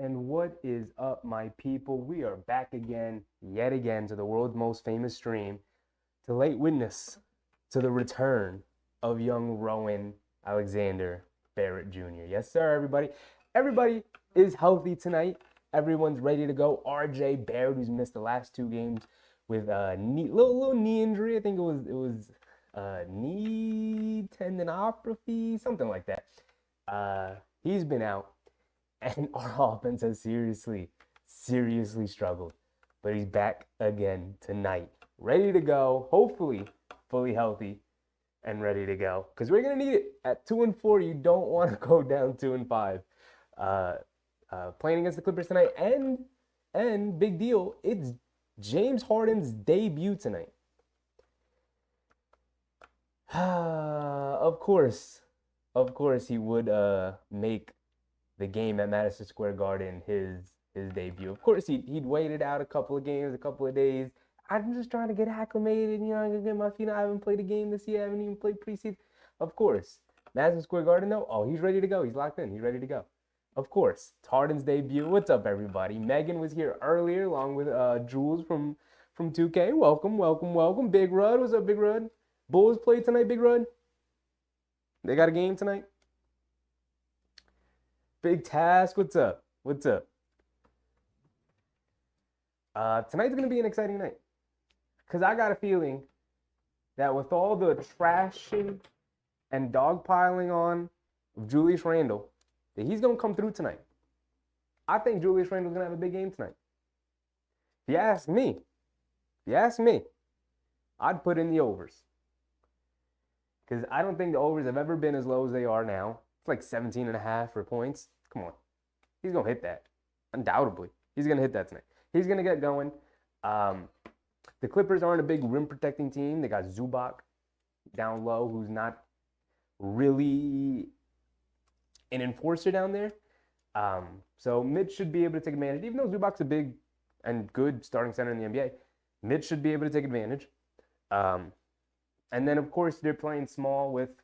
And what is up, my people? We are back again, yet again, to the world's most famous stream to late witness to the return of young Rowan Alexander Barrett Jr. Yes, sir, everybody. Everybody is healthy tonight. Everyone's ready to go. RJ Barrett, who's missed the last 2 games with a little knee injury. I think it was knee tendinopathy, something like that. He's been out. And our offense has seriously struggled. But he's back again tonight. Ready to go. Hopefully, fully healthy and ready to go. Because we're going to need it. At 2-4, you don't want to go down 2-5. Playing against the Clippers tonight. And big deal, it's James Harden's debut tonight. Of course he would make the game at Madison Square Garden his debut. Of course, he'd waited out a couple of games, a couple of days. I'm just trying to get acclimated, I'm gonna get my feet. I haven't played a game this year. I haven't even played preseason. Of course, Madison Square Garden though. Oh, he's ready to go. He's locked in. He's ready to go. Of course, it's Harden's debut. What's up, everybody? Megan was here earlier, along with Jules from 2K. Welcome. Big Rud, what's up, Big Rud? Bulls play tonight, Big Rud. They got a game tonight. Big Task, what's up? Tonight's going to be an exciting night. Because I got a feeling that with all the trashing and dogpiling on of Julius Randle, that he's going to come through tonight. I think Julius Randle's going to have a big game tonight. If you ask me, I'd put in the overs. Because I don't think the overs have ever been as low as they are now. It's like 17.5 for points. Come on. He's going to hit that. Undoubtedly. He's going to hit that tonight. He's going to get going. The Clippers aren't a big rim protecting team. They got Zubac down low, who's not really an enforcer down there. So Mitch should be able to take advantage. Even though Zubac's a big and good starting center in the NBA, Mitch should be able to take advantage. And then, of course, they're playing small with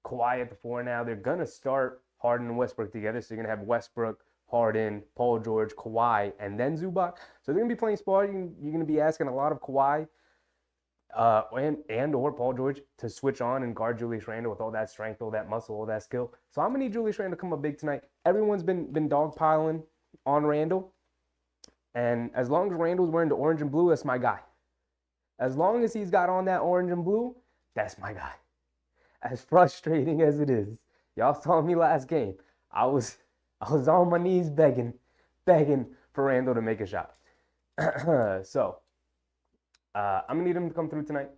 Kawhi at the 4 now. They're going to start Harden and Westbrook together. So you're going to have Westbrook, Harden, Paul George, Kawhi, and then Zubac. So they're going to be playing small. You're going to be asking a lot of Kawhi and or Paul George to switch on and guard Julius Randle with all that strength, all that muscle, all that skill. So I'm going to need Julius Randle to come up big tonight. Everyone's been dogpiling on Randle. And as long as Randle's wearing the orange and blue, that's my guy. As long as he's got on that orange and blue, that's my guy. As frustrating as it is. Y'all saw me last game. I was on my knees begging for Randle to make a shot. So, I'm going to need him to come through tonight.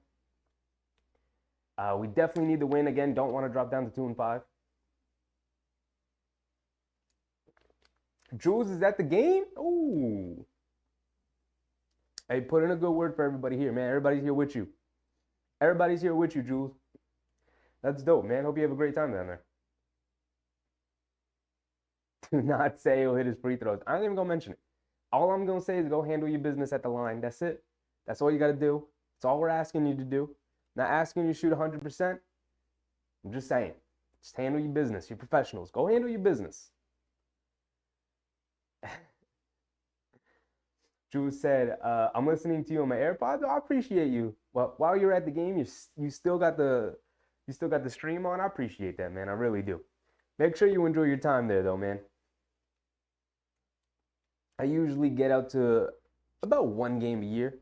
We definitely need the win again. Don't want to drop down to 2-5. Jules, is that the game? Ooh. Hey, put in a good word for everybody here, man. Everybody's here with you. Everybody's here with you, Jules. That's dope, man. Hope you have a great time down there. Do not say he'll hit his free throws. I ain't even going to mention it. All I'm going to say is go handle your business at the line. That's it. That's all you got to do. That's all we're asking you to do. Not asking you to shoot 100%. I'm just saying. Just handle your business. You're professionals. Go handle your business. Jules said, "I'm listening to you on my AirPods. Oh, I appreciate you. Well, while you're at the game, you still got the stream on. I appreciate that, man. I really do. Make sure you enjoy your time there, though, man. I usually get out to about one game a year,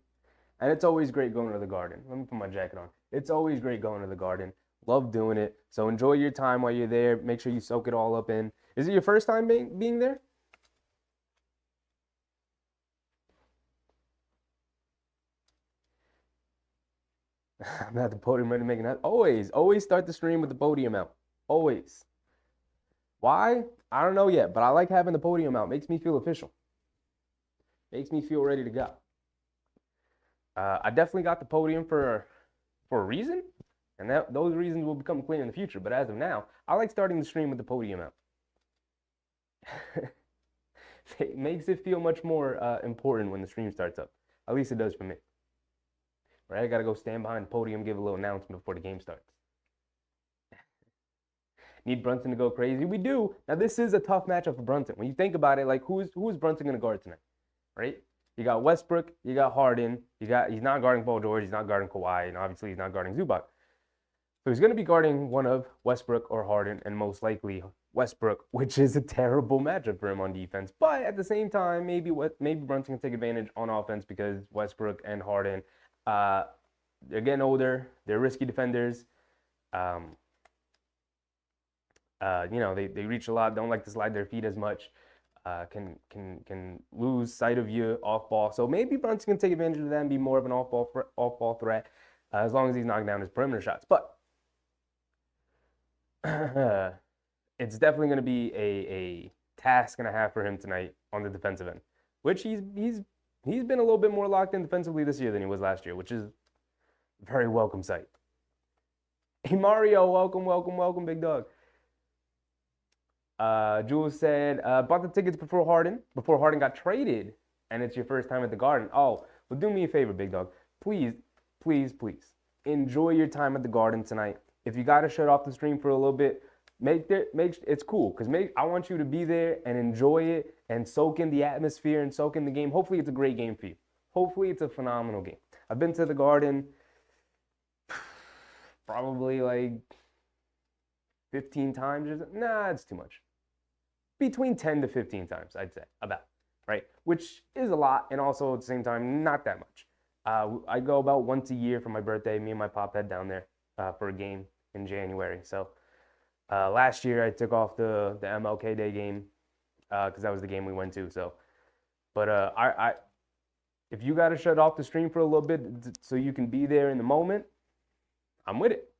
and it's always great going to the Garden. Let me put my jacket on. It's always great going to the Garden. Love doing it. So enjoy your time while you're there. Make sure you soak it all up in. Is it your first time being there? I'm at the podium ready to make it. Always start the stream with the podium out. Always. Why? I don't know yet, but I like having the podium out. Makes me feel official. Makes me feel ready to go. I definitely got the podium for a reason, and those reasons will become clear in the future. But as of now, I like starting the stream with the podium out. It makes it feel much more important when the stream starts up. At least it does for me. Right? I got to go stand behind the podium, give a little announcement before the game starts. Need Brunson to go crazy? We do. Now, this is a tough matchup for Brunson. When you think about it, like, who is Brunson going to guard tonight? Right? You got Westbrook, you got Harden, he's not guarding Paul George, he's not guarding Kawhi, and obviously he's not guarding Zubac. So he's going to be guarding one of Westbrook or Harden, and most likely Westbrook, which is a terrible matchup for him on defense. But at the same time, maybe Brunson can take advantage on offense because Westbrook and Harden, they're getting older, they're risky defenders. You know, they reach a lot, don't like to slide their feet as much. Can lose sight of you off ball. So maybe Brunson can take advantage of that and be more of an off ball threat as long as he's knocking down his perimeter shots. But it's definitely going to be a task and a half for him tonight on the defensive end, which he's been a little bit more locked in defensively this year than he was last year, which is a very welcome sight. Hey Mario, welcome, big dog. Jules said, bought the tickets before Harden got traded, and it's your first time at the Garden. Oh, well, do me a favor, big dog. Please enjoy your time at the Garden tonight. If you got to shut off the stream for a little bit, it's cool, because I want you to be there and enjoy it and soak in the atmosphere and soak in the game. Hopefully it's a great game for you. Hopefully it's a phenomenal game. I've been to the Garden probably like 15 times. Nah, it's too much. Between 10 to 15 times, I'd say, about, right? Which is a lot, and also at the same time, not that much. I go about once a year for my birthday. Me and my pop head down there for a game in January. So last year I took off the MLK Day game because that was the game we went to. So, but if you got to shut off the stream for a little bit so you can be there in the moment, I'm with it.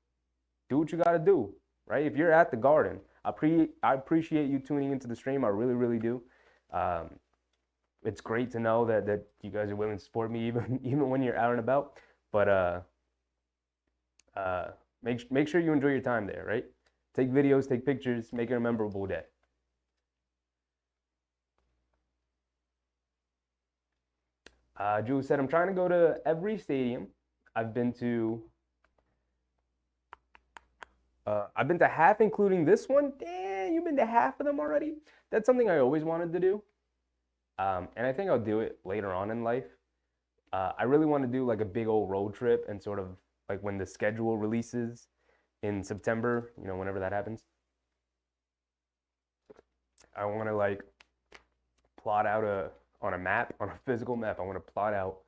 Do what you got to do, right? If you're at the Garden, I appreciate you tuning into the stream. I really, really do. It's great to know that you guys are willing to support me even when you're out and about. But make sure you enjoy your time there, right? Take videos, take pictures, make it a memorable day. Jules said, I'm trying to go to every stadium. I've been to half, including this one. Damn, you've been to half of them already? That's something I always wanted to do. And I think I'll do it later on in life. I really want to do like a big old road trip and sort of like when the schedule releases in September, you know, whenever that happens. I want to like plot out on a physical map. I want to plot out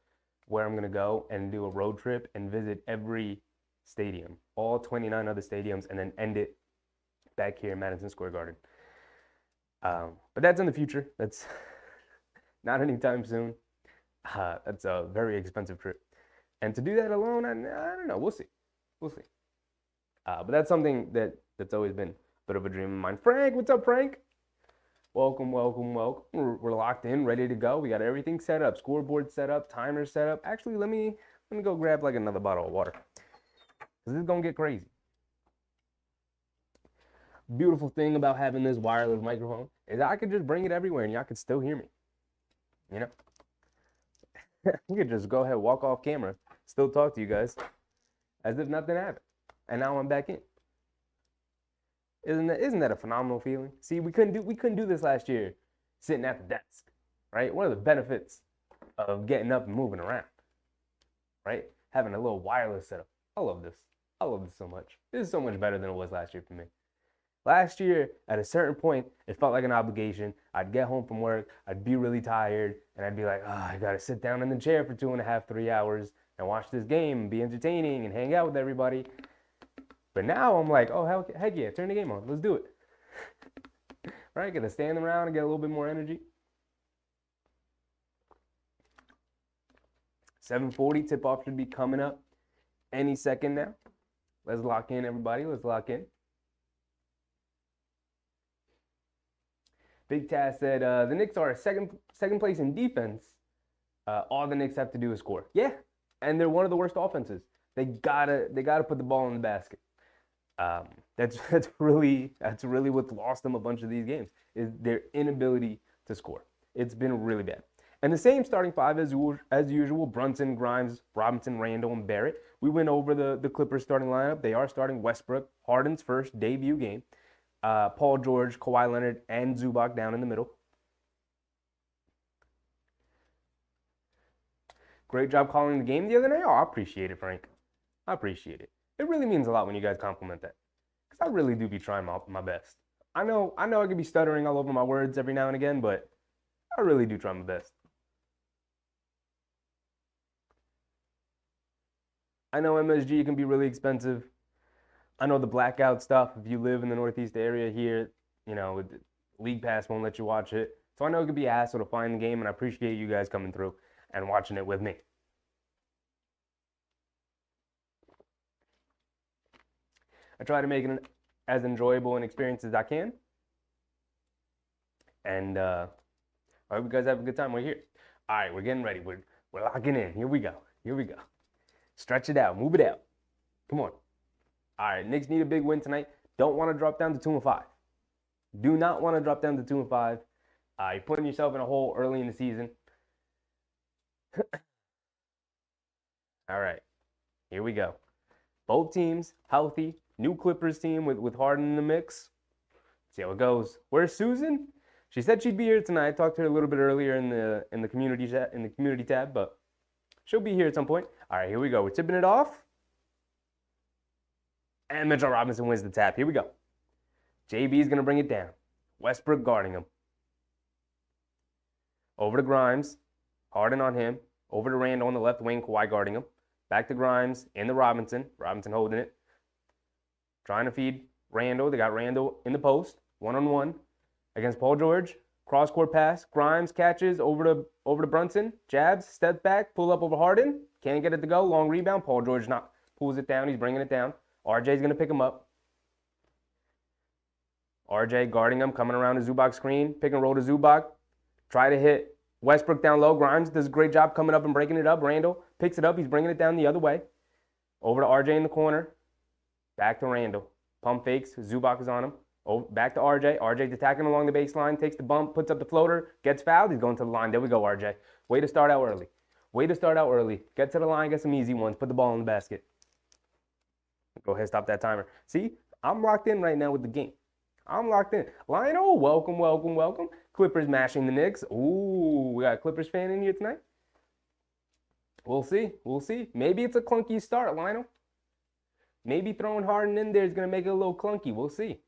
where I'm going to go and do a road trip and visit every stadium, all 29 other stadiums, and then end it back here in Madison Square Garden. But that's in the future. That's not anytime soon. That's a very expensive trip. And to do that alone, I don't know. We'll see. But that's something that's always been a bit of a dream of mine. Frank, what's up, Frank? Welcome. We're locked in, ready to go. We got everything set up, scoreboard set up, timer set up. Actually, let me go grab like another bottle of water, because this is gonna get crazy. Beautiful thing about having this wireless microphone is I could just bring it everywhere and y'all could still hear me. You know, we could just go ahead, walk off camera, still talk to you guys. as if nothing happened. And now I'm back in. Isn't that a phenomenal feeling? See, we couldn't do this last year sitting at the desk, right? One of the benefits of getting up and moving around, right? Having a little wireless setup. I love this. I love this so much. This is so much better than it was last year for me. Last year, at a certain point, it felt like an obligation. I'd get home from work, I'd be really tired, and I'd be like, I gotta sit down in the chair for 2.5, 3 hours and watch this game and be entertaining and hang out with everybody. But now I'm like, oh, heck yeah, turn the game on. Let's do it. Right? Gonna stand around and get a little bit more energy. 7:40 tip-off should be coming up any second now. Let's lock in, everybody. Let's lock in. Big Taz said the Knicks are second place in defense. All the Knicks have to do is score. Yeah, and they're one of the worst offenses. They gotta put the ball in the basket. That's really what's lost them a bunch of these games is their inability to score. It's been really bad. And the same starting five as usual: Brunson, Grimes, Robinson, Randall, and Barrett. We went over the Clippers starting lineup. They are starting Westbrook, Harden's first debut game. Paul George, Kawhi Leonard, and Zubac down in the middle. Great job calling the game the other night. Oh, I appreciate it, Frank. I appreciate it. It really means a lot when you guys compliment that, because I really do be trying my best. I know I could be stuttering all over my words every now and again, but I really do try my best. I know MSG can be really expensive. I know the blackout stuff, if you live in the Northeast area here, League Pass won't let you watch it. So I know it could be a hassle to find the game, and I appreciate you guys coming through and watching it with me. I try to make it as enjoyable an experience as I can. And I hope you guys have a good time. We're here. All right, we're getting ready. We're locking in. Here we go. Stretch it out. Move it out. Come on. All right, Knicks need a big win tonight. Don't want to drop down to 2-5. Do not want to drop down to 2-5. You're putting yourself in a hole early in the season. All right, here we go. Both teams healthy. New Clippers team with Harden in the mix. See how it goes. Where's Susan? She said she'd be here tonight. I talked to her a little bit earlier in the community tab, but she'll be here at some point. All right, here we go. We're tipping it off. And Mitchell Robinson wins the tap. Here we go. JB's going to bring it down. Westbrook guarding him. Over to Grimes. Harden on him. Over to Randall on the left wing. Kawhi guarding him. Back to Grimes. Into Robinson. Robinson holding it. Trying to feed Randall. They got Randall in the post. One-on-one against Paul George. Cross-court pass. Grimes catches over to Brunson. Jabs. Step back. Pull up over Harden. Can't get it to go. Long rebound. Paul George pulls it down. He's bringing it down. RJ's going to pick him up. RJ guarding him, coming around the Zubac screen. Pick and roll to Zubac. Try to hit Westbrook down low. Grimes does a great job coming up and breaking it up. Randall picks it up. He's bringing it down the other way. Over to RJ in the corner. Back to Randall. Pump fakes. Zubac is on him. Back to RJ. RJ's attacking along the baseline. Takes the bump. Puts up the floater. Gets fouled. He's going to the line. There we go, RJ. Way to start out early. Get to the line. Get some easy ones. Put the ball in the basket. Go ahead, stop that timer. See, I'm locked in right now with the game. I'm locked in. Lionel, welcome. Clippers mashing the Knicks. Ooh, we got a Clippers fan in here tonight. We'll see. Maybe it's a clunky start, Lionel. Maybe throwing Harden in there is going to make it a little clunky. We'll see.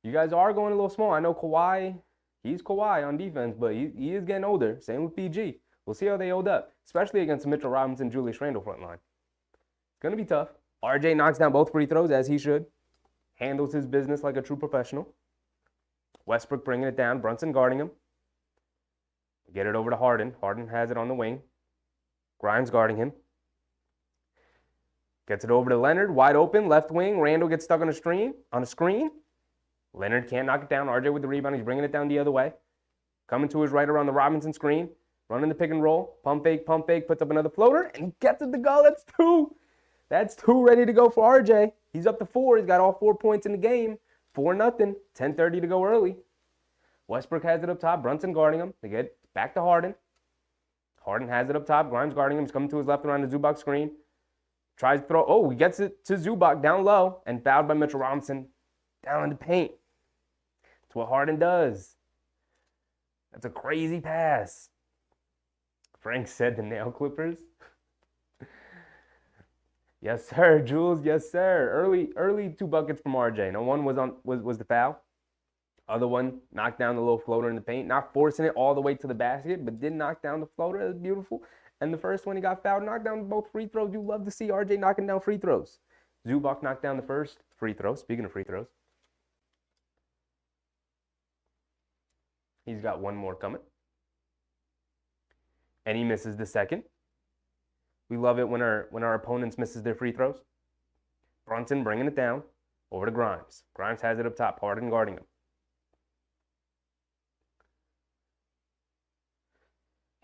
You guys are going a little small. I know Kawhi, he's Kawhi on defense, but he is getting older. Same with PG. We'll see how they hold up, especially against Mitchell Robinson, Julius Randle front line. It's going to be tough. RJ knocks down both free throws, as he should. Handles his business like a true professional. Westbrook bringing it down. Brunson guarding him. Get it over to Harden. Harden has it on the wing. Grimes guarding him. Gets it over to Leonard. Wide open. Left wing. Randall gets stuck on a screen. Leonard can't knock it down. RJ with the rebound. He's bringing it down the other way. Coming to his right around the Robinson screen. Running the pick and roll. Pump fake. Puts up another floater. And he gets it to go. That's two. That's two ready to go for RJ. He's up to 4. He's got all 4 points in the game. 4-0. 10:30 to go early. Westbrook has it up top. Brunson guarding him. They get back to Harden. Harden has it up top. Grimes guarding him. He's coming to his left around the Zubac screen. Tries to throw. Oh, he gets it to Zubac down low and fouled by Mitchell Robinson down in the paint. That's what Harden does. That's a crazy pass. Frank said the nail clippers. Yes, sir, Jules. Yes, sir. Early 2 buckets from RJ. No, one was the foul. Other one knocked down the little floater in the paint, not forcing it all the way to the basket, but did knock down the floater. That was beautiful. And the first one he got fouled, knocked down both free throws. You love to see RJ knocking down free throws. Zubac knocked down the first free throw. Speaking of free throws, he's got one more coming. And he misses the second. We love it when our opponents misses their free throws. Brunson bringing it down over to Grimes. Grimes has it up top. Harden guarding him.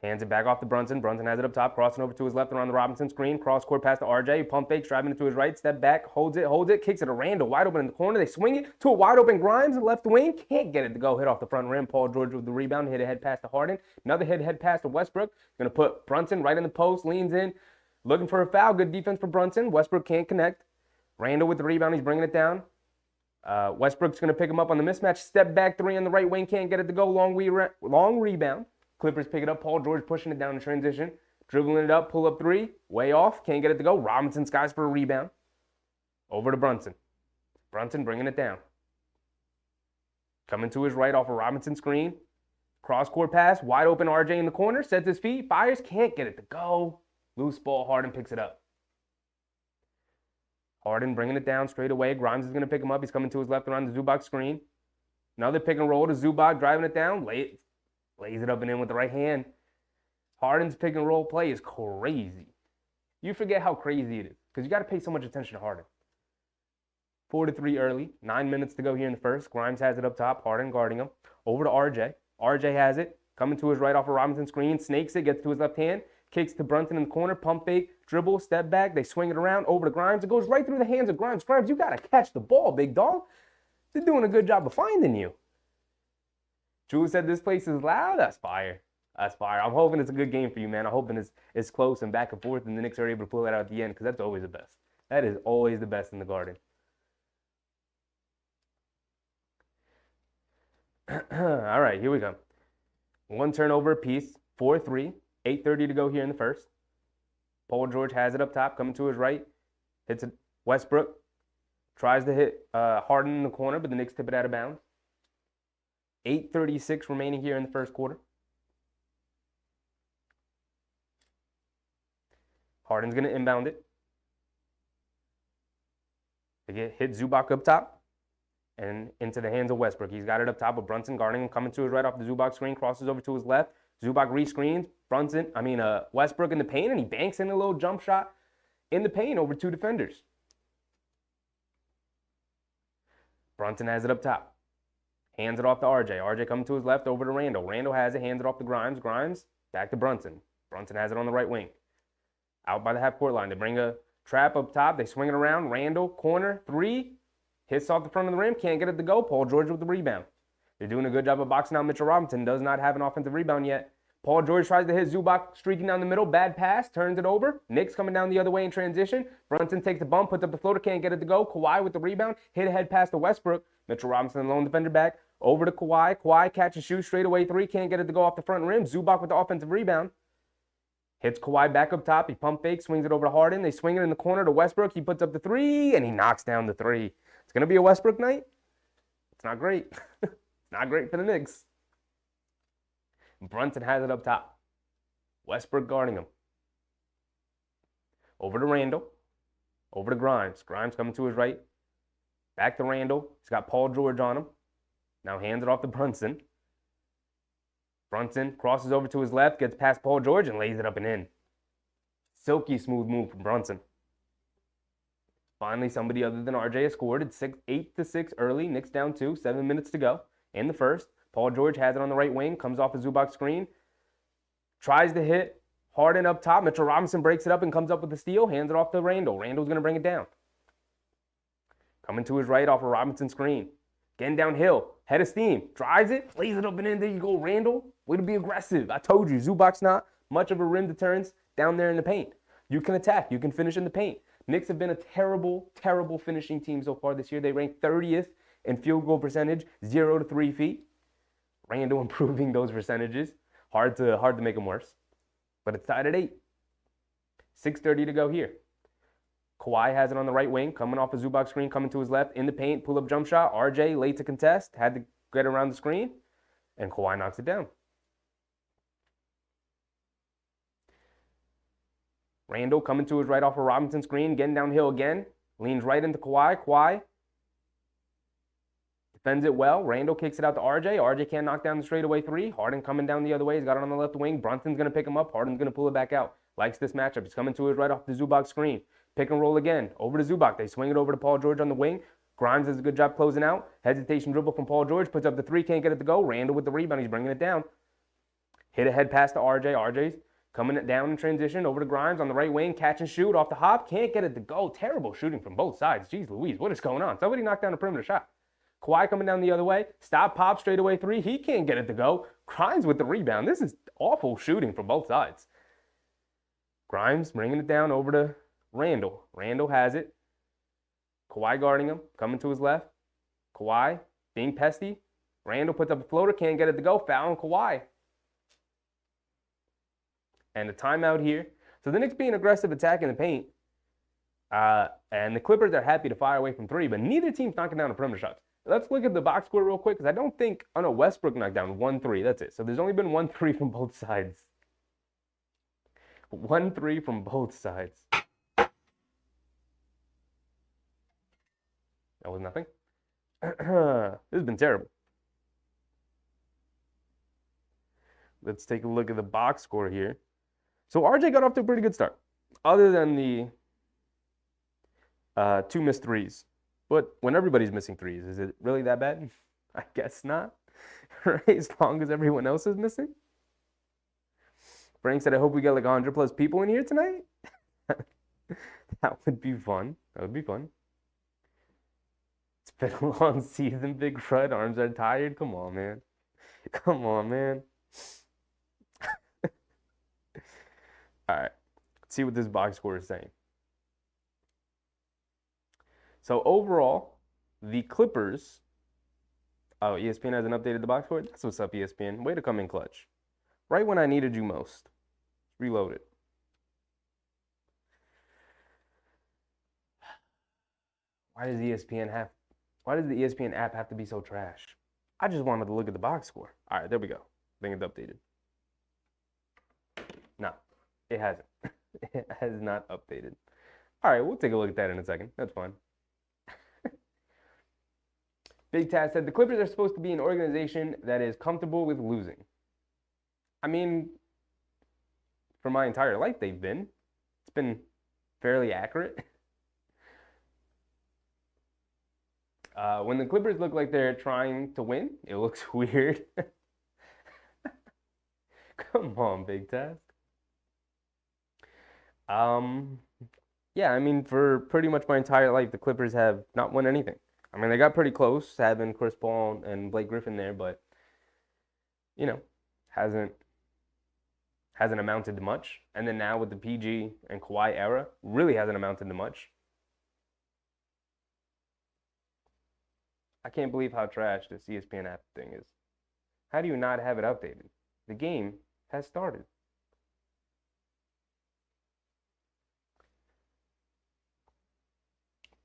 Hands it back off to Brunson. Brunson has it up top, crossing over to his left around the Robinson screen. Cross-court pass to RJ. Pump fake, driving it to his right. Step back, holds it, kicks it to Randall. Wide open in the corner. They swing it to a wide open Grimes in left wing. Can't get it to go. Hit off the front rim. Paul George with the rebound. Hit a head pass to Harden. Another head pass to Westbrook. Going to put Brunson right in the post. Leans in. Looking for a foul. Good defense for Brunson. Westbrook can't connect. Randall with the rebound. He's bringing it down. Westbrook's going to pick him up on the mismatch. Step back 3 on the right wing. Can't get it to go. Long rebound. Clippers pick it up. Paul George pushing it down in transition. Dribbling it up. Pull up 3. Way off. Can't get it to go. Robinson skies for a rebound. Over to Brunson. Brunson bringing it down. Coming to his right off a Robinson screen. Cross-court pass. Wide open RJ in the corner. Sets his feet. Fires. Can't get it to go. Loose ball. Harden picks it up. Harden bringing it down straight away. Grimes is going to pick him up. He's coming to his left around the Zubac screen. Another pick and roll to Zubac. Driving it down. Lays it up and in with the right hand. Harden's pick and roll play is crazy. You forget how crazy it is because you got to pay so much attention to Harden. 4-3 early. 9 minutes to go here in the first. Grimes has it up top. Harden guarding him. Over to RJ. RJ has it. Coming to his right off a Robinson screen. Snakes it. Gets to his left hand. Kicks to Brunson in the corner. Pump fake. Dribble. Step back. They swing it around. Over to Grimes. It goes right through the hands of Grimes. Grimes, you got to catch the ball, big dog. They're doing a good job of finding you. Jules said this place is loud. That's fire. That's fire. I'm hoping it's a good game for you, man. I'm hoping it's close and back and forth, and the Knicks are able to pull that out at the end because that's always the best. That is always the best in the Garden. All right, here we go. 1 turnover apiece. 4-3. 8:30 to go here in the first. Paul George has it up top, coming to his right. Hits it. Westbrook tries to hit Harden in the corner, but the Knicks tip it out of bounds. 8:36 remaining here in the first quarter. Harden's going to inbound it. They hit Zubac up top and into the hands of Westbrook. He's got it up top with Brunson guarding him, coming to his right off the Zubac screen, crosses over to his left. Zubac rescreens. Westbrook in the paint, and he banks in a little jump shot in the paint over 2 defenders. Brunson has it up top. Hands it off to RJ. RJ coming to his left over to Randall. Randall has it, hands it off to Grimes. Grimes back to Brunson. Brunson has it on the right wing. Out by the half-court line. They bring a trap up top. They swing it around. Randall, corner, 3. Hits off the front of the rim. Can't get it to go. Paul George with the rebound. They're doing a good job of boxing out Mitchell Robinson. Does not have an offensive rebound yet. Paul George tries to hit Zubac, streaking down the middle. Bad pass. Turns it over. Knicks coming down the other way in transition. Brunson takes the bump. Puts up the floater. Can't get it to go. Kawhi with the rebound. Hit a head pass to Westbrook. Mitchell Robinson, lone defender back. Over to Kawhi. Kawhi catches shoot straight away 3. Can't get it to go off the front rim. Zubac with the offensive rebound. Hits Kawhi back up top. He pump fake. Swings it over to Harden. They swing it in the corner to Westbrook. He puts up the 3, and he knocks down the 3. It's going to be a Westbrook night. It's not great. It's not great for the Knicks. Brunson has it up top. Westbrook guarding him. Over to Randall. Over to Grimes. Grimes coming to his right. Back to Randall. He's got Paul George on him. Now hands it off to Brunson. Brunson crosses over to his left, gets past Paul George, and lays it up and in. Silky smooth move from Brunson. Finally, somebody other than RJ has scored. It's 8-6 early. Knicks down 2. 7 minutes to go in the first. Paul George has it on the right wing. Comes off a Zubac screen. Tries to hit Harden up top. Mitchell Robinson breaks it up and comes up with the steal. Hands it off to Randall. Randall's going to bring it down. Coming to his right off a Robinson screen. Getting downhill. Head of steam. Drives it. Lays it up and in. There you go, Randall. Way to be aggressive. I told you, Zubac's not much of a rim deterrence down there in the paint. You can attack. You can finish in the paint. Knicks have been a terrible, terrible finishing team so far this year. They rank 30th in field goal percentage, 0 to 3 feet. Randle improving those percentages. Hard to make them worse. But it's tied at 8. 6:30 to go here. Kawhi has it on the right wing, coming off a Zubac screen, coming to his left, in the paint, pull-up jump shot. RJ late to contest, had to get around the screen, and Kawhi knocks it down. Randle coming to his right off a Robinson screen, getting downhill again, leans right into Kawhi. Kawhi defends it well. Randle kicks it out to RJ. RJ can't knock down the straightaway 3. Harden coming down the other way. He's got it on the left wing. Brunson's going to pick him up. Harden's going to pull it back out. Likes this matchup. He's coming to his right off the Zubac screen. Pick and roll again. Over to Zubac. They swing it over to Paul George on the wing. Grimes does a good job closing out. Hesitation dribble from Paul George. Puts up the 3. Can't get it to go. Randle with the rebound. He's bringing it down. Hit a head pass to RJ. RJ's coming it down in transition. Over to Grimes on the right wing. Catch and shoot off the hop. Can't get it to go. Terrible shooting from both sides. Jeez Louise. What is going on? Somebody knocked down a perimeter shot. Kawhi coming down the other way. Stop, pop, straightaway 3. He can't get it to go. Grimes with the rebound. This is awful shooting from both sides. Grimes bringing it down over to Randle. Randle has it. Kawhi guarding him. Coming to his left. Kawhi being pesty. Randle puts up a floater. Can't get it to go. Foul on Kawhi. And a timeout here. So the Knicks being aggressive, attacking the paint. And the Clippers are happy to fire away from 3, but neither team's knocking down a perimeter shots. Let's look at the box score real quick, because I don't think, oh no, Westbrook knocked down 1 3. That's it. So there's only been 1 3 from both sides. 1 3 from both sides. That was nothing. This has been terrible. Let's take a look at the box score here. So RJ got off to a pretty good start, other than the 2 missed 3s. But when everybody's missing 3s, is it really that bad? I guess not, right? As long as everyone else is missing. Frank said, I hope we get like 100 plus people in here tonight. That would be fun. That would be fun. It's been a long season, Big Fred. Arms are tired. Come on, man. Come on, man. All right. Let's see what this box score is saying. So overall, the Clippers. Oh, ESPN hasn't updated the box score? That's what's up, ESPN. Way to come in clutch. Right when I needed you most. Reload it. Why does the ESPN app have to be so trash? I just wanted to look at the box score. All right, there we go. I think it's updated. No, it hasn't. It has not updated. All right, we'll take a look at that in a second. That's fine. Big Taz said, the Clippers are supposed to be an organization that is comfortable with losing. I mean, for my entire life, they've been. It's been fairly accurate. When the Clippers look like they're trying to win, it looks weird. Come on, Big Taz. Yeah, I mean, for pretty much my entire life, the Clippers have not won anything. I mean, they got pretty close, having Chris Paul and Blake Griffin there, but, you know, hasn't amounted to much. And then now with the PG and Kawhi era, really hasn't amounted to much. I can't believe how trash this ESPN app thing is. How do you not have it updated? The game has started.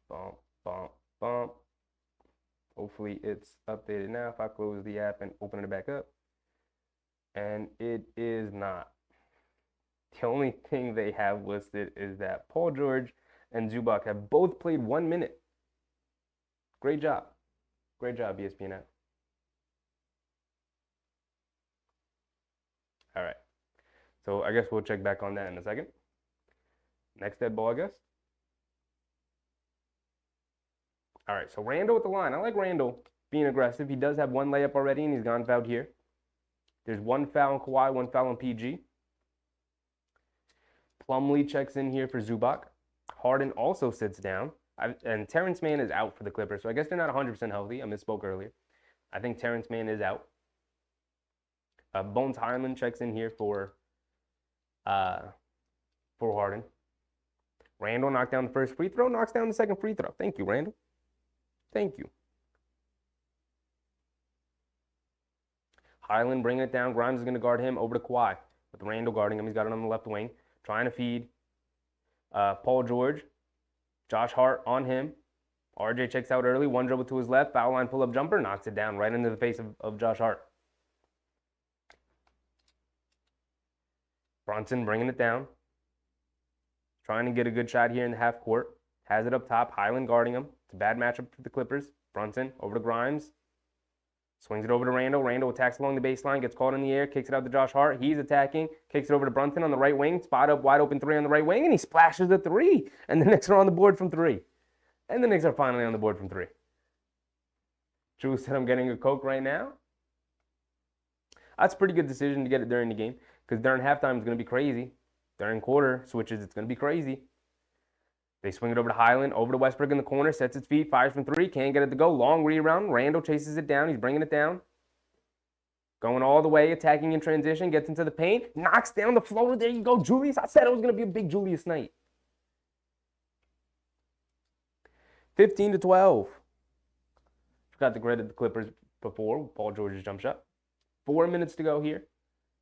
Bump, bump, bump. Hopefully it's updated now if I close the app and open it back up. And it is not. The only thing they have listed is that Paul George and Zubac have both played 1 minute. Great job. Great job, ESPN app. All right. So I guess we'll check back on that in a second. Next dead ball, I guess. All right, so Randle with the line. I like Randle being aggressive. He does have 1 layup already, and he's gone fouled here. There's 1 foul on Kawhi, 1 foul on PG. Plumlee checks in here for Zubac. Harden also sits down. And Terrence Mann is out for the Clippers, so I guess they're not 100% healthy. I misspoke earlier. I think Terrence Mann is out. Bones Highland checks in here for Harden. Randall knocked down the first free throw, knocks down the second free throw. Thank you, Randall. Thank you. Highland bringing it down. Grimes is going to guard him over to Kawhi. With Randall guarding him, he's got it on the left wing. Trying to feed Paul George. Josh Hart on him. RJ checks out early. One dribble to his left. Foul line pull-up jumper. Knocks it down right into the face of Josh Hart. Brunson bringing it down. Trying to get a good shot here in the half court. Has it up top. Highland guarding him. It's a bad matchup for the Clippers. Brunson over to Grimes. Swings it over to Randall. Randall attacks along the baseline. Gets caught in the air. Kicks it out to Josh Hart. He's attacking. Kicks it over to Brunson on the right wing. Spot up wide open three on the right wing. And he splashes a three. And the Knicks are on the board from three. And the Knicks are finally on the board from three. Drew said I'm getting a Coke right now. That's a pretty good decision to get it during the game. Because during halftime, it's going to be crazy. During quarter switches, it's going to be crazy. They swing it over to Highland, over to Westbrook in the corner, sets his feet, fires from three, can't get it to go. Long rebound. Randall chases it down. He's bringing it down. Going all the way, attacking in transition, gets into the paint, knocks down the floater. There you go, Julius. I said it was going to be a big Julius night. 15-12. Forgot to credit the Clippers before. Paul George's jump shot. 4 minutes to go here.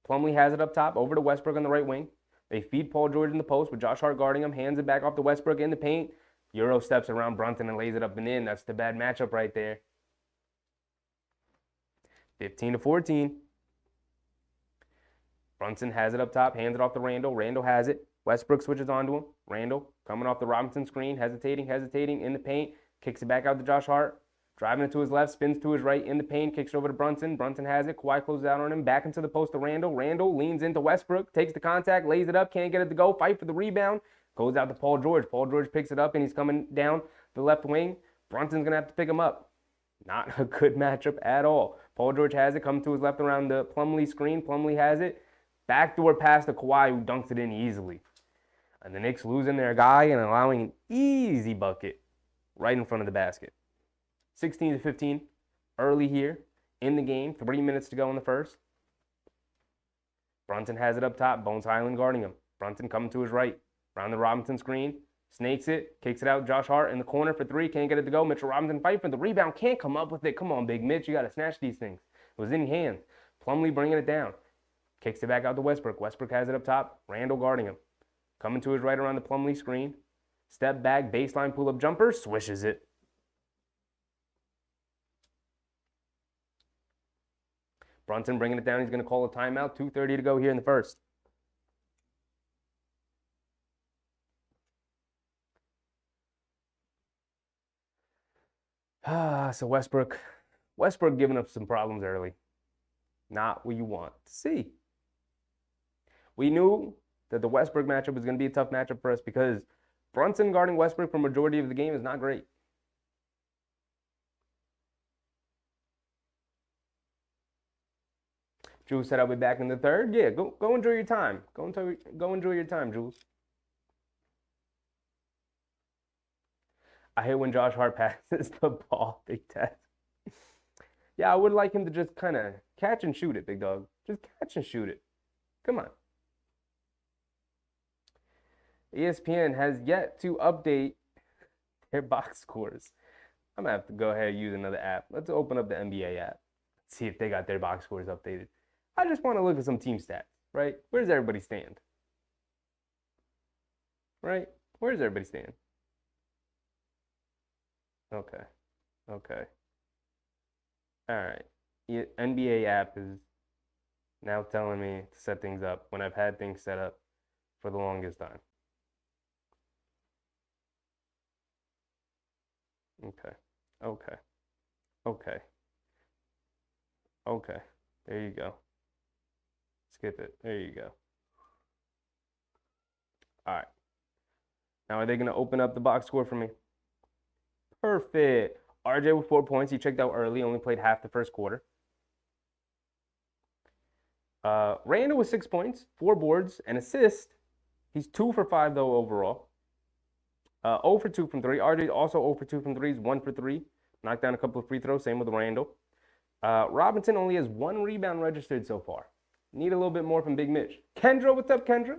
Plumlee has it up top, over to Westbrook on the right wing. They feed Paul George in the post with Josh Hart guarding him, hands it back off to Westbrook in the paint. Euro steps around Brunson and lays it up and in. That's the bad matchup right there. 15-14. Brunson has it up top, hands it off to Randall. Randall has it. Westbrook switches onto him. Randall coming off the Robinson screen, hesitating in the paint. Kicks it back out to Josh Hart. Driving it to his left, spins to his right in the paint, kicks it over to Brunson. Brunson has it. Kawhi closes out on him. Back into the post to Randall. Randall leans into Westbrook, takes the contact, lays it up, can't get it to go. Fight for the rebound. Goes out to Paul George. Paul George picks it up, and he's coming down the left wing. Brunson's going to have to pick him up. Not a good matchup at all. Paul George has it. Comes to his left around the Plumlee screen. Plumlee has it. Backdoor pass to Kawhi, who dunks it in easily. And the Knicks losing their guy and allowing an easy bucket right in front of the basket. 16-15, early here in the game. 3 minutes to go in the first. Brunson has it up top. Bones Highland guarding him. Brunson coming to his right. Around the Robinson screen. Snakes it. Kicks it out. Josh Hart in the corner for three. Can't get it to go. Mitchell Robinson fight for the rebound. Can't come up with it. Come on, Big Mitch. You got to snatch these things. It was in your hands. Plumlee bringing it down. Kicks it back out to Westbrook. Westbrook has it up top. Randall guarding him. Coming to his right around the Plumlee screen. Step back. Baseline pull-up jumper. Swishes it. Brunson bringing it down. He's going to call a timeout. 2:30 to go here in the first. So Westbrook giving up some problems early. Not what you want to see. We knew that the Westbrook matchup was going to be a tough matchup for us because Brunson guarding Westbrook for majority of the game is not great. Jules said I'll be back in the third. Yeah, go enjoy your time. Go enjoy your time, Jules. I hate when Josh Hart passes the ball, Big Test. Yeah, I would like him to just kind of catch and shoot it, big dog. Just catch and shoot it. Come on. ESPN has yet to update their box scores. I'm going to have to go ahead and use another app. Let's open up the NBA app. See if they got their box scores updated. I just want to look at some team stats, right? Where does everybody stand? Right? Where does everybody stand? Okay. All right. NBA app is now telling me to set things up when I've had things set up for the longest time. Okay. There you go. Skip it. There you go. All right. Now, are they going to open up the box score for me? Perfect. RJ with 4 points. He checked out early. Only played half the first quarter. Randall with 6 points, 4 boards, and assist. He's 2 for 5, though, overall. 0 for 2 from 3. RJ also 0 for 2 from 3. He's 1 for 3. Knocked down a couple of free throws. Same with Randall. Robinson only has 1 rebound registered so far. Need a little bit more from Big Mitch. Kendra, what's up, Kendra?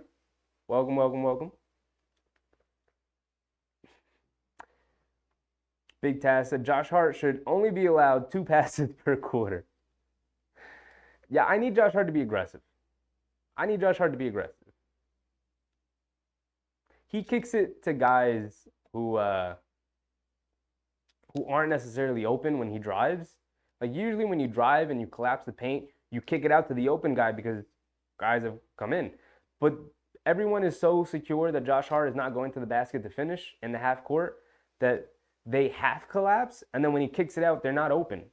Welcome. Big Taz said Josh Hart should only be allowed 2 passes per quarter. Yeah, I need Josh Hart to be aggressive. He kicks it to guys who aren't necessarily open when he drives. Like usually when you drive and you collapse the paint, you kick it out to the open guy because guys have come in. But everyone is so secure that Josh Hart is not going to the basket to finish in the half court that they half collapse, and then when he kicks it out, they're not open,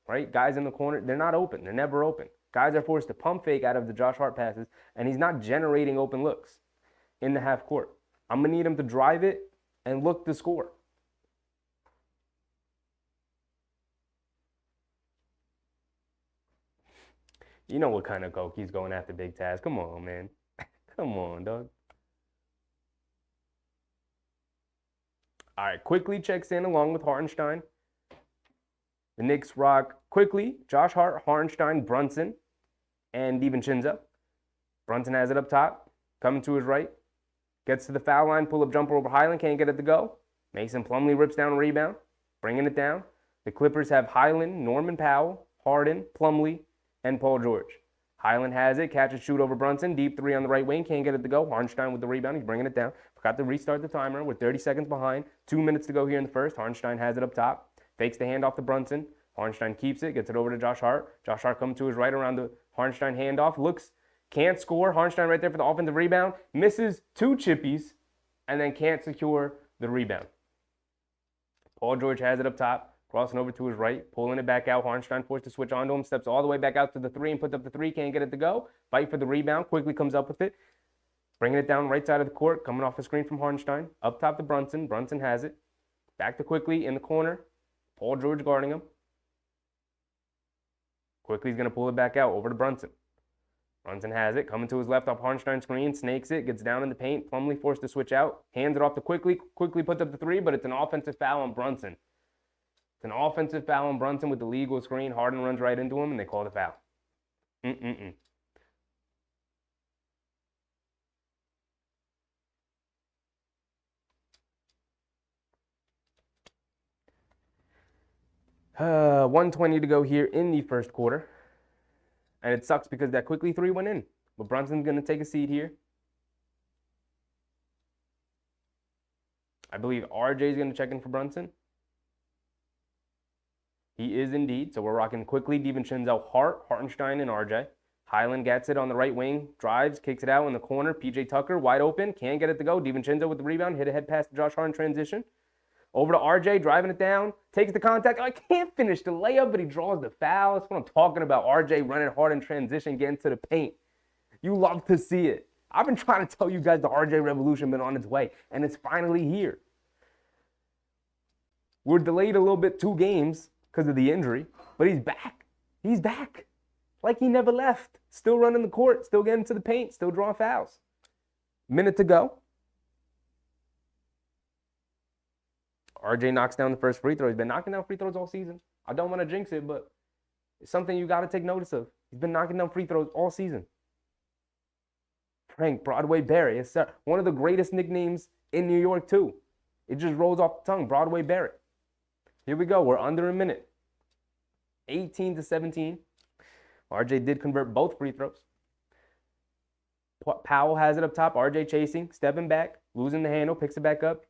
right? Guys in the corner, they're not open. They're never open. Guys are forced to pump fake out of the Josh Hart passes, and he's not generating open looks in the half court. I'm going to need him to drive it and look to score. You know what kind of coke he's going after, Big Taz. Come on, man. Come on, dog. All right, quickly checks in along with Hartenstein. The Knicks rock quickly. Josh Hart, Hartenstein, Brunson, and DiVincenzo. Brunson has it up top. Coming to his right. Gets to the foul line. Pull-up jumper over Highland. Can't get it to go. Mason Plumlee rips down a rebound. Bringing it down. The Clippers have Highland, Norman Powell, Harden, Plumlee, and Paul George. Highland has it. Catch and shoot over Brunson. Deep three on the right wing. Can't get it to go. Hartenstein with the rebound. He's bringing it down. Forgot to restart the timer with 30 seconds behind. 2 minutes to go here in the first. Hartenstein has it up top. Fakes the handoff to Brunson. Hartenstein keeps it. Gets it over to Josh Hart. Josh Hart comes to his right around the Hartenstein handoff. Looks. Can't score. Hartenstein right there for the offensive rebound. Misses 2 chippies. And then can't secure the rebound. Paul George has it up top. Crossing over to his right, pulling it back out. Hartenstein forced to switch onto him, steps all the way back out to the 3 and puts up the 3. Can't get it to go. Fight for the rebound. Quickly comes up with it. Bringing it down right side of the court. Coming off a screen from Hartenstein. Up top to Brunson. Brunson has it. Back to Quickly in the corner. Paul George guarding him. Quickly's going to pull it back out over to Brunson. Brunson has it. Coming to his left off Hartenstein's screen. Snakes it. Gets down in the paint. Plumlee forced to switch out. Hands it off to Quickly. Quickly puts up the 3, but it's an offensive foul on Brunson. It's an offensive foul on Brunson with the legal screen. Harden runs right into him, and they call the foul. 1:20 to go here in the first quarter. And it sucks because that Quickly 3 went in. But Brunson's going to take a seat here. I believe RJ is going to check in for Brunson. He is indeed. So we're rocking Quickly, DiVincenzo, Hart, Hartenstein, and RJ. Highland gets it on the right wing, drives, kicks it out in the corner. PJ Tucker wide open, can't get it to go. DiVincenzo with the rebound, hit a head pass to Josh Hart in transition. Over to RJ, driving it down, takes the contact. I can't finish the layup, but he draws the foul. That's what I'm talking about. RJ running hard in transition, getting to the paint. You love to see it. I've been trying to tell you guys the RJ revolution been on its way, and it's finally here. We're delayed a little bit 2 games because of the injury, but he's back. He's back. Like he never left. Still running the court, still getting to the paint, still drawing fouls. Minute to go. RJ knocks down the first free throw. He's been knocking down free throws all season. I don't want to jinx it, but it's something you got to take notice of. He's been knocking down free throws all season. Frank Broadway Barry. It's one of the greatest nicknames in New York, too. It just rolls off the tongue. Broadway Barry. Here we go. We're under a minute. 18-17. RJ did convert both free throws. Powell has it up top. RJ chasing, stepping back, losing the handle, picks it back up.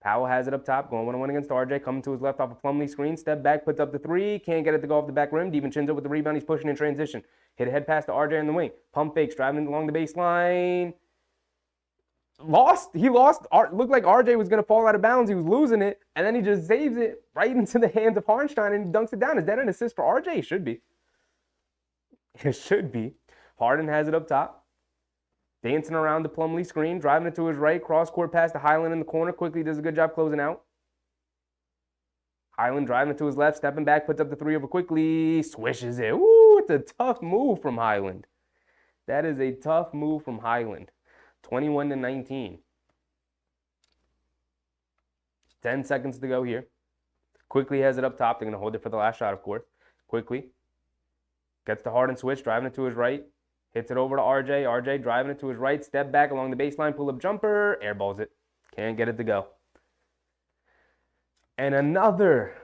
Powell has it up top, going 1-on-1 against RJ, coming to his left off a Plumlee screen, step back, puts up the 3, can't get it to go off the back rim. DiVincenzo with the rebound, he's pushing in transition. Hit a head pass to RJ in the wing. Pump fakes, driving along the baseline. He lost. Looked like RJ was going to fall out of bounds. He was losing it, and then he just saves it right into the hands of Hartenstein and dunks it down. Is that an assist for RJ? It should be. It should be. Harden has it up top. Dancing around the Plumlee screen, driving it to his right, cross-court pass to Highland in the corner. Quickly does a good job closing out. Highland driving it to his left, stepping back, puts up the 3 over Quickly, swishes it. Ooh, it's a tough move from Highland. That is a tough move from Highland. 21-19. 10 seconds to go here. Quickly has it up top. They're going to hold it for the last shot, of course. Quickly gets the Harden switch, driving it to his right. Hits it over to RJ. RJ driving it to his right. Step back along the baseline. Pull-up jumper. Airballs it. Can't get it to go. And another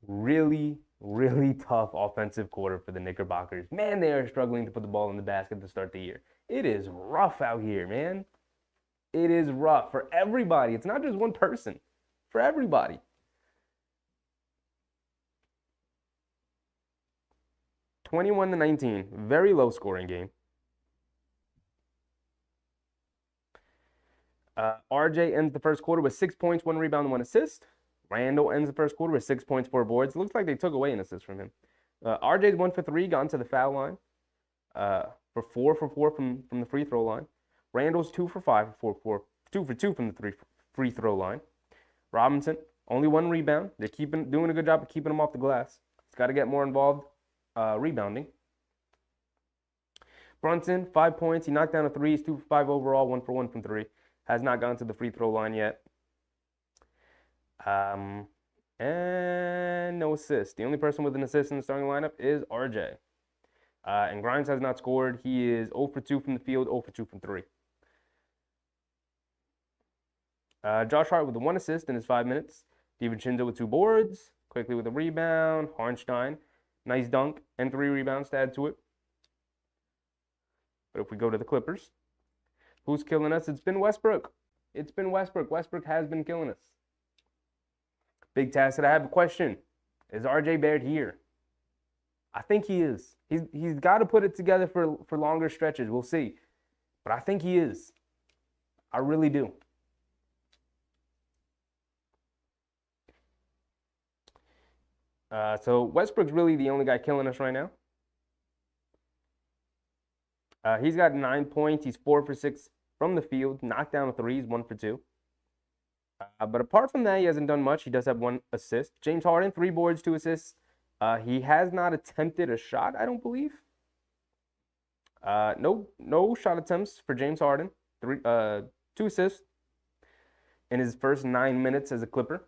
really, really tough offensive quarter for the Knickerbockers. Man, they are struggling to put the ball in the basket to start the year. It is rough out here, man. It is rough for everybody. It's not just one person. For everybody. 21-19. Very low scoring game. RJ ends the first quarter with 6 points, 1 rebound, and 1 assist. Randall ends the first quarter with 6 points, 4 boards. It looks like they took away an assist from him. RJ's 1 for 3, gone to the foul line. For 4 for 4 from the free throw line. Randall's 2 for 5 for 2 for 2 from the free throw line. Robinson, only 1 rebound. They're doing a good job of keeping him off the glass. He's got to get more involved rebounding. Brunson, 5 points. He knocked down a 3. He's 2 for 5 overall, 1 for 1 from 3. Has not gone to the free throw line yet. And no assist. The only person with an assist in the starting lineup is RJ. And Grimes has not scored. He is 0 for 2 from the field, 0 for 2 from 3. Josh Hart with 1 assist in his 5 minutes. DiVincenzo with 2 boards. Quickly with a rebound. Hardenstein, nice dunk and 3 rebounds to add to it. But if we go to the Clippers, who's killing us? It's been Westbrook. It's been Westbrook. Westbrook has been killing us. Big task that I have a question. Is RJ Barrett here? I think he is. He's got to put it together for longer stretches. We'll see. But I think he is. I really do. So Westbrook's really the only guy killing us right now. He's got 9 points. He's 4 for 6 from the field. Knocked down a 3. He's 1 for 2. But apart from that, he hasn't done much. He does have 1 assist. James Harden, 3 boards, 2 assists. He has not attempted a shot, I don't believe. No shot attempts for James Harden. 2 assists in his first 9 minutes as a Clipper.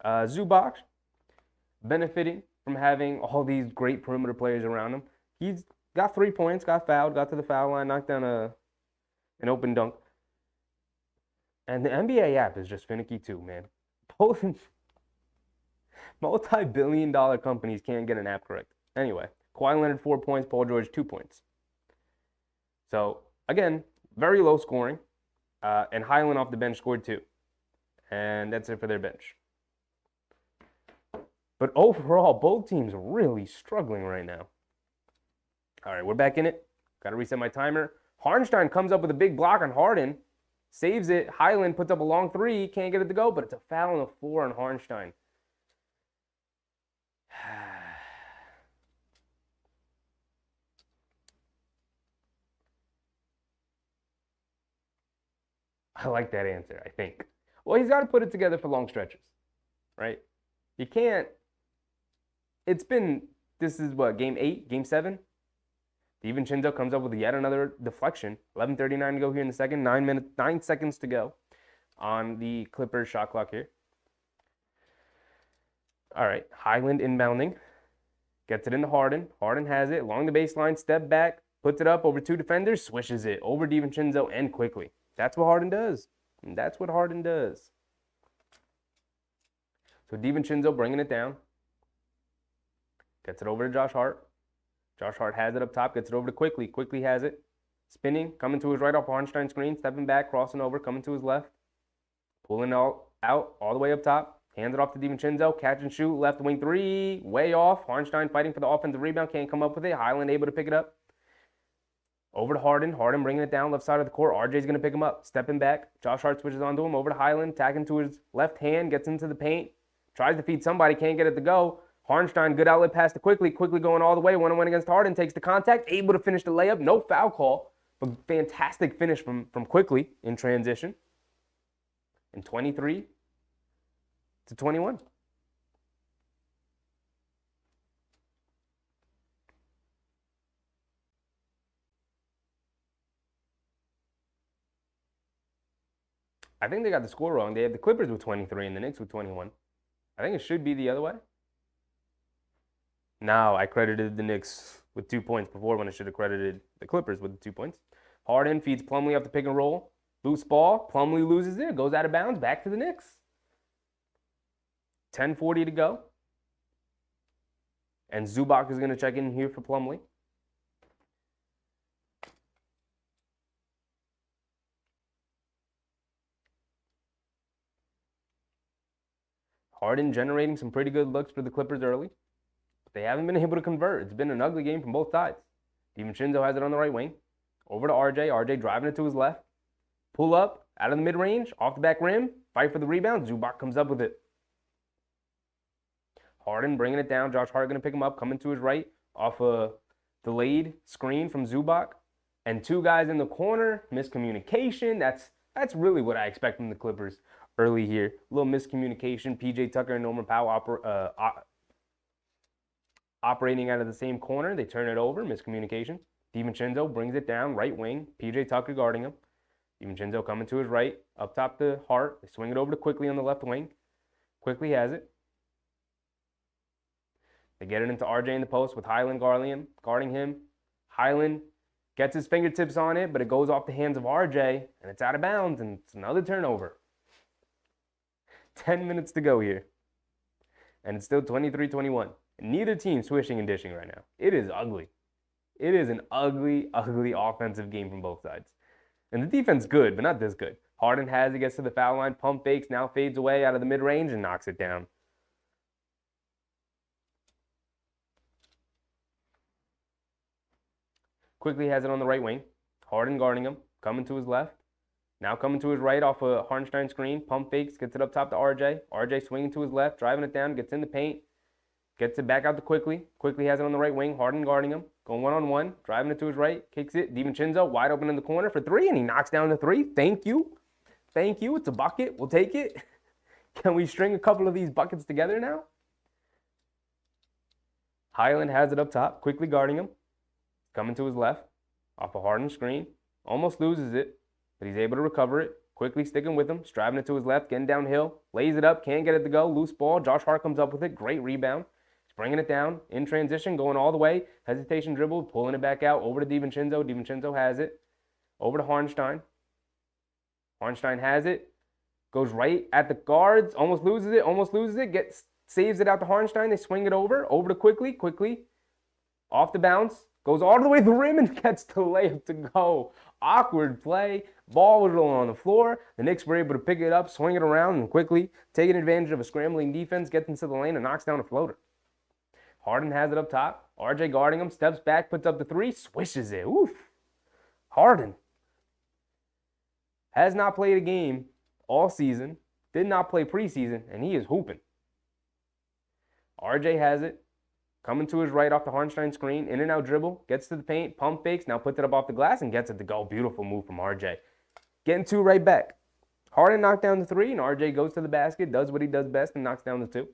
Zubac, benefiting from having all these great perimeter players around him. He's got 3 points, got fouled, got to the foul line, knocked down an open dunk. And the NBA app is just finicky too, man. Both multi-billion-dollar companies can't get an app correct. Anyway, Kawhi Leonard 4 points, Paul George 2 points. So, again, very low scoring. And Highland off the bench scored 2. And that's it for their bench. But overall, both teams are really struggling right now. All right, we're back in it. Got to reset my timer. Hardenstein comes up with a big block on Harden. Saves it. Highland puts up a long 3. Can't get it to go, but it's a foul on the floor on Hardenstein. I like that answer, I think. Well, he's got to put it together for long stretches, right? You can't. This is what, game 8, game 7? DiVincenzo comes up with yet another deflection. 11:39 to go here in the second. 9 seconds to go on the Clippers shot clock here. All right, Highland inbounding. Gets it into Harden. Harden has it along the baseline, step back, puts it up over 2 defenders, swishes it over DiVincenzo and quickly. That's what Harden does. And that's what Harden does. So DiVincenzo bringing it down. Gets it over to Josh Hart. Josh Hart has it up top, gets it over to Quickly. Quickly has it. Spinning, coming to his right off Hardenstein screen, stepping back, crossing over, coming to his left. Pulling out all the way up top. Hands it off to DiVincenzo. Catch and shoot. Left wing 3. Way off. Hardenstein fighting for the offensive rebound. Can't come up with it. Highland able to pick it up. Over to Harden. Harden bringing it down left side of the court. RJ's going to pick him up. Stepping back. Josh Hart switches onto him. Over to Highland. Tacking to his left hand. Gets into the paint. Tries to feed somebody. Can't get it to go. Hardenstein, good outlet pass to Quickly. Quickly going all the way. 1-on-1 against Harden. Takes the contact. Able to finish the layup. No foul call. But fantastic finish from Quickly in transition. And 23-21. I think they got the score wrong. They have the Clippers with 23 and the Knicks with 21. I think it should be the other way. Now I credited the Knicks with 2 points before when I should have credited the Clippers with the 2 points. Harden feeds Plumlee off the pick and roll. Loose ball. Plumlee loses it. Goes out of bounds. Back to the Knicks. 10:40 to go. And Zubac is going to check in here for Plumlee. Harden generating some pretty good looks for the Clippers early. But they haven't been able to convert. It's been an ugly game from both sides. DiVincenzo has it on the right wing. Over to RJ. RJ driving it to his left. Pull up, out of the mid-range, off the back rim. Fight for the rebound. Zubac comes up with it. Harden bringing it down. Josh Hart going to pick him up. Coming to his right off a delayed screen from Zubac. And two guys in the corner. Miscommunication. That's really what I expect from the Clippers early here. A little miscommunication. PJ Tucker and Norman Powell operating out of the same corner. They turn it over. Miscommunication. DiVincenzo brings it down. Right wing. PJ Tucker guarding him. DiVincenzo coming to his right. Up top to Hart. They swing it over to Quickly on the left wing. Quickly has it. They get it into RJ in the post with Highland guarding him. Highland gets his fingertips on it, but it goes off the hands of RJ, and it's out of bounds, and it's another turnover. 10 minutes to go here. And it's still 23-21. Neither team swishing and dishing right now. It is ugly. It is an ugly, ugly offensive game from both sides. And the defense good, but not this good. Harden has it, gets to the foul line, pump fakes, now fades away out of the mid-range and knocks it down. Quickly has it on the right wing. Harden guarding him, coming to his left. Now coming to his right off a Hartenstein screen. Pump fakes, gets it up top to RJ. RJ swinging to his left, driving it down, gets in the paint. Gets it back out to Quickly. Quickly has it on the right wing. Harden guarding him. Going one-on-one. Driving it to his right. Kicks it. DiVincenzo wide open in the corner for three, and he knocks down the three. Thank you. Thank you. It's a bucket. We'll take it. Can we string a couple of these buckets together now? Highland has it up top. Quickly guarding him. Coming to his left. Off a Harden screen. Almost loses it, but he's able to recover it. Quickly sticking with him. Driving it to his left. Getting downhill. Lays it up. Can't get it to go. Loose ball. Josh Hart comes up with it. Great rebound. Bringing it down in transition, going all the way. Hesitation dribble, pulling it back out over to DiVincenzo. DiVincenzo has it. Over to Hartenstein. Hartenstein has it. Goes right at the guards. Almost loses it. Saves it out to Hartenstein. They swing it over to Quickly. Quickly off the bounce. Goes all the way to the rim and gets the layup to go. Awkward play. Ball was rolling on the floor. The Knicks were able to pick it up, swing it around, and Quickly taking advantage of a scrambling defense, gets into the lane and knocks down a floater. Harden has it up top. RJ guarding him. Steps back, puts up the three. Swishes it. Oof. Harden has not played a game all season. Did not play preseason, and he is hooping. RJ has it. Coming to his right off the Hartenstein screen. In and out dribble. Gets to the paint. Pump fakes. Now puts it up off the glass and gets it to go. Beautiful move from RJ. Getting two right back. Harden knocked down the three, and RJ goes to the basket, does what he does best, and knocks down the two.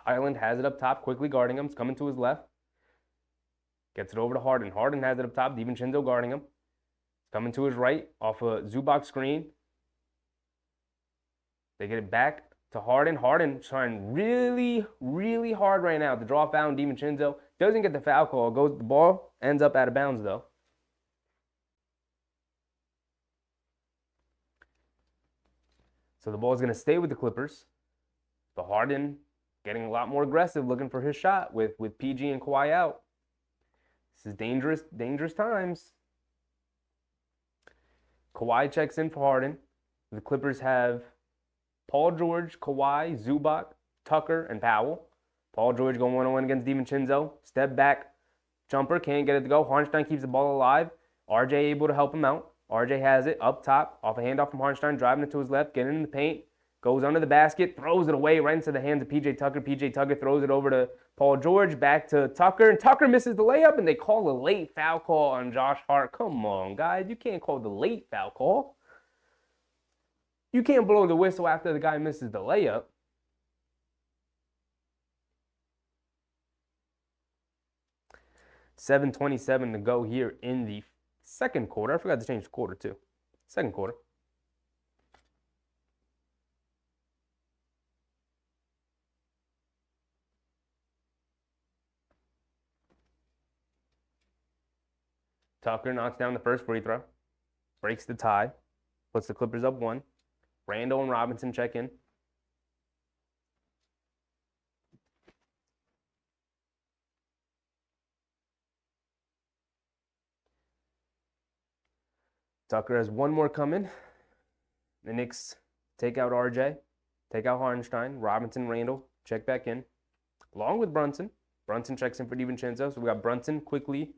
Highland has it up top, Quickly guarding him. It's coming to his left. Gets it over to Harden. Harden has it up top. DiVincenzo guarding him. It's coming to his right off a Zubac screen. They get it back to Harden. Harden trying really, really hard right now to draw a foul on DiVincenzo. Doesn't get the foul call. The ball ends up out of bounds though. So the ball is going to stay with the Clippers. The Harden getting a lot more aggressive, looking for his shot with PG and Kawhi out. This is dangerous, dangerous times. Kawhi checks in for Harden. The Clippers have Paul George, Kawhi, Zubac, Tucker, and Powell. Paul George going one-on-one against DiVincenzo. Step back jumper, can't get it to go. Hartenstein keeps the ball alive. RJ able to help him out. RJ has it up top, off a handoff from Hartenstein, driving it to his left, getting in the paint. Goes under the basket, throws it away right into the hands of PJ Tucker. PJ Tucker throws it over to Paul George, back to Tucker. And Tucker misses the layup, and they call a late foul call on Josh Hart. Come on, guys. You can't call the late foul call. You can't blow the whistle after the guy misses the layup. $7:27 to go here in the second quarter. I forgot to change the quarter, too. Second quarter. Tucker knocks down the first free throw, breaks the tie, puts the Clippers up one. Randall and Robinson check in. Tucker has one more coming. The Knicks take out RJ, take out Hardenstein, Robinson, Randall, check back in, along with Brunson. Brunson checks in for DiVincenzo. So we got Brunson, quickly,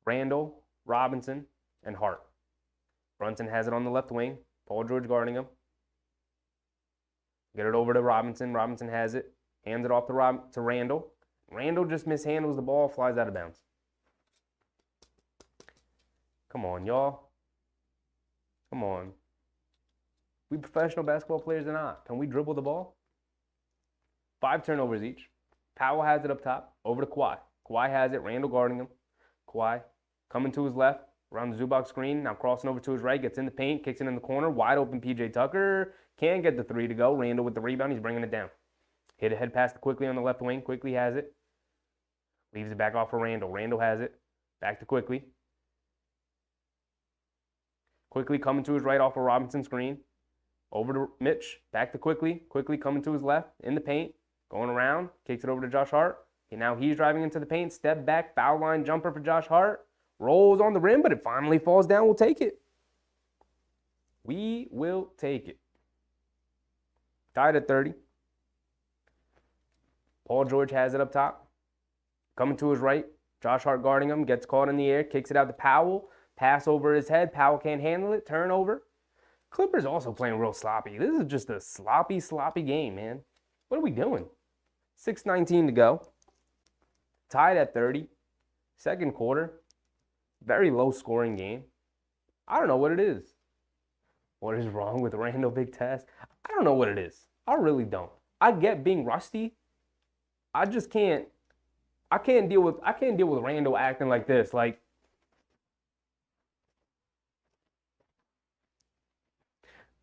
Randall, Robinson, and Hart. Brunson has it on the left wing. Paul George guarding him. Get it over to Robinson. Robinson has it. Hands it off to Randall. Randall just mishandles the ball, flies out of bounds. Come on, y'all. Come on. We professional basketball players or not? Can we dribble the ball? 5 turnovers each. Powell has it up top, over to Kawhi. Kawhi has it, Randall guarding him. Kawhi coming to his left, around the Zubac screen, now crossing over to his right, gets in the paint, kicks it in the corner, wide open PJ Tucker. Can't get the 3 to go. Randall with the rebound, he's bringing it down. Hit a head pass to Quickly on the left wing. Quickly has it. Leaves it back off for Randall. Randall has it. Back to Quickly. Quickly coming to his right off a Robinson screen. Over to Mitch. Back to Quickly. Quickly coming to his left in the paint. Going around. Kicks it over to Josh Hart. And now he's driving into the paint. Step back. Foul line jumper for Josh Hart. Rolls on the rim, but it finally falls down. We'll take it. We will take it. Tied at 30. Paul George has it up top. Coming to his right. Josh Hart guarding him. Gets caught in the air. Kicks it out to Powell. Pass over his head. Powell can't handle it. Turnover. Clippers also playing real sloppy. This is just a sloppy game, man. What are we doing? 6:19 to go. Tied at 30. Second quarter. Very low scoring game. I don't know what it is. What is wrong with Randall Big Test? I don't know what it is. I really don't. I get being rusty. I just can't. I can't deal with Randall acting like this. Like,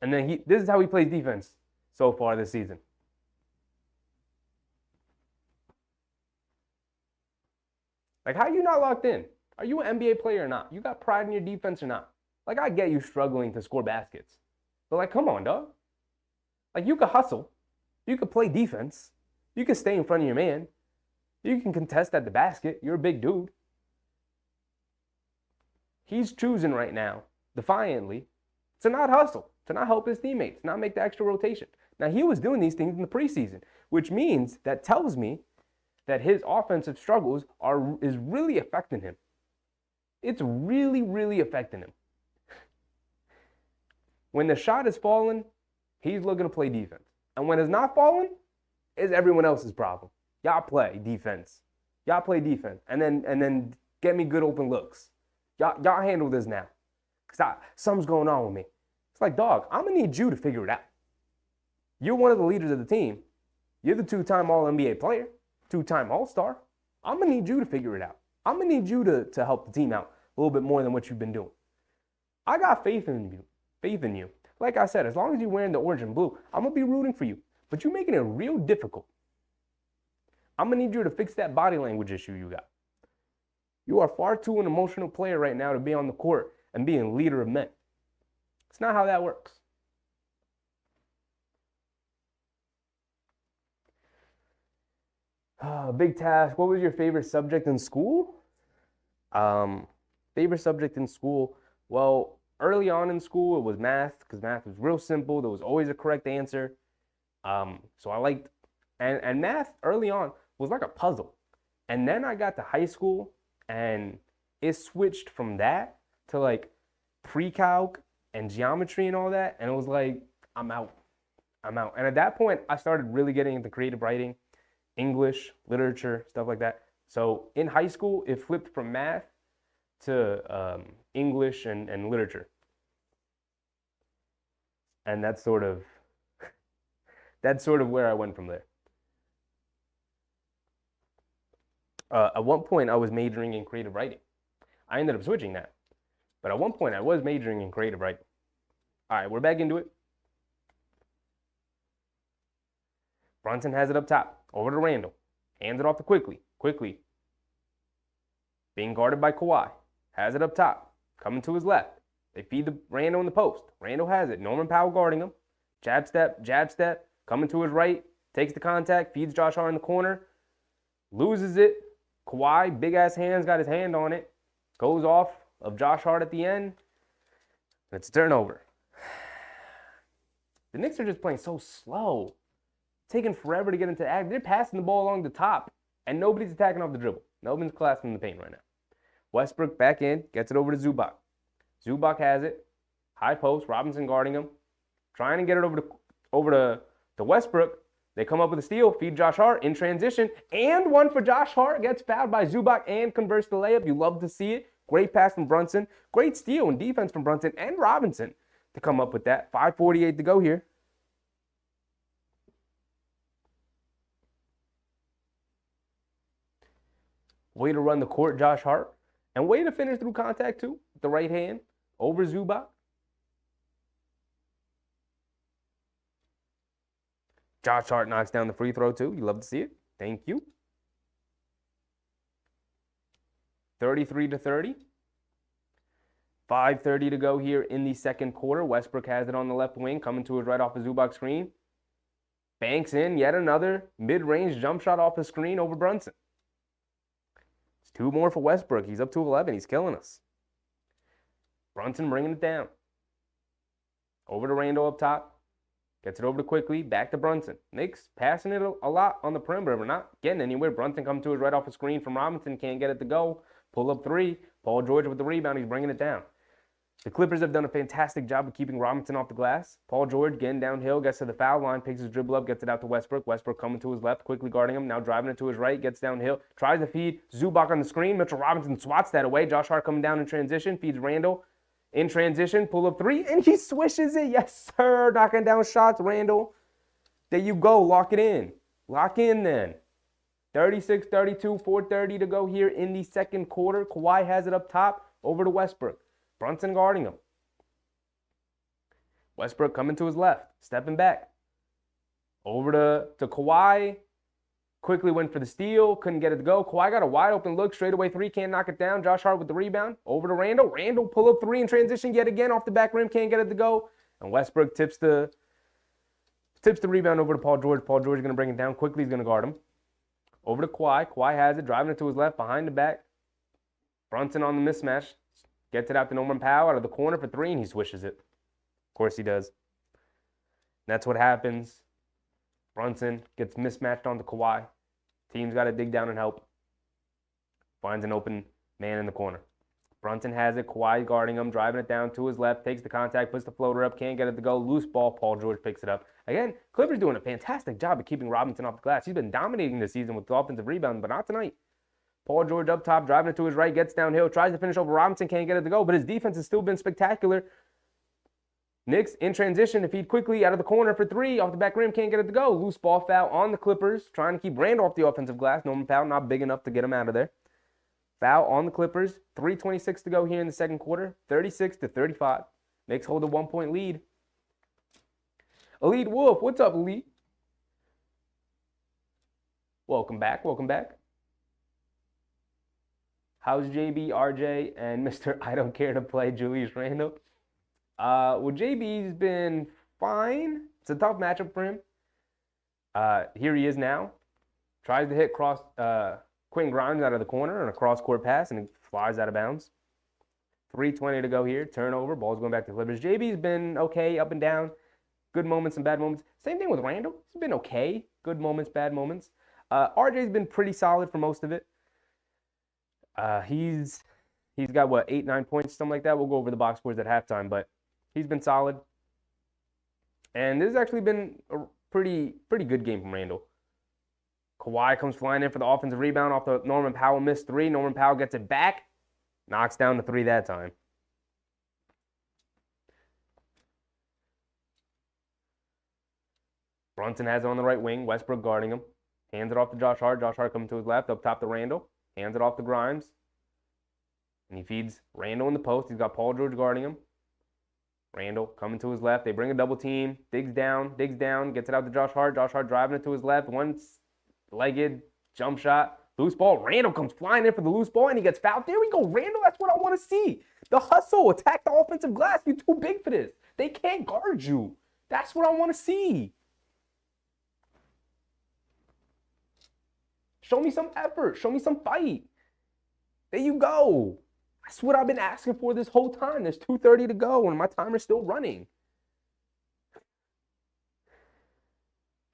and then this is how he plays defense so far this season. Like, how are you not locked in? Are you an NBA player or not? You got pride in your defense or not? Like, I get you struggling to score baskets. But, like, come on, dog. Like, you could hustle. You could play defense. You can stay in front of your man. You can contest at the basket. You're a big dude. He's choosing right now, defiantly, to not hustle, to not help his teammates, not make the extra rotation. Now, he was doing these things in the preseason, which means that tells me that his offensive struggles is really affecting him. It's really, really affecting him. When the shot is falling, he's looking to play defense. And when it's not falling, it's everyone else's problem. Y'all play defense. Y'all play defense. And then get me good open looks. Y'all handle this now. Because something's going on with me. It's like, dog, I'm going to need you to figure it out. You're one of the leaders of the team. You're the 2-time All-NBA player, 2-time All-Star. I'm going to need you to figure it out. I'm going to need you to help the team out a little bit more than what you've been doing. I got faith in you. Like I said, as long as you're wearing the orange and blue, I'm going to be rooting for you. But you're making it real difficult. I'm going to need you to fix that body language issue you got. You are far too an emotional player right now to be on the court and be a leader of men. It's not how that works. Big task. What was your favorite subject in school? Favorite subject in school? Well, early on in school, it was math because math was real simple. There was always a correct answer. So I liked, and math early on was like a puzzle. And then I got to high school and it switched from that to like pre-calc and geometry and all that. And it was like, I'm out. And at that point, I started really getting into creative writing, English, literature, stuff like that. So in high school, it flipped from math to English and literature. And that's sort of where I went from there. At one point, I was majoring in creative writing. I ended up switching that. But at one point, I was majoring in creative writing. All right, we're back into it. Brunson has it up top. Over to Randall. Hands it off to Quickly. Quickly. Being guarded by Kawhi. Has it up top. Coming to his left. They feed the Randall in the post. Randall has it. Norman Powell guarding him. Jab step, coming to his right, takes the contact, feeds Josh Hart in the corner, loses it. Kawhi, big-ass hands, got his hand on it, goes off of Josh Hart at the end. It's a turnover. The Knicks are just playing so slow. Taking forever to get into act. They're passing the ball along the top, and nobody's attacking off the dribble. Nobody's collapsing in the paint right now. Westbrook back in, gets it over to Zubac. Zubac has it. High post, Robinson guarding him. Trying to get it over to Westbrook. They come up with a steal, feed Josh Hart in transition, and one for Josh Hart. Gets fouled by Zubac and converts the layup. You love to see it. Great pass from Brunson. Great steal and defense from Brunson and Robinson to come up with that. 5:48 to go here. Way to run the court, Josh Hart. And way to finish through contact, too, with the right hand over Zubac. Josh Hart knocks down the free throw, too. You love to see it. Thank you. 33-30. 5:30 to go here in the second quarter. Westbrook has it on the left wing, coming to his right off the Zubac screen. Banks in yet another mid-range jump shot off the screen over Brunson. It's 2 more for Westbrook. He's up to 11. He's killing us. Brunson bringing it down. Over to Randall up top. Gets it over to Quickly. Back to Brunson. Knicks passing it a lot on the perimeter. We're not getting anywhere. Brunson comes to his right off the screen from Robinson. Can't get it to go. Pull up 3. Paul George with the rebound. He's bringing it down. The Clippers have done a fantastic job of keeping Robinson off the glass. Paul George getting downhill, gets to the foul line, picks his dribble up, gets it out to Westbrook. Westbrook coming to his left, quickly guarding him, now driving it to his right, gets downhill, tries to feed Zubac on the screen. Mitchell Robinson swats that away. Josh Hart coming down in transition, feeds Randall in transition, pull up 3, and he swishes it. Yes, sir. Knocking down shots, Randall. There you go. Lock it in. Lock in then. 36-32, 4:30 to go here in the second quarter. Kawhi has it up top, over to Westbrook. Brunson guarding him. Westbrook coming to his left, stepping back. Over to Kawhi. Quickly went for the steal, couldn't get it to go. Kawhi got a wide open look, straightaway 3, can't knock it down. Josh Hart with the rebound. Over to Randall. Randall pull up 3 in transition yet again off the back rim, can't get it to go. And Westbrook tips the rebound over to Paul George. Paul George is going to bring it down. Quickly he's going to guard him. Over to Kawhi. Kawhi has it, driving it to his left, behind the back. Brunson on the mismatch. Gets it out to Norman Powell out of the corner for 3, and he swishes it. Of course he does. That's what happens. Brunson gets mismatched onto Kawhi. Team's got to dig down and help. Finds an open man in the corner. Brunson has it. Kawhi guarding him, driving it down to his left, takes the contact, puts the floater up, can't get it to go. Loose ball. Paul George picks it up. Again, Clippers doing a fantastic job of keeping Robinson off the glass. He's been dominating this season with offensive rebounds, but not tonight. Paul George up top, driving it to his right, gets downhill, tries to finish over Robinson, can't get it to go, but his defense has still been spectacular. Knicks in transition to feed Quickly out of the corner for 3, off the back rim, can't get it to go. Loose ball foul on the Clippers, trying to keep Randall off the offensive glass. Norman Powell not big enough to get him out of there. Foul on the Clippers, 3:26 to go here in the second quarter, 36-35. Knicks hold a 1-point lead. Elite Wolf, what's up, Elite? Welcome back, welcome back. How's JB, RJ, and Mr. I don't care to play Julius Randle? Well, JB's been fine. It's a tough matchup for him. Here he is now. Tries to hit Quentin Grimes out of the corner on a cross-court pass, and it flies out of bounds. 3:20 to go here. Turnover. Ball's going back to the Clippers. JB's been okay, up and down. Good moments and bad moments. Same thing with Randle. He's been okay. Good moments, bad moments. RJ's been pretty solid for most of it. He's got, 8, 9 points, something like that. We'll go over the box scores at halftime, but he's been solid. And this has actually been a pretty good game from Randle. Kawhi comes flying in for the offensive rebound off the Norman Powell missed 3. Norman Powell gets it back. Knocks down the 3 that time. Brunson has it on the right wing. Westbrook guarding him. Hands it off to Josh Hart. Josh Hart coming to his left. Up top to Randle. Hands it off to Grimes. And he feeds Randle in the post. He's got Paul George guarding him. Randle coming to his left. They bring a double team. Digs down. Gets it out to Josh Hart. Josh Hart driving it to his left. One-legged jump shot. Loose ball. Randle comes flying in for the loose ball, and he gets fouled. There we go. Randle, that's what I want to see. The hustle. Attack the offensive glass. You're too big for this. They can't guard you. That's what I want to see. Show me some effort. Show me some fight. There you go. That's what I've been asking for this whole time. There's 2:30 to go, and my timer's still running.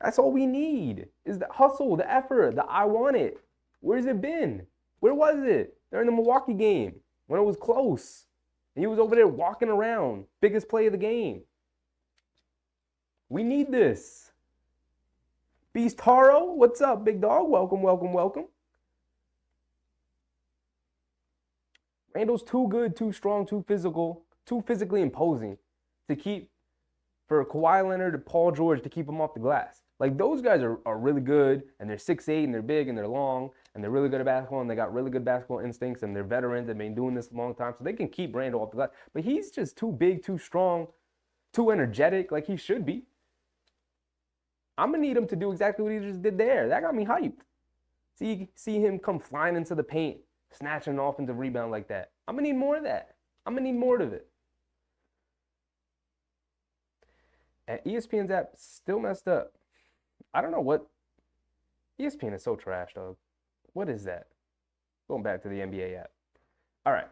That's all we need is the hustle, the effort, the I want it. Where's it been? Where was it? During the Milwaukee game when it was close. And he was over there walking around. Biggest play of the game. We need this. Beast Taro, what's up, big dog? Welcome, welcome, welcome. Randall's too good, too strong, too physical, too physically imposing to keep for Kawhi Leonard and Paul George to keep him off the glass. Like, those guys are really good, and they're 6'8", and they're big, and they're long, and they're really good at basketball, and they got really good basketball instincts, and they're veterans. They've been doing this a long time, so they can keep Randall off the glass. But he's just too big, too strong, too energetic, like he should be. I'm going to need him to do exactly what he just did there. That got me hyped. See him come flying into the paint, snatching an offensive rebound like that. I'm going to need more of that. I'm going to need more of it. And ESPN's app still messed up. I don't know what. ESPN is so trash, dog. What is that? Going back to the NBA app. All right.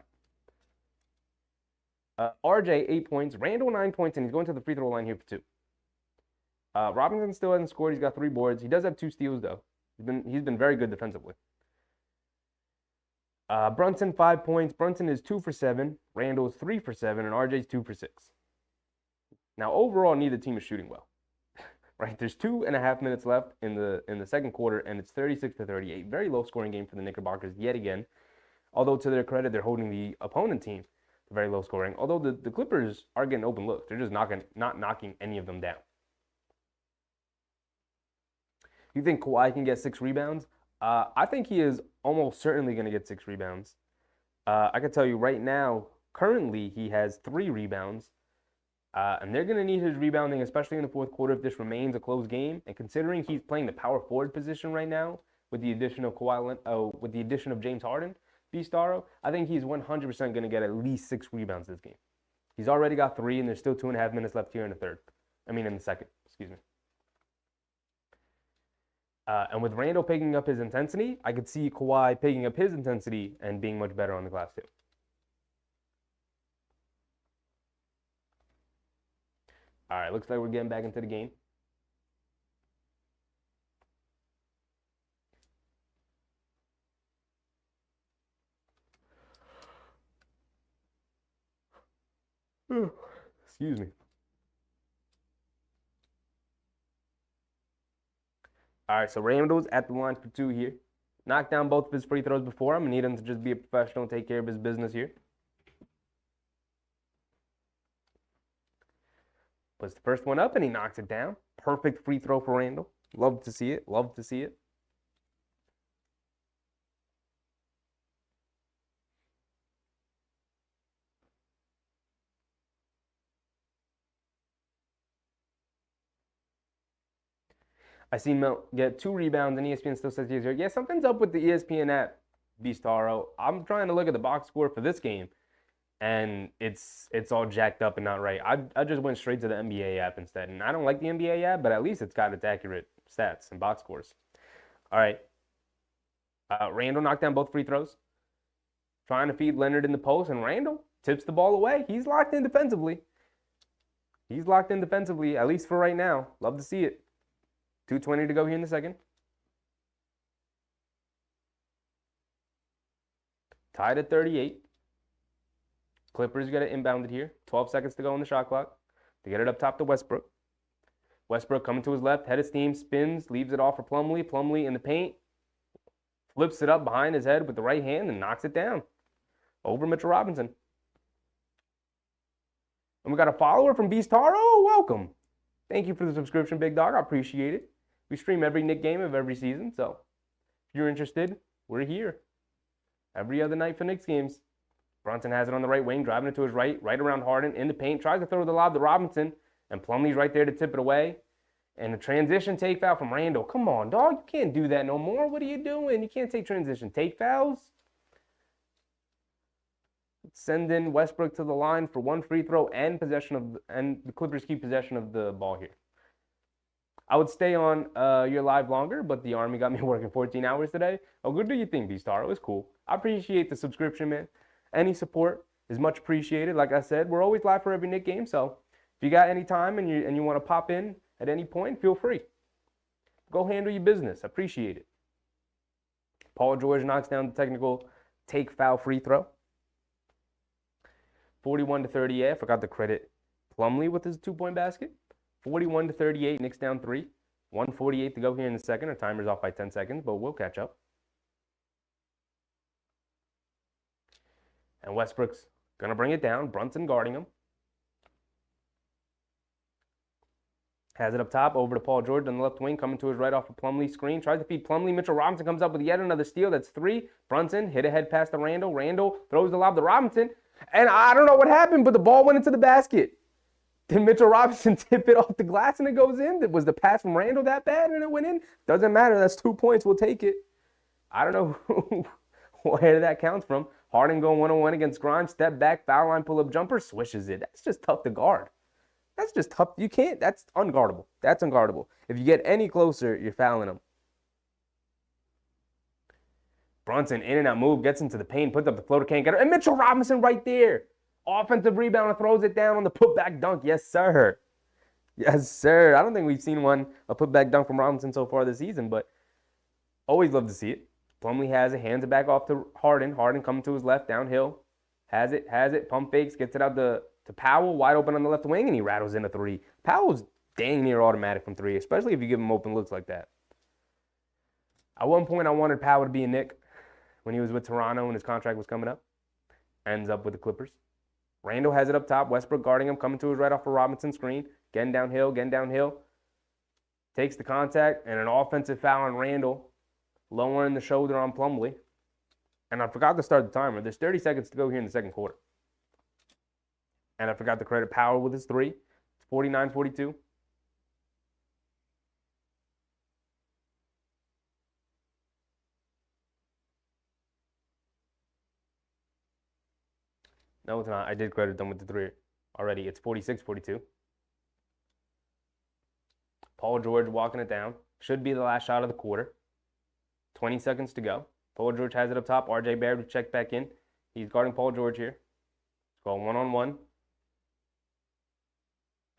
RJ, 8 points. Randall, 9 points, and he's going to the free throw line here for 2. Robinson still hasn't scored. He's got 3 boards. He does have 2 steals, though. He's been very good defensively. Brunson, 5 points. Brunson is 2 for 7. Randall is 3 for 7, and RJ's 2 for 6. Now, overall, neither team is shooting well. Right? There's 2.5 minutes left in the second quarter, and it's 36-38. Very low-scoring game for the Knickerbockers yet again. Although, to their credit, they're holding the opponent team to very low scoring. Although the Clippers are getting open looks. They're just not knocking any of them down. You think Kawhi can get 6 rebounds? I think he is almost certainly going to get 6 rebounds. I can tell you right now, currently he has 3 rebounds. And they're going to need his rebounding, especially in the fourth quarter, if this remains a close game. And considering he's playing the power forward position right now, with the addition of James Harden, Beastaro, I think he's 100% going to get at least 6 rebounds this game. He's already got 3, and there's still 2.5 minutes left here in the second. Excuse me. And with Randall picking up his intensity, I could see Kawhi picking up his intensity and being much better on the glass too. All right, looks like we're getting back into the game. Excuse me. All right, so Randall's at the line for 2 here. Knocked down both of his free throws before. I'm going to need him to just be a professional and take care of his business here. Puts the first one up, and he knocks it down. Perfect free throw for Randall. Love to see it. Love to see it. I seen Mel get 2 rebounds, and ESPN still says he's here. Yeah, something's up with the ESPN app, Beastaro. I'm trying to look at the box score for this game, and it's all jacked up and not right. I just went straight to the NBA app instead, and I don't like the NBA app, but at least it's got its accurate stats and box scores. All right. Randall knocked down both free throws. Trying to feed Leonard in the post, and Randall tips the ball away. He's locked in defensively. At least for right now. Love to see it. 2:20 to go here in the second. Tied at 38. Clippers got it inbounded here. 12 seconds to go on the shot clock. They get it up top to Westbrook. Westbrook coming to his left, head of steam, spins, leaves it off for Plumlee. Plumlee in the paint. Flips it up behind his head with the right hand and knocks it down. Over Mitchell Robinson. And we got a follower from Beastaro. Welcome. Thank you for the subscription, big dog. I appreciate it. We stream every Knicks game of every season, so if you're interested, we're here. Every other night for Knicks games. Brunson has it on the right wing, driving it to his right around Harden, in the paint, tries to throw the lob to Robinson, and Plumlee's right there to tip it away. And a transition take foul from Randall. Come on, dog. You can't do that no more. What are you doing? You can't take transition take fouls. sending Westbrook to the line for 1 free throw and the Clippers keep possession of the ball here. I would stay on your live longer, but the Army got me working 14 hours today. Oh, good do you think, B-Star? It was cool. I appreciate the subscription, man. Any support is much appreciated. Like I said, we're always live for every Knicks game, so if you got any time and you want to pop in at any point, feel free. Go handle your business. I appreciate it. Paul George knocks down the technical take foul free throw. 41-38. I forgot to credit Plumlee with his 2-point basket. 41-38. Knicks down 3. 1:48 to go here in the second. Our timer's off by 10 seconds, but we'll catch up. And Westbrook's going to bring it down. Brunson guarding him. Has it up top, over to Paul George on the left wing, coming to his right off a Plumlee screen. Tries to feed Plumlee. Mitchell Robinson comes up with yet another steal. That's 3. Brunson hit ahead pass to Randall. Randall throws the lob to Robinson. And I don't know what happened, but the ball went into the basket. Did Mitchell Robinson tip it off the glass and it goes in? Was the pass from Randall that bad and it went in? Doesn't matter. That's 2 points. We'll take it. I don't know where that counts from. Harden going 1-on-1 against Grimes. Step back, foul line, pull-up jumper, swishes it. That's just tough to guard. That's just tough. You can't. That's unguardable. That's unguardable. If you get any closer, you're fouling him. Brunson, in and out move, gets into the paint, puts up the floater, can't get it. And Mitchell Robinson right there. Offensive rebound and throws it down on the putback dunk. Yes, sir. Yes, sir. I don't think we've seen a putback dunk from Robinson so far this season, but always love to see it. Plumlee has it, hands it back off to Harden. Harden coming to his left, downhill. Has it, pump fakes, gets it out to Powell, wide open on the left wing, and he rattles in a 3. Powell's dang near automatic from 3, especially if you give him open looks like that. At one point, I wanted Powell to be a Knick when he was with Toronto and his contract was coming up. Ends up with the Clippers. Randall has it up top. Westbrook guarding him, coming to his right off a Robinson screen. Getting downhill. Takes the contact, and an offensive foul on Randall, lowering the shoulder on Plumlee. And I forgot to start the timer. There's 30 seconds to go here in the second quarter. And I forgot to credit Powell with his 3. It's 49-42. No, it's not. I did credit them with the 3 already. It's 46-42. Paul George walking it down. Should be the last shot of the quarter. 20 seconds to go. Paul George has it up top. RJ Barrett to check back in. He's guarding Paul George here. It's going 1-on-1.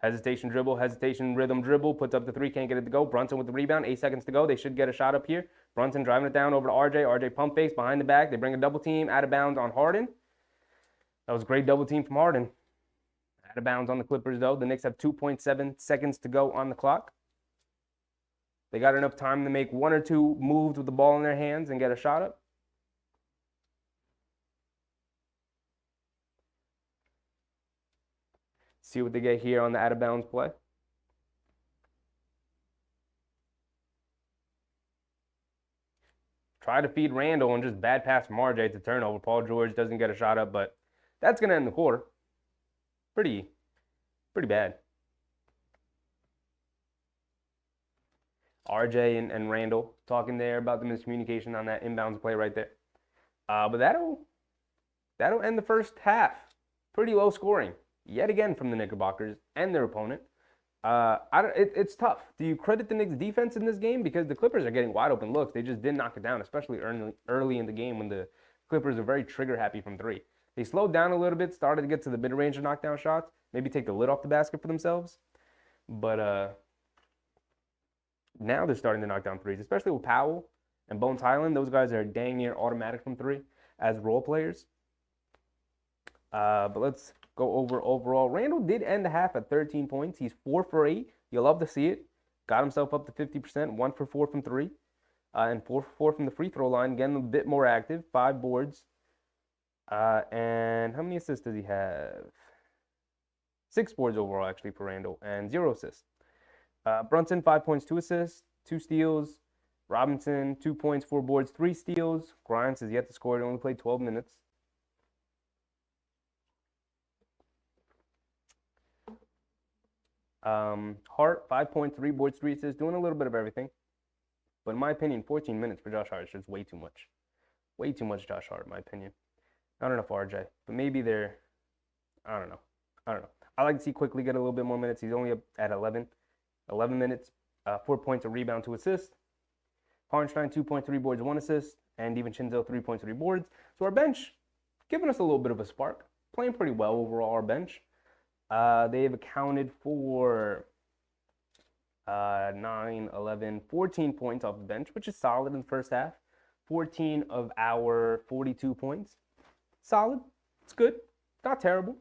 Hesitation rhythm dribble. Puts up the 3, can't get it to go. Brunson with the rebound. 8 seconds to go. They should get a shot up here. Brunson driving it down over to RJ. RJ pump fakes behind the back. They bring a double team out of bounds on Harden. That was a great double team from Harden. Out of bounds on the Clippers, though. The Knicks have 2.7 seconds to go on the clock. They got enough time to make 1 or 2 moves with the ball in their hands and get a shot up. See what they get here on the out of bounds play. Try to feed Randall and just bad pass from RJ to turnover. Paul George doesn't get a shot up, but that's going to end the quarter. Pretty bad. RJ and Randall talking there about the miscommunication on that inbounds play right there. But that'll end the first half. Pretty low scoring. Yet again from the Knickerbockers and their opponent. It's tough. Do you credit the Knicks defense in this game? Because the Clippers are getting wide open looks. They just didn't knock it down, especially early in the game when the Clippers are very trigger happy from 3. They slowed down a little bit, started to get to the mid-range of knockdown shots, maybe take the lid off the basket for themselves. But now they're starting to knock down 3s, especially with Powell and Bones Highland. Those guys are dang near automatic from 3 as role players. But let's go over overall. Randall did end the half at 13 points. He's 4 for 8. You'll love to see it. Got himself up to 50%, 1 for 4 from 3, and 4 for 4 from the free throw line. Again, a bit more active, 5 boards. And how many assists does he have? 6 boards overall, actually, for Randall, and 0 assists. Brunson, 5 points, 2 assists, 2 steals. Robinson, 2 points, 4 boards, 3 steals. Grimes has yet to score. He only played 12 minutes. Hart, 5 points, 3 boards, 3 assists, doing a little bit of everything. But in my opinion, 14 minutes for Josh Hart is just way too much. Way too much Josh Hart, in my opinion. Not enough RJ, but maybe they're, I don't know. I don't know. I like to see Quickly get a little bit more minutes. He's only up at 11 minutes, 4 points, a rebound, 2 assists. Hardenstein, 2.3 boards, 1 assist, and DiVincenzo, 3.3 boards. So our bench, giving us a little bit of a spark. Playing pretty well overall, our bench. They've accounted for 9, 11, 14 points off the bench, which is solid in the first half. 14 of our 42 points. Solid. It's good. Not terrible.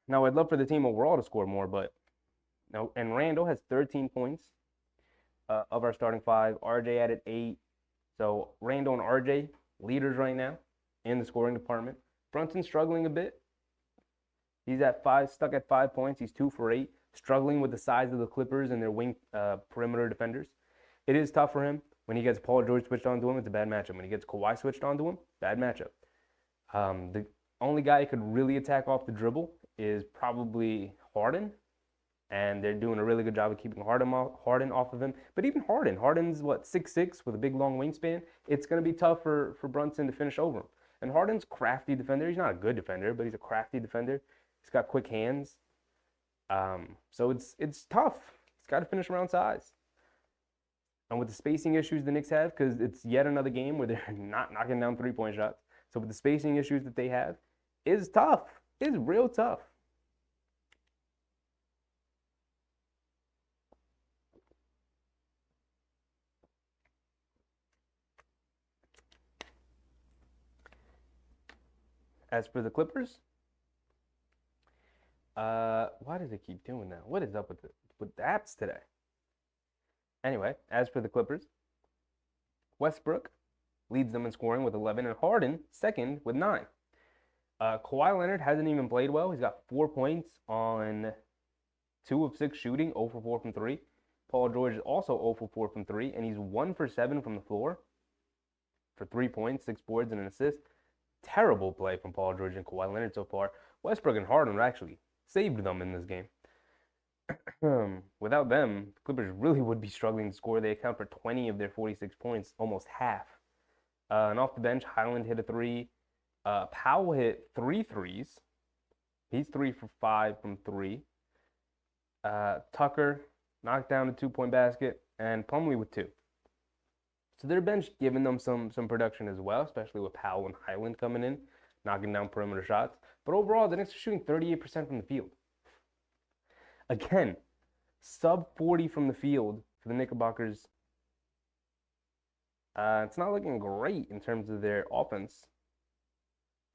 Now, I'd love for the team overall to score more, but no. And Randall has 13 points of our starting 5. RJ added 8. So Randall and RJ, leaders right now in the scoring department. Brunson's struggling a bit. He's at 5, stuck at 5 points. He's 2 for 8, struggling with the size of the Clippers and their wing perimeter defenders. It is tough for him. When he gets Paul George switched onto him, it's a bad matchup. When he gets Kawhi switched onto him, bad matchup. The only guy who could really attack off the dribble is probably Harden, and they're doing a really good job of keeping Harden off of him. But even Harden's what, 6'6" with a big long wingspan. It's going to be tough for Brunson to finish over him. And Harden's a crafty defender. He's not a good defender, but he's a crafty defender. He's got quick hands. So it's tough. He's got to finish around size. And with the spacing issues the Knicks have, because it's yet another game where they're not knocking down three-point shots. So with the spacing issues that they have, it's tough. It's real tough. As for the Clippers, why does it keep doing that? What is up with the apps today? Anyway, as for the Clippers, Westbrook leads them in scoring with 11, and Harden second with 9. Kawhi Leonard hasn't even played well. He's got 4 points on 2 of 6 shooting, 0 for 4 from 3. Paul George is also 0 for 4 from 3, and he's 1 for 7 from the floor for 3 points, 6 boards, and an assist. Terrible play from Paul George and Kawhi Leonard so far. Westbrook and Harden actually saved them in this game. Without them, the Clippers really would be struggling to score. They account for 20 of their 46 points, almost half. And off the bench, Highland hit a 3. Powell hit 3 threes. He's 3 for 5 from 3. Tucker knocked down a 2-point basket, and Plumlee with 2. So their bench giving them some production as well, especially with Powell and Highland coming in, knocking down perimeter shots. But overall, the Knicks are shooting 38% from the field. Again, sub 40 from the field for the Knickerbockers. It's not looking great in terms of their offense.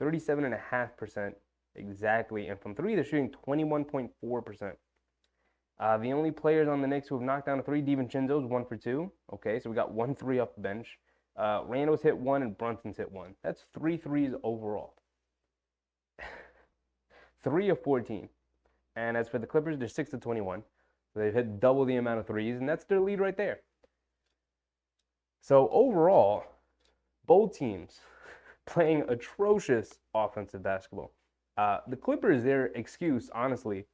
37.5% exactly. And from 3, they're shooting 21.4%. The only players on the Knicks who have knocked down a 3, DiVincenzo's 1 for 2. Okay, so we got 1 3 off the bench. Randall's hit 1 and Brunson's hit 1. That's 3 threes overall. 3 of 14. And as for the Clippers, they're 6 of 21. So they've hit double the amount of threes, and that's their lead right there. So overall, both teams playing atrocious offensive basketball. The Clippers, their excuse, honestly,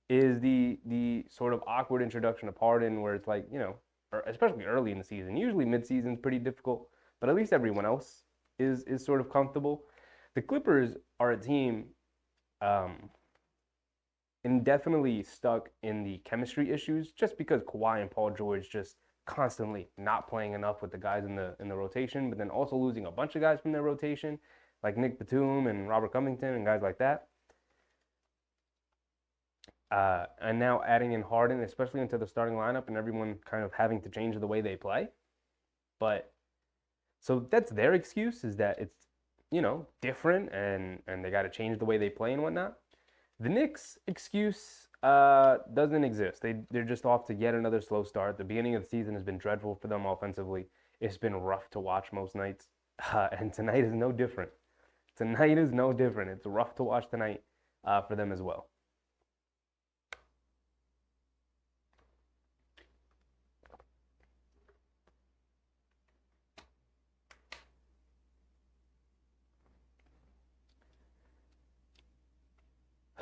is the sort of awkward introduction of Harden, where it's like, especially early in the season. Usually mid-season is pretty difficult, but at least everyone else is sort of comfortable. The Clippers are a team indefinitely stuck in the chemistry issues, just because Kawhi and Paul George just constantly not playing enough with the guys in the rotation, but then also losing a bunch of guys from their rotation, like Nick Batum and Robert Covington and guys like that. And now adding in Harden, especially into the starting lineup, and everyone kind of having to change the way they play. But so that's their excuse, is that it's, different and they got to change the way they play and whatnot. The Knicks' excuse doesn't exist. They're just off to yet another slow start. The beginning of the season has been dreadful for them offensively. It's been rough to watch most nights. And tonight is no different. Tonight is no different. It's rough to watch tonight for them as well.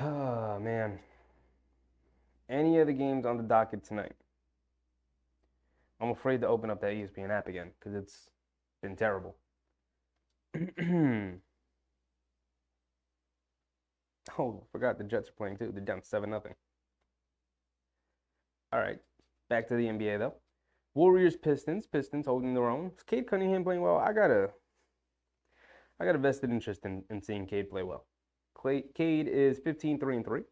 Oh, man. Any of the games on the docket tonight? I'm afraid to open up that ESPN app again because it's been terrible. Oh, forgot the Jets are playing too. They're down 7-0. All right, back to the NBA though. Warriors, Pistons. Pistons holding their own. Is Cade Cunningham playing well? I got a vested interest in seeing Cade play well. Cade is 15-3-3.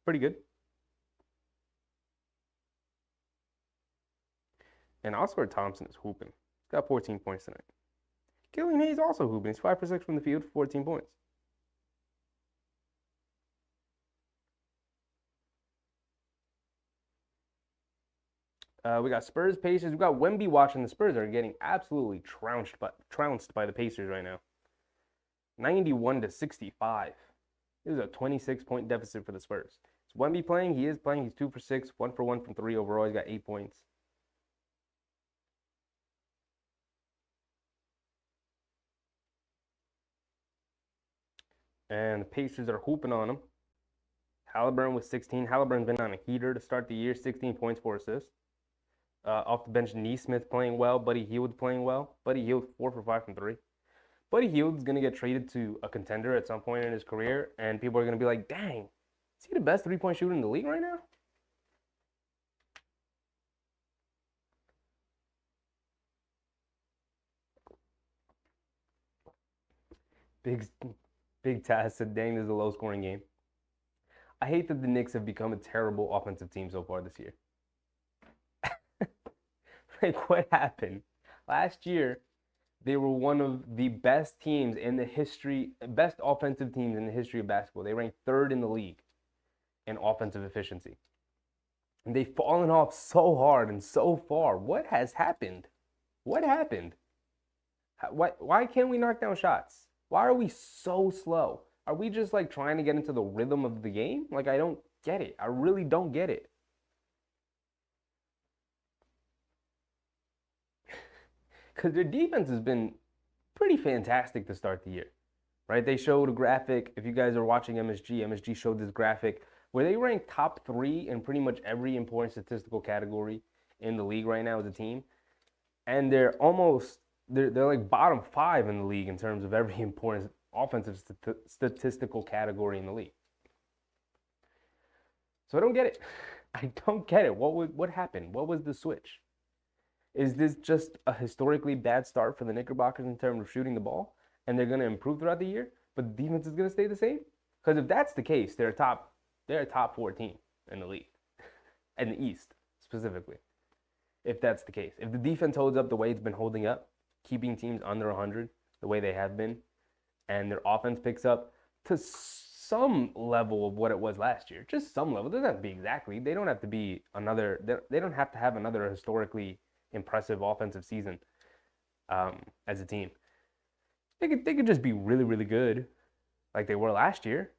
Pretty good. And Oscar Thompson is hooping. He's got 14 points tonight. Killian Hayes also hooping. He's 5 for 6 from the field, 14 points. We got Spurs, Pacers. We got Wemby watching. The Spurs are getting absolutely trounced by the Pacers right now. 91-65. It was a 26-point deficit for the Spurs. Is Wemby playing? He is playing. He's 2 for 6, 1 for 1 from 3 overall. He's got 8 points. And the Pacers are hooping on him. Halliburton with 16. Halliburton's been on a heater to start the year. 16 points, 4 assists. Off the bench, Neesmith playing well. Buddy Hield playing well. Buddy Hield 4 for 5 from 3. Buddy Hield's going to get traded to a contender at some point in his career, and people are going to be like, dang, is he the best three-point shooter in the league right now? Big Taz said, dang, this is a low-scoring game. I hate that the Knicks have become a terrible offensive team so far this year. Like, what happened? Last year, they were one of the best teams in the history, best offensive teams in the history of basketball. They ranked 3rd in the league in offensive efficiency. And they've fallen off so hard and so far. What has happened? What happened? Why can't we knock down shots? Why are we so slow? Are we just like trying to get into the rhythm of the game? Like, I don't get it. I really don't get it. Because their defense has been pretty fantastic to start the year, right? They showed a graphic. If you guys are watching MSG showed this graphic where they rank top 3 in pretty much every important statistical category in the league right now as a team. And they're like bottom 5 in the league in terms of every important offensive statistical category in the league. So I don't get it. I don't get it. What happened? What was the switch? Is this just a historically bad start for the Knickerbockers in terms of shooting the ball, and they're going to improve throughout the year, but the defense is going to stay the same? Because if that's the case, they're a top 4 team in the league, in the East specifically. If that's the case, if the defense holds up the way it's been holding up, keeping teams under 100 the way they have been, and their offense picks up to some level of what it was last year, just some level. It doesn't have to be exactly. They don't have to be another. They don't have to have another historically impressive offensive season as a team. They could just be really, really good like they were last year.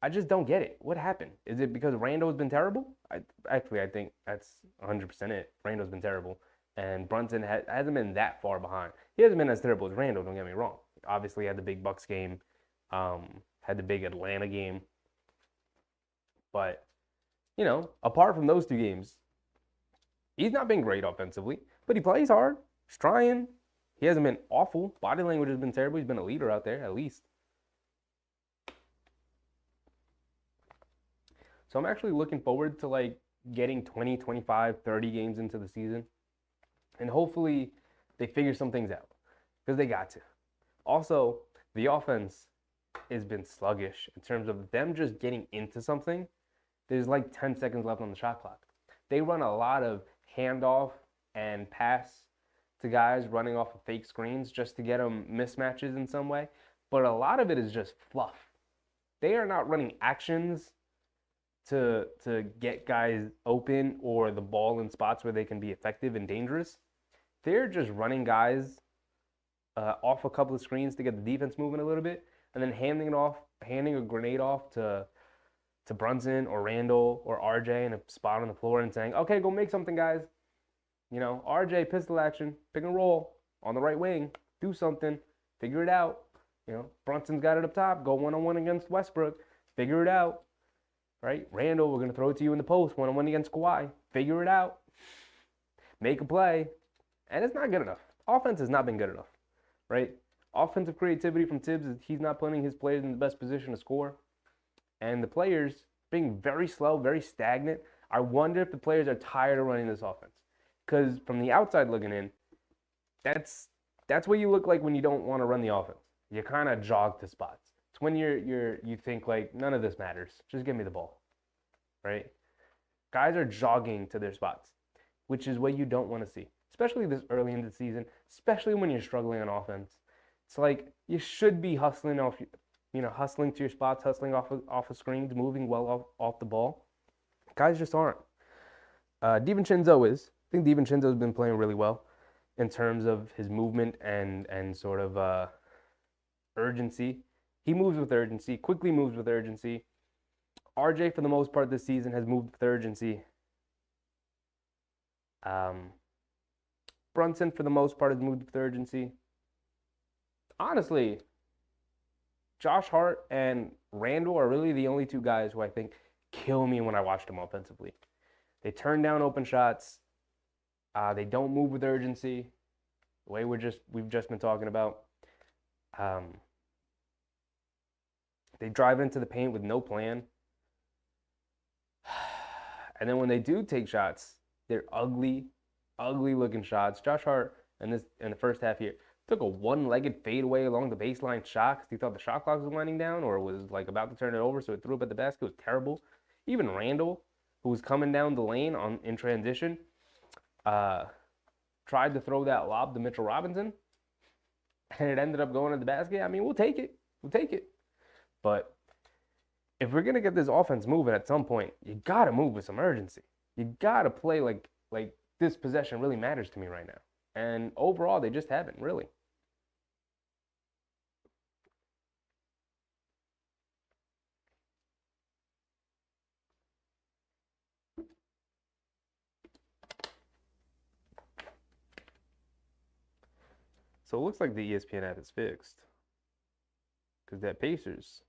I just don't get it. What happened? Is it because Randall's been terrible? I think that's 100% it. Randall's been terrible. And Brunson hasn't been that far behind. He hasn't been as terrible as Randall, don't get me wrong. Obviously, had the big Bucks game, had the big Atlanta game. But, apart from those 2 games, he's not been great offensively, but he plays hard. He's trying. He hasn't been awful. Body language has been terrible. He's been a leader out there, at least. So I'm actually looking forward to, like, getting 20, 25, 30 games into the season. And hopefully they figure some things out, because they got to. Also, the offense has been sluggish in terms of them just getting into something. There's like 10 seconds left on the shot clock. They run a lot of handoff and pass to guys running off of fake screens just to get them mismatches in some way. But a lot of it is just fluff. They are not running actions to get guys open or the ball in spots where they can be effective and dangerous. They're just running guys off a couple of screens to get the defense moving a little bit, and then handing a grenade off to Brunson or Randall or RJ in a spot on the floor and saying, okay, go make something, guys. RJ, pistol action, pick and roll on the right wing, do something, figure it out. Brunson's got it up top, go one-on-one against Westbrook, figure it out. Right? Randall, we're going to throw it to you in the post, one-on-one against Kawhi, figure it out, make a play. And it's not good enough. Offense has not been good enough, right? Offensive creativity from Tibbs is he's not putting his players in the best position to score. And the players being very slow, very stagnant. I wonder if the players are tired of running this offense. Because from the outside looking in, that's what you look like when you don't want to run the offense. You kind of jog to spots. It's when you think like none of this matters. Just give me the ball. Right? Guys are jogging to their spots, which is what you don't want to see. Especially this early in the season, especially when you're struggling on offense. It's like you should be hustling hustling to your spots, hustling off of screens, moving well off the ball. Guys just aren't. DiVincenzo is. I think DiVincenzo's been playing really well in terms of his movement and sort of urgency. He moves with urgency, quickly moves with urgency. RJ, for the most part this season, has moved with urgency. Brunson, for the most part, has moved with urgency. Honestly, Josh Hart and Randall are really the only two guys who I think kill me when I watch them offensively. They turn down open shots. They don't move with urgency, the way we've just been talking about. They drive into the paint with no plan. And then when they do take shots, they're ugly looking shots. Josh Hart in the first half here took a one-legged fadeaway along the baseline shot because he thought the shot clock was winding down or was like about to turn it over, so it threw up at the basket. It was terrible. Even Randall, who was coming down the lane in transition, tried to throw that lob to Mitchell Robinson, and it ended up going at the basket. I mean, we'll take it. But if we're gonna get this offense moving at some point, you gotta move with some urgency. You gotta play like this possession really matters to me right now. And overall, they just haven't really. So it looks like the ESPN app is fixed. Because that Pacers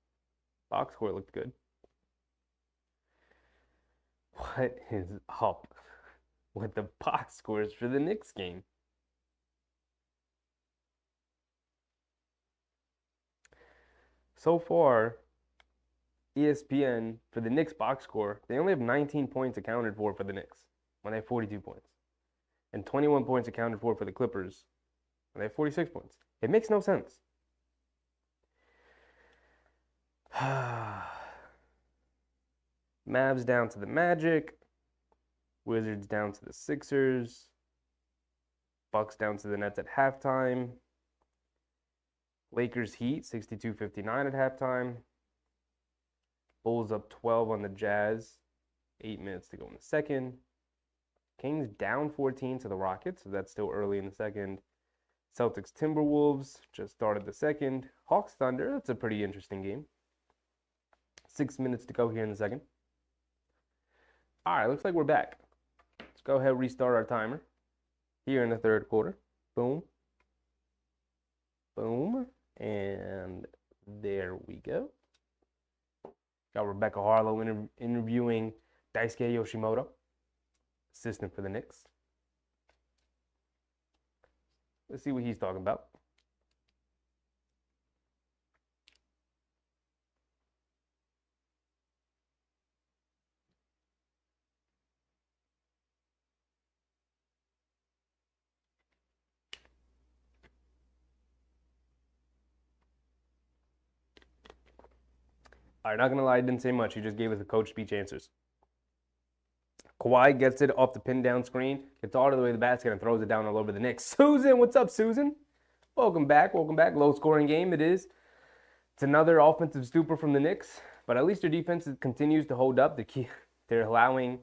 box score looked good. What is up with the box scores for the Knicks game? So far, ESPN, for the Knicks box score, they only have 19 points accounted for the Knicks when they have 42 points. And 21 points accounted for the Clippers when they have 46 points. It makes no sense. Mavs down to the Magic. Wizards down to the Sixers. Bucks down to the Nets at halftime. Lakers Heat 62-59 at halftime. Bulls up 12 on the Jazz. 8 minutes to go in the second. Kings down 14 to the Rockets, so that's still early in the second. Celtics Timberwolves just started the second. Hawks Thunder, that's a pretty interesting game. 6 minutes to go here in the second. All right, looks like we're back. Let's go ahead and restart our timer here in the third quarter. Boom. Boom. And there we go. Got Rebecca Harlow interviewing Daisuke Yoshimoto, assistant for the Knicks. Let's see what he's talking about. All right, not going to lie, I didn't say much. He just gave us the coach speech answers. Kawhi gets it off the pin down screen, gets all the way to the basket and throws it down all over the Knicks. Susan, what's up, Susan? Welcome back. Low scoring game it is. It's another offensive stupor from the Knicks, but at least their defense continues to hold up. They're allowing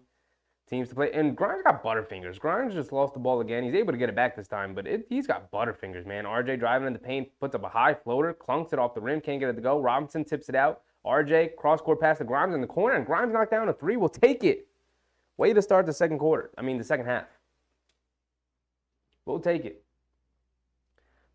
teams to play. And Grimes got butterfingers. Grimes just lost the ball again. He's able to get it back this time, but he's got butterfingers, man. RJ driving in the paint, puts up a high floater, clunks it off the rim, can't get it to go. Robinson tips it out. RJ, cross-court pass to Grimes in the corner, and Grimes knocked down a three. We'll take it. Way to start the second half. We'll take it.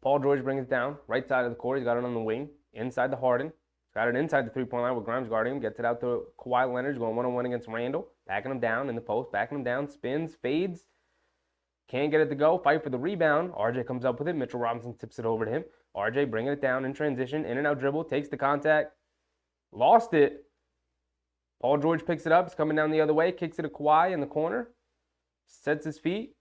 Paul George brings it down, right side of the court. He's got it on the wing, inside the Harden. Got it inside the three-point line with Grimes guarding him. Gets it out to Kawhi Leonard. He's going one-on-one against Randall. Backing him down in the post. Backing him down. Spins, fades. Can't get it to go. Fight for the rebound. RJ comes up with it. Mitchell Robinson tips it over to him. RJ bringing it down in transition, in and out dribble, takes the contact, lost it. Paul George picks it up, it's coming down the other way, kicks it to Kawhi in the corner, sets his feet.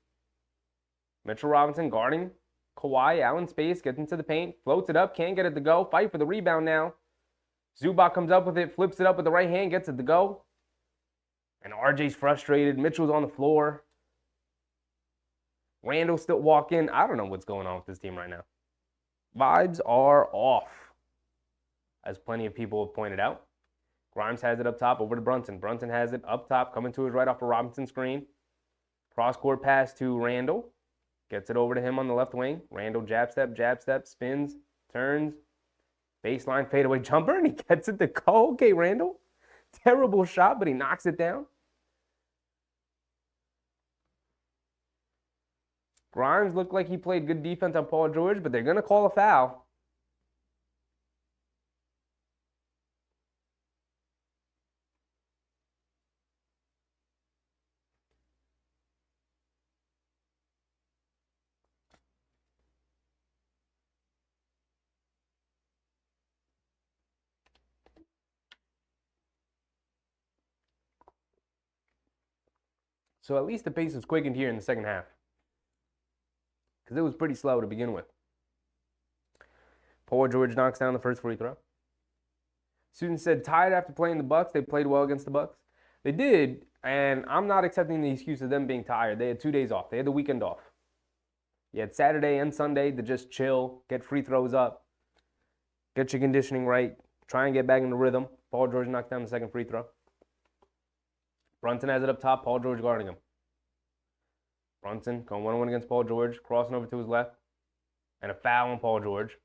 Mitchell Robinson guarding Kawhi, out in space, gets into the paint, floats it up, can't get it to go, fight for the rebound now. Zubac comes up with it, flips it up with the right hand, gets it to go. And RJ's frustrated. Mitchell's on the floor. Randall's still walking. I don't know what's going on with this team right now. Vibes are off, as plenty of people have pointed out. Grimes has it up top over to Brunson. Brunson has it up top, coming to his right off a Robinson screen. Cross-court pass to Randall. Gets it over to him on the left wing. Randall jab step, spins, turns. Baseline fadeaway jumper, and he gets it to go. Okay, Randall. Terrible shot, but he knocks it down. Grimes looked like he played good defense on Paul George, but they're going to call a foul. So at least the pace was quickened here in the second half, because it was pretty slow to begin with. Paul George knocks down the first free throw. Students said tired after playing the Bucks. They played well against the Bucks. They did, and I'm not accepting the excuse of them being tired. They had 2 days off. They had the weekend off. You had Saturday and Sunday to just chill, get free throws up, get your conditioning right, try and get back in the rhythm. Paul George knocks down the second free throw. Brunson has it up top. Paul George guarding him. Brunson going 1-on-1 against Paul George, crossing over to his left. And a foul on Paul George.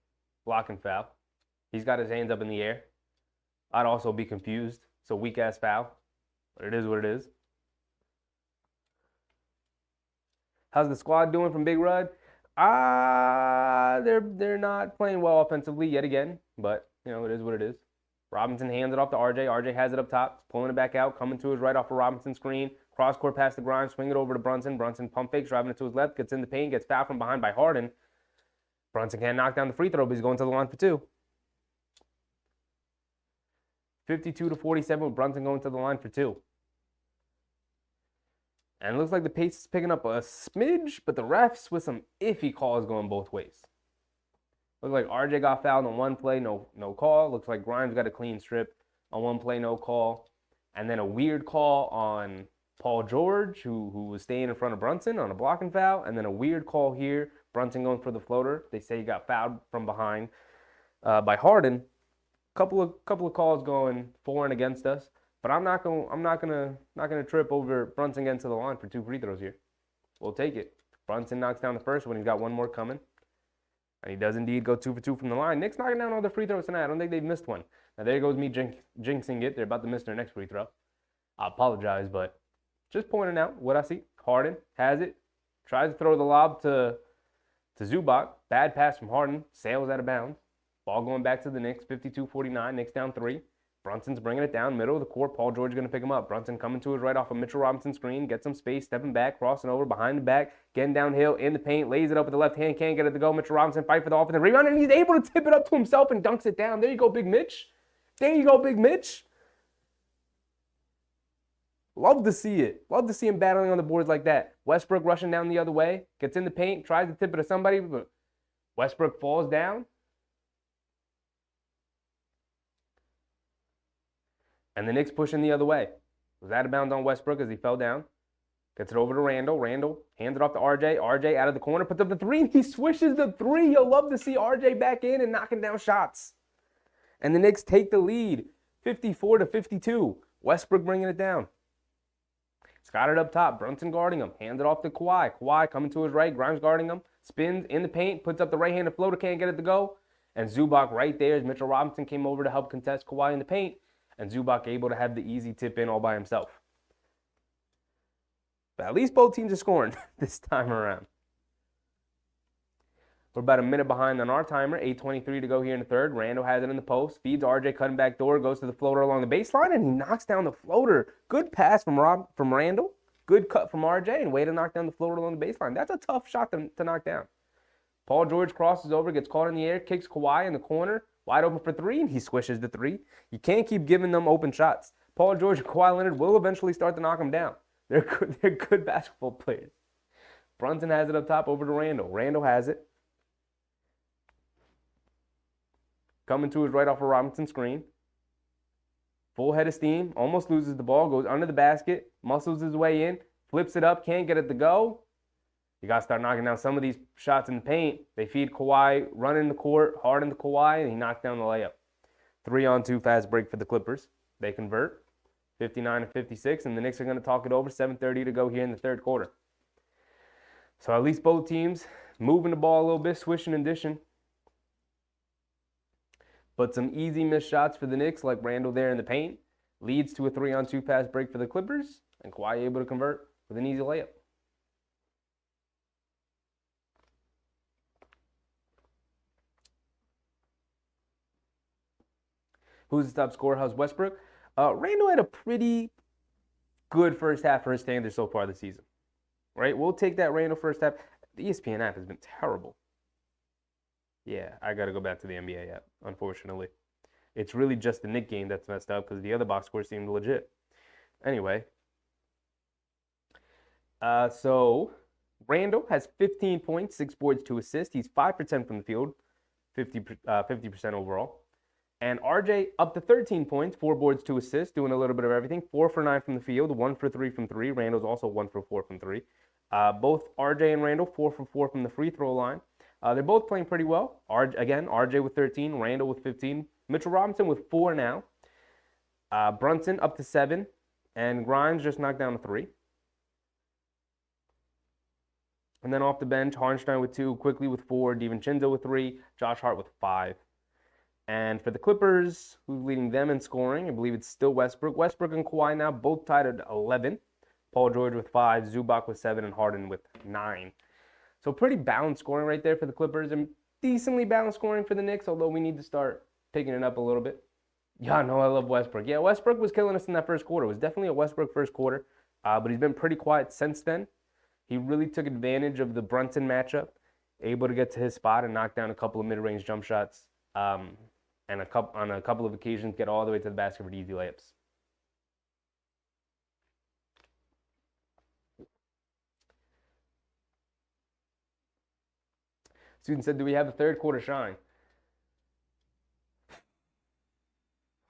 Blocking foul. He's got his hands up in the air. I'd also be confused. It's a weak-ass foul. But it is what it is. How's the squad doing from Big Rud? They're not playing well offensively yet again. But, you know, it is what it is. Robinson hands it off to RJ. RJ has it up top. He's pulling it back out. Coming to his right off a Robinson screen. Cross-court pass to Grimes. Swing it over to Brunson. Brunson pump fakes, driving it to his left. Gets in the paint. Gets fouled from behind by Harden. Brunson can't knock down the free throw, but he's going to the line for two. 52-47 with Brunson going to the line for two. And it looks like the pace is picking up a smidge, but the refs with some iffy calls going both ways. Looks like RJ got fouled on one play, no call. Looks like Grimes got a clean strip on one play, no call. And then a weird call on Paul George, who was staying in front of Brunson on a blocking foul. And then a weird call here, Brunson going for the floater. They say he got fouled from behind by Harden. Couple of calls going for and against us. But I'm not gonna trip over Brunson getting to the line for two free throws here. We'll take it. Brunson knocks down the first one. He's got one more coming. And he does indeed go 2 for 2 from the line. Knicks knocking down all the free throws tonight. I don't think they've missed one. Now, there goes me jinxing it. They're about to miss their next free throw. I apologize, but just pointing out what I see. Harden has it. Tries to throw the lob to Zubac. Bad pass from Harden. Sails out of bounds. Ball going back to the Knicks. 52-49. Knicks down 3. Brunson's bringing it down, middle of the court. Paul George going to pick him up. Brunson coming to his right off a Mitchell Robinson screen. Gets some space, stepping back, crossing over, behind the back, getting downhill, in the paint, lays it up with the left hand, can't get it to go. Mitchell Robinson fight for the offensive rebound, and he's able to tip it up to himself and dunks it down. There you go, Big Mitch. There you go, Big Mitch. Love to see it. Love to see him battling on the boards like that. Westbrook rushing down the other way, gets in the paint, tries to tip it to somebody, but Westbrook falls down. And the Knicks pushing the other way. Was out of bounds on Westbrook as he fell down. Gets it over to Randall. Randall hands it off to RJ. RJ out of the corner, puts up the three, and he swishes the three. You'll love to see RJ back in and knocking down shots. And the Knicks take the lead, 54-52. Westbrook bringing it down. He's got it up top. Brunson guarding him. Hands it off to Kawhi. Kawhi coming to his right. Grimes guarding him. Spins in the paint, puts up the right-handed floater, can't get it to go. And Zubac right there as Mitchell Robinson came over to help contest Kawhi in the paint. And Zubac able to have the easy tip in all by himself. But at least both teams are scoring this time around. We're about a minute behind on our timer. 8:23 to go here in the third. Randall has it in the post. Feeds RJ, cutting back door. Goes to the floater along the baseline, and he knocks down the floater. Good pass from Randall. Good cut from RJ, and way to knock down the floater along the baseline. That's a tough shot to knock down. Paul George crosses over, gets caught in the air, kicks Kawhi in the corner, wide open for three, and he swishes the three. You can't keep giving them open shots. Paul George and Kawhi Leonard will eventually start to knock them down. They're good basketball players. Brunson has it up top over to Randall. Randall has it. Coming to his right off a Robinson screen. Full head of steam. Almost loses the ball. Goes under the basket. Muscles his way in. Flips it up. Can't get it to go. You got to start knocking down some of these shots in the paint. They feed Kawhi, running the court, Harden to Kawhi, and he knocked down the layup. 3-on-2 fast break for the Clippers. They convert. 59-56, and the Knicks are going to talk it over. 7:30 to go here in the third quarter. So at least both teams moving the ball a little bit, swishing and dishing. But some easy missed shots for the Knicks, like Randall there in the paint, leads to a 3-on-2 fast break for the Clippers, and Kawhi able to convert with an easy layup. Who's the top scorer? How's Westbrook? Randall had a pretty good first half for his standards so far this season. Right? We'll take that Randall first half. The ESPN app has been terrible. Yeah, I got to go back to the NBA app, unfortunately. It's really just the Knicks game that's messed up because the other box scores seemed legit. Anyway. So Randall has 15 points, 6 boards, 2 assists. He's 5 for 10 from the field, 50% overall. And RJ up to 13 points, 4 boards, 2 assists, doing a little bit of everything. 4 for 9 from the field, 1 for 3 from 3. Randall's also 1 for 4 from 3. Both RJ and Randall 4 for 4 from the free throw line. They're both playing pretty well. Again, RJ with 13, Randall with 15. Mitchell Robinson with 4 now. Brunson up to 7. And Grimes just knocked down a 3. And then off the bench, Hardenstein with 2, Quickly with 4, DiVincenzo with 3, Josh Hart with 5. And for the Clippers, who's leading them in scoring? I believe it's still Westbrook. Westbrook and Kawhi now both tied at 11. Paul George with 5, Zubac with 7, and Harden with 9. So pretty balanced scoring right there for the Clippers, and decently balanced scoring for the Knicks, although we need to start picking it up a little bit. Yeah, no, I love Westbrook. Yeah, Westbrook was killing us in that first quarter. It was definitely a Westbrook first quarter, but he's been pretty quiet since then. He really took advantage of the Brunson matchup, able to get to his spot and knock down a couple of mid-range jump shots. And on a couple of occasions, get all the way to the basket for the easy layups. Student said, do we have a third quarter shine?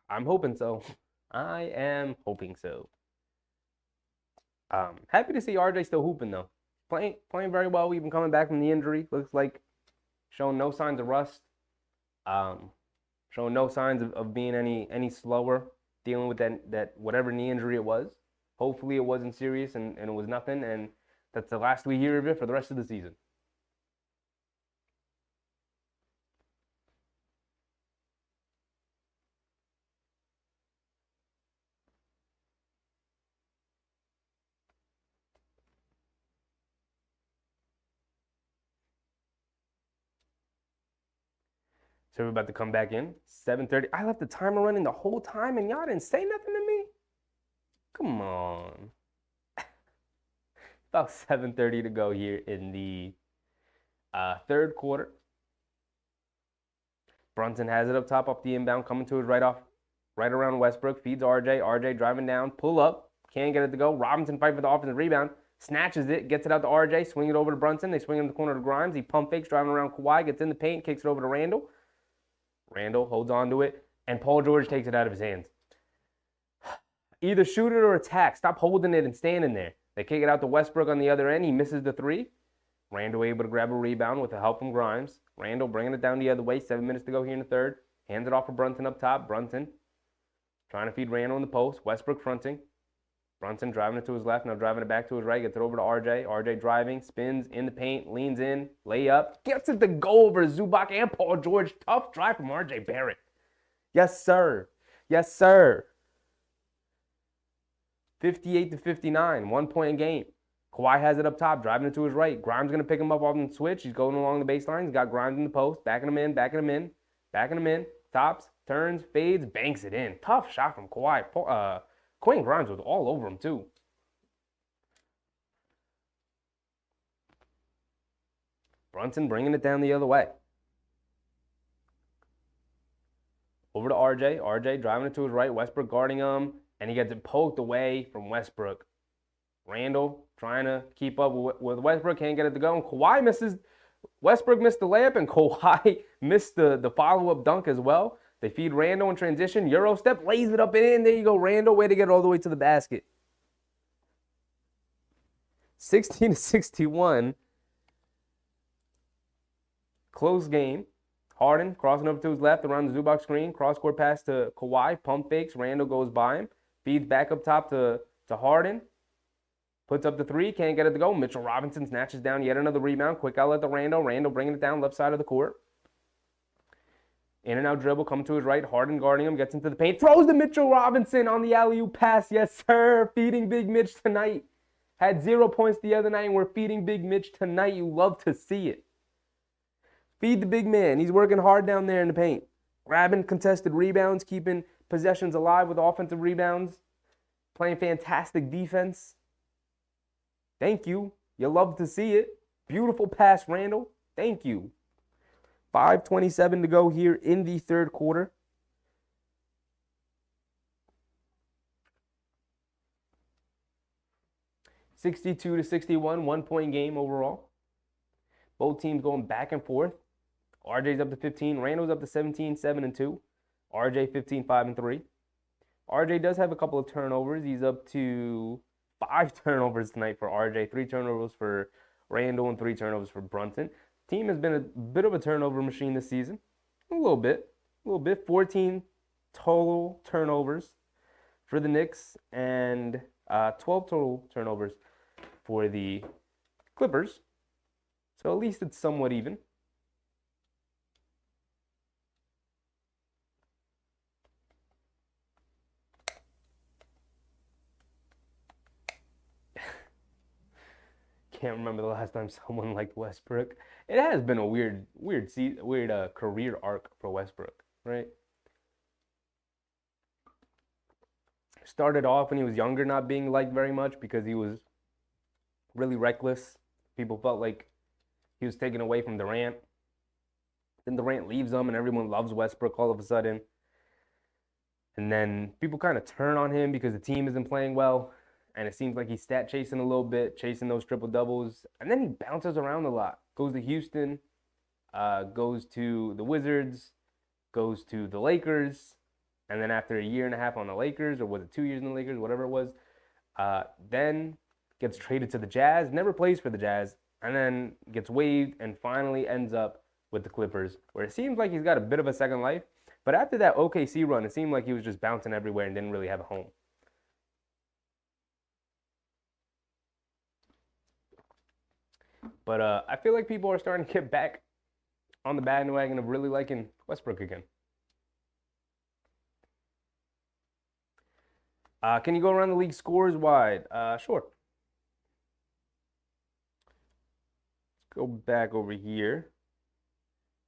I'm hoping so. I am hoping so. Happy to see RJ still hooping, though. Playing very well, even coming back from the injury. Looks like showing no signs of rust. Showing no signs of being any slower, dealing with that whatever knee injury it was. Hopefully it wasn't serious and it was nothing, and that's the last we hear of it for the rest of the season. So we're about to come back in. 7:30. I left the timer running the whole time and y'all didn't say nothing to me? Come on. About 7:30 to go here in the third quarter. Brunson has it up top off the inbound, coming to his right around Westbrook. Feeds RJ. RJ driving down, pull up. Can't get it to go. Robinson fight for the offensive rebound. Snatches it, gets it out to RJ. Swing it over to Brunson. They swing in the corner to Grimes. He pump fakes, driving around Kawhi. Gets in the paint, kicks it over to Randall. Randall holds on to it, and Paul George takes it out of his hands. Either shoot it or attack. Stop holding it and standing there. They kick it out to Westbrook on the other end. He misses the 3. Randall able to grab a rebound with the help from Grimes. Randall bringing it down the other way. 7 minutes to go here in the third. Hands it off for Brunson up top. Brunson trying to feed Randall in the post. Westbrook fronting. Brunson driving it to his left. Now driving it back to his right. Gets it over to RJ. RJ driving. Spins in the paint. Leans in. Layup. Gets it to go over Zubac and Paul George. Tough drive from RJ Barrett. Yes, sir. Yes, sir. 58-59. 1 point game. Kawhi has it up top. Driving it to his right. Grimes going to pick him up off the switch. He's going along the baseline. He's got Grimes in the post. Backing him in. Backing him in. Backing him in. Tops. Turns. Fades. Banks it in. Tough shot from Kawhi. Quentin Grimes was all over him, too. Brunson bringing it down the other way. Over to RJ. RJ driving it to his right. Westbrook guarding him, and he gets it poked away from Westbrook. Randall trying to keep up with Westbrook, can't get it to go. And Kawhi misses. Westbrook missed the layup, and Kawhi missed the follow-up dunk as well. They feed Randall in transition. Euro step, lays it up and in. There you go, Randall. Way to get it all the way to the basket. 16-61. Close game. Harden crossing over to his left around the Zubac screen. Cross-court pass to Kawhi. Pump fakes. Randall goes by him. Feeds back up top to Harden. Puts up the three. Can't get it to go. Mitchell Robinson snatches down yet another rebound. Quick outlet to Randall. Randall bringing it down left side of the court. In and out dribble. Coming to his right. Harden guarding him. Gets into the paint. Throws to Mitchell Robinson on the alley-oop pass. Yes, sir. Feeding Big Mitch tonight. Had 0 points the other night, and we're feeding Big Mitch tonight. You love to see it. Feed the big man. He's working hard down there in the paint. Grabbing contested rebounds, keeping possessions alive with offensive rebounds. Playing fantastic defense. Thank you. You love to see it. Beautiful pass, Randall. Thank you. 5:27 to go here in the third quarter. (62-61), 1-point game overall. Both teams going back and forth. RJ's up to 15. Randall's up to 17, 7-2. RJ 15, 5-3. RJ does have a couple of turnovers. He's up to 5 turnovers tonight for RJ. 3 turnovers for Randall and 3 turnovers for Brunson. Team has been a bit of a turnover machine this season. A little bit. 14 total turnovers for the Knicks and 12 total turnovers for the Clippers. So at least it's somewhat even. Can't remember the last time someone liked Westbrook. It has been a weird career arc for Westbrook, right? Started off when he was younger not being liked very much because he was really reckless. People felt like he was taken away from Durant. Then Durant leaves him and everyone loves Westbrook all of a sudden. And then people kind of turn on him because the team isn't playing well. And it seems like he's stat chasing a little bit, chasing those triple doubles. And then he bounces around a lot. Goes to Houston, goes to the Wizards, goes to the Lakers. And then after a year and a half on the Lakers, or was it 2 years in the Lakers, whatever it was, then gets traded to the Jazz, never plays for the Jazz, and then gets waived and finally ends up with the Clippers, where it seems like he's got a bit of a second life. But after that OKC run, it seemed like he was just bouncing everywhere and didn't really have a home. But I feel like people are starting to get back on the bandwagon of really liking Westbrook again. Can you go around the league scores wide? Sure. Let's go back over here.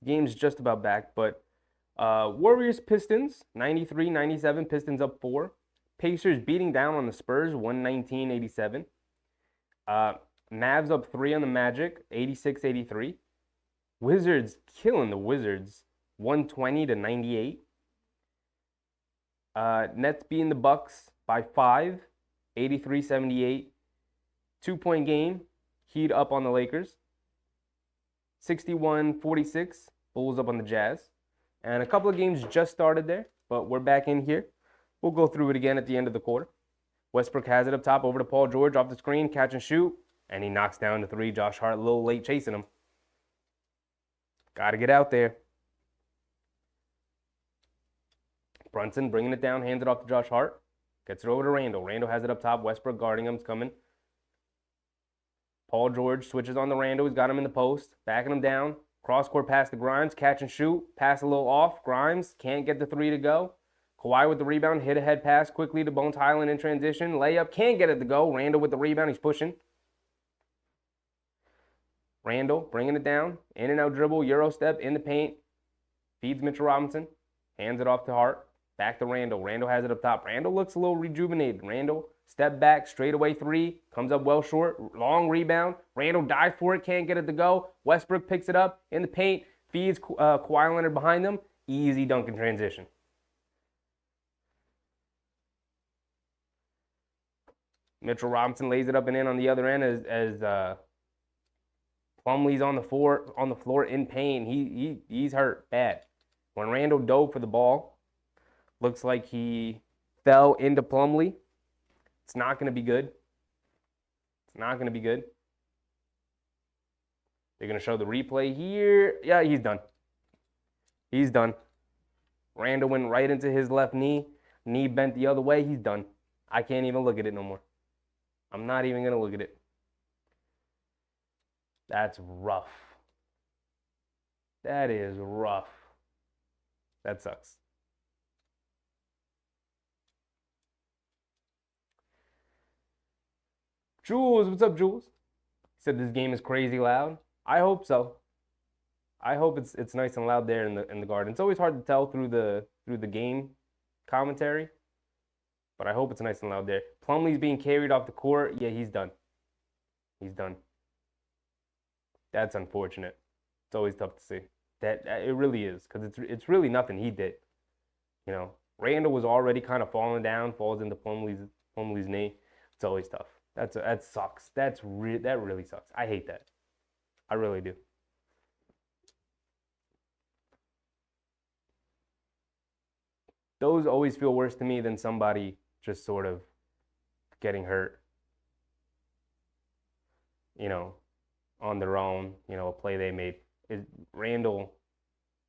Game's just about back, but Warriors Pistons 93-97. Pistons up 4. Pacers beating down on the Spurs 119-87. Mavs up 3 on the Magic 86-83. Wizards killing the Wizards 120-98. Nets beating the Bucks by 5, 83-78. 2-point game. Heat up on the Lakers. 61-46. Bulls up on the Jazz. And a couple of games just started there, but we're back in here. We'll go through it again at the end of the quarter. Westbrook has it up top over to Paul George off the screen, catch and shoot, and he knocks down the 3. Josh Hart a little late chasing him. Got to get out there. Brunson bringing it down, hands it off to Josh Hart. Gets it over to Randall. Randall has it up top. Westbrook guarding him. It's coming. Paul George switches on the Randall. He's got him in the post. Backing him down. Cross-court pass to Grimes. Catch and shoot. Pass a little off. Grimes can't get the 3 to go. Kawhi with the rebound. Hit a head pass quickly to Bones Highland in transition. Layup. Can't get it to go. Randall with the rebound. He's pushing. Randall bringing it down. In and out dribble. Euro step in the paint. Feeds Mitchell Robinson. Hands it off to Hart. Back to Randall. Randall has it up top. Randall looks a little rejuvenated. Randall, step back, straightaway three, comes up well short, long rebound. Randall dives for it, can't get it to go. Westbrook picks it up in the paint, feeds Kawhi Leonard behind them. Easy dunk in transition. Mitchell Robinson lays it up and in on the other end as Plumlee's on the floor in pain. He's hurt bad. When Randall dove for the ball, looks like he fell into Plumlee. It's not going to be good. It's not going to be good. They're going to show the replay here. Yeah, he's done. He's done. Randall went right into his left knee. Knee bent the other way. He's done. I can't even look at it no more. I'm not even going to look at it. That's rough. That is rough. That sucks. Jules, what's up, Jules? He said this game is crazy loud. I hope so. I hope it's nice and loud there in the Garden. It's always hard to tell through the game commentary, but I hope it's nice and loud there. Plumlee's being carried off the court. Yeah, he's done. He's done. That's unfortunate. It's always tough to see. That it really is, because it's really nothing he did. You know, Randall was already kind of falling down, falls into Plumlee's knee. It's always tough. That sucks. That really sucks. I hate that. I really do. Those always feel worse to me than somebody just sort of getting hurt, you know, on their own, you know, a play they made. Randall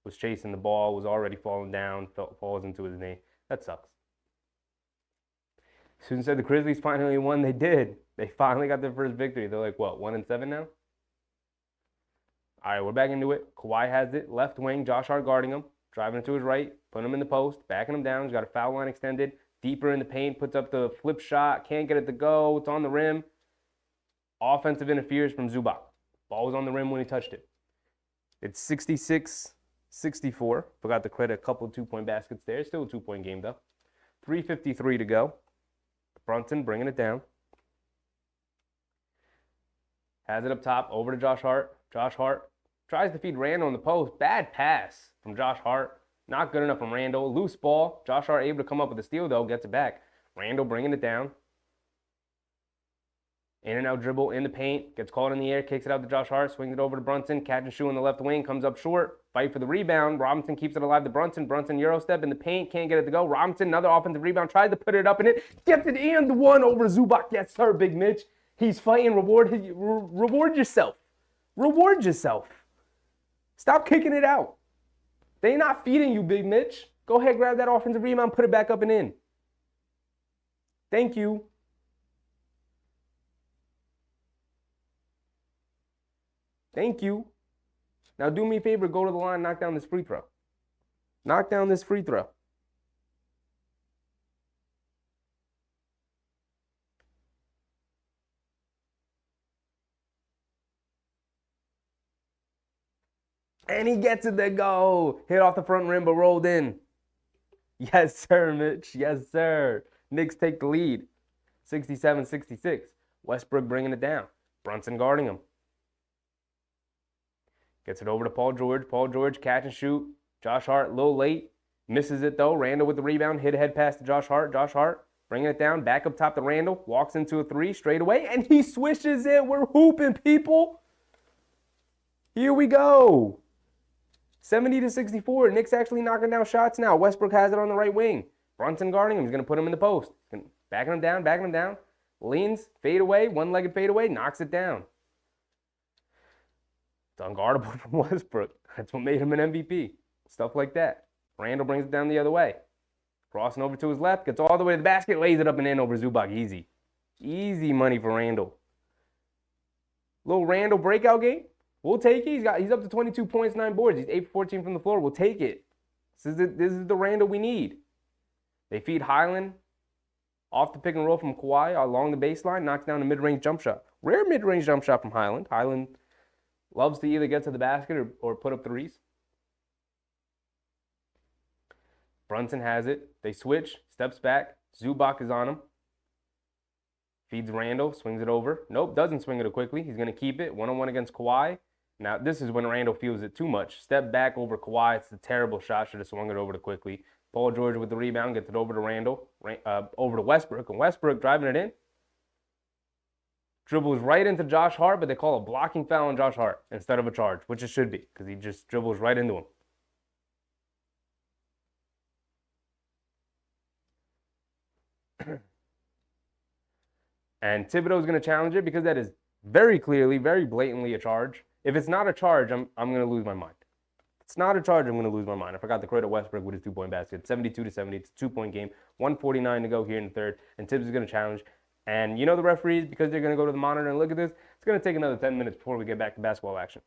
was chasing the ball, was already falling down, falls into his knee. That sucks. Susan said the Grizzlies finally won. They did. They finally got their first victory. They're like, what, 1-7 now? All right, we're back into it. Kawhi has it. Left wing, Josh Hart guarding him. Driving it to his right, putting him in the post, backing him down. He's got a foul line extended. Deeper in the paint, puts up the flip shot. Can't get it to go. It's on the rim. Offensive interference from Zubac. Ball was on the rim when he touched it. It's 66-64. Forgot to credit a couple of two-point baskets there. Still a two-point game, though. 3:53 to go. Brunson bringing it down. Has it up top, over to Josh Hart. Josh Hart tries to feed Randall in the post. Bad pass from Josh Hart. Not good enough from Randall. Loose ball. Josh Hart able to come up with a steal, though. Gets it back. Randall bringing it down. In and out dribble in the paint. Gets caught in the air. Kicks it out to Josh Hart. Swings it over to Brunson. Catch and shoot on the left wing. Comes up short. Fight for the rebound. Robinson keeps it alive to Brunson. Brunson Euro step in the paint. Can't get it to go. Robinson, another offensive rebound. Tries to put it up in it. Gets it and the one over Zubac. Yes, sir, Big Mitch. He's fighting. Reward yourself. Reward yourself. Stop kicking it out. They not feeding you, Big Mitch. Go ahead, grab that offensive rebound, put it back up and in. Thank you. Thank you. Now do me a favor, go to the line, knock down this free throw. Knock down this free throw. And he gets it to go. Hit off the front rim, but rolled in. Yes, sir, Mitch. Yes, sir. Knicks take the lead. 67-66. Westbrook bringing it down. Brunson guarding him. Gets it over to Paul George. Paul George, catch and shoot. Josh Hart, a little late. Misses it, though. Randall with the rebound. Hit ahead pass to Josh Hart. Josh Hart bringing it down. Back up top to Randall. Walks into a three straight away. And he swishes it. We're hooping, people. Here we go. 70-64. Knicks actually knocking down shots now. Westbrook has it on the right wing. Brunson guarding him. He's going to put him in the post. Backing him down. Leans, fade away, one-legged fade away, knocks it down. It's unguardable from Westbrook. That's what made him an MVP. Stuff like that. Randall brings it down the other way. Crossing over to his left, gets all the way to the basket, lays it up and in over Zubac. Easy. Easy money for Randall. Little Randall breakout game. We'll take it. He's up to 22 points, 9 boards. He's 8 for 14 from the floor. We'll take it. This is the Randall we need. They feed Highland off the pick and roll from Kawhi along the baseline, knocks down a mid-range jump shot. Rare mid-range jump shot from Highland. Highland loves to either get to the basket or put up threes. Brunson has it. They switch, steps back. Zubac is on him. Feeds Randall, swings it over. Nope, doesn't swing it quickly. He's going to keep it. One-on-one against Kawhi. Now, this is when Randall feels it too much. Step back over Kawhi. It's a terrible shot. Should have swung it over to quickly. Paul George with the rebound. Gets it over to Randall. Over to Westbrook. And Westbrook driving it in. Dribbles right into Josh Hart, but they call a blocking foul on Josh Hart instead of a charge, which it should be because he just dribbles right into him. And Thibodeau's going to challenge it because that is very clearly, very blatantly a charge. If it's not a charge, I'm going to lose my mind. If it's not a charge, I'm going to lose my mind. I forgot to credit Westbrook with his 2-point basket. 72-70. It's a 2-point game. 1:49 to go here in the third. And Tibbs is going to challenge. And you know the referees, because they're going to go to the monitor and look at this, it's going to take another 10 minutes before we get back to basketball action.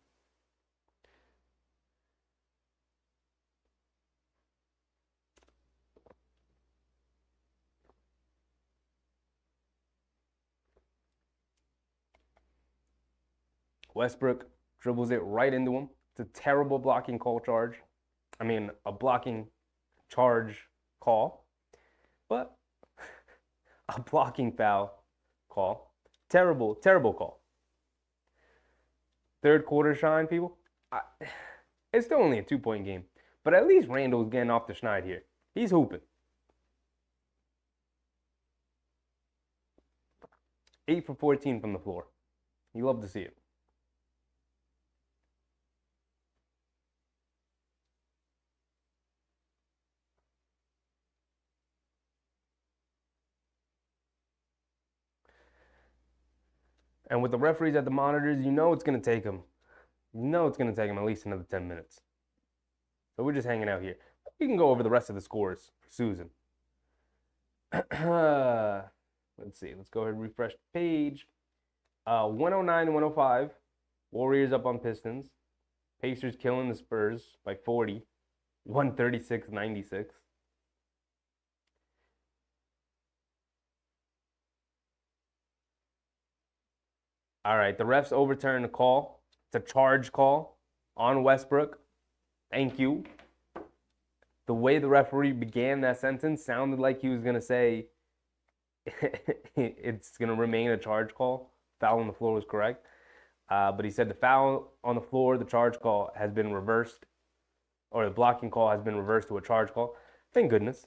Westbrook dribbles it right into him. It's a terrible blocking call charge. I mean, a blocking charge call. But a blocking foul call. Terrible, terrible call. Third quarter shine, people. It's still only a 2-point game. But at least Randall's getting off the schneid here. He's hooping. 8 for 14 from the floor. You love to see it. And with the referees at the monitors, you know it's going to take them. You know it's going to take them at least another 10 minutes. So we're just hanging out here. We can go over the rest of the scores for Susan. Let's see. Let's go ahead and refresh the page. 109-105. Warriors up on Pistons. Pacers killing the Spurs by 40. 136-96. All right, the refs overturned the call. It's a charge call on Westbrook. Thank you. The way the referee began that sentence sounded like he was going to say it's going to remain a charge call. Foul on the floor was correct. But he said the foul on the floor, the charge call has been reversed, or the blocking call has been reversed to a charge call. Thank goodness.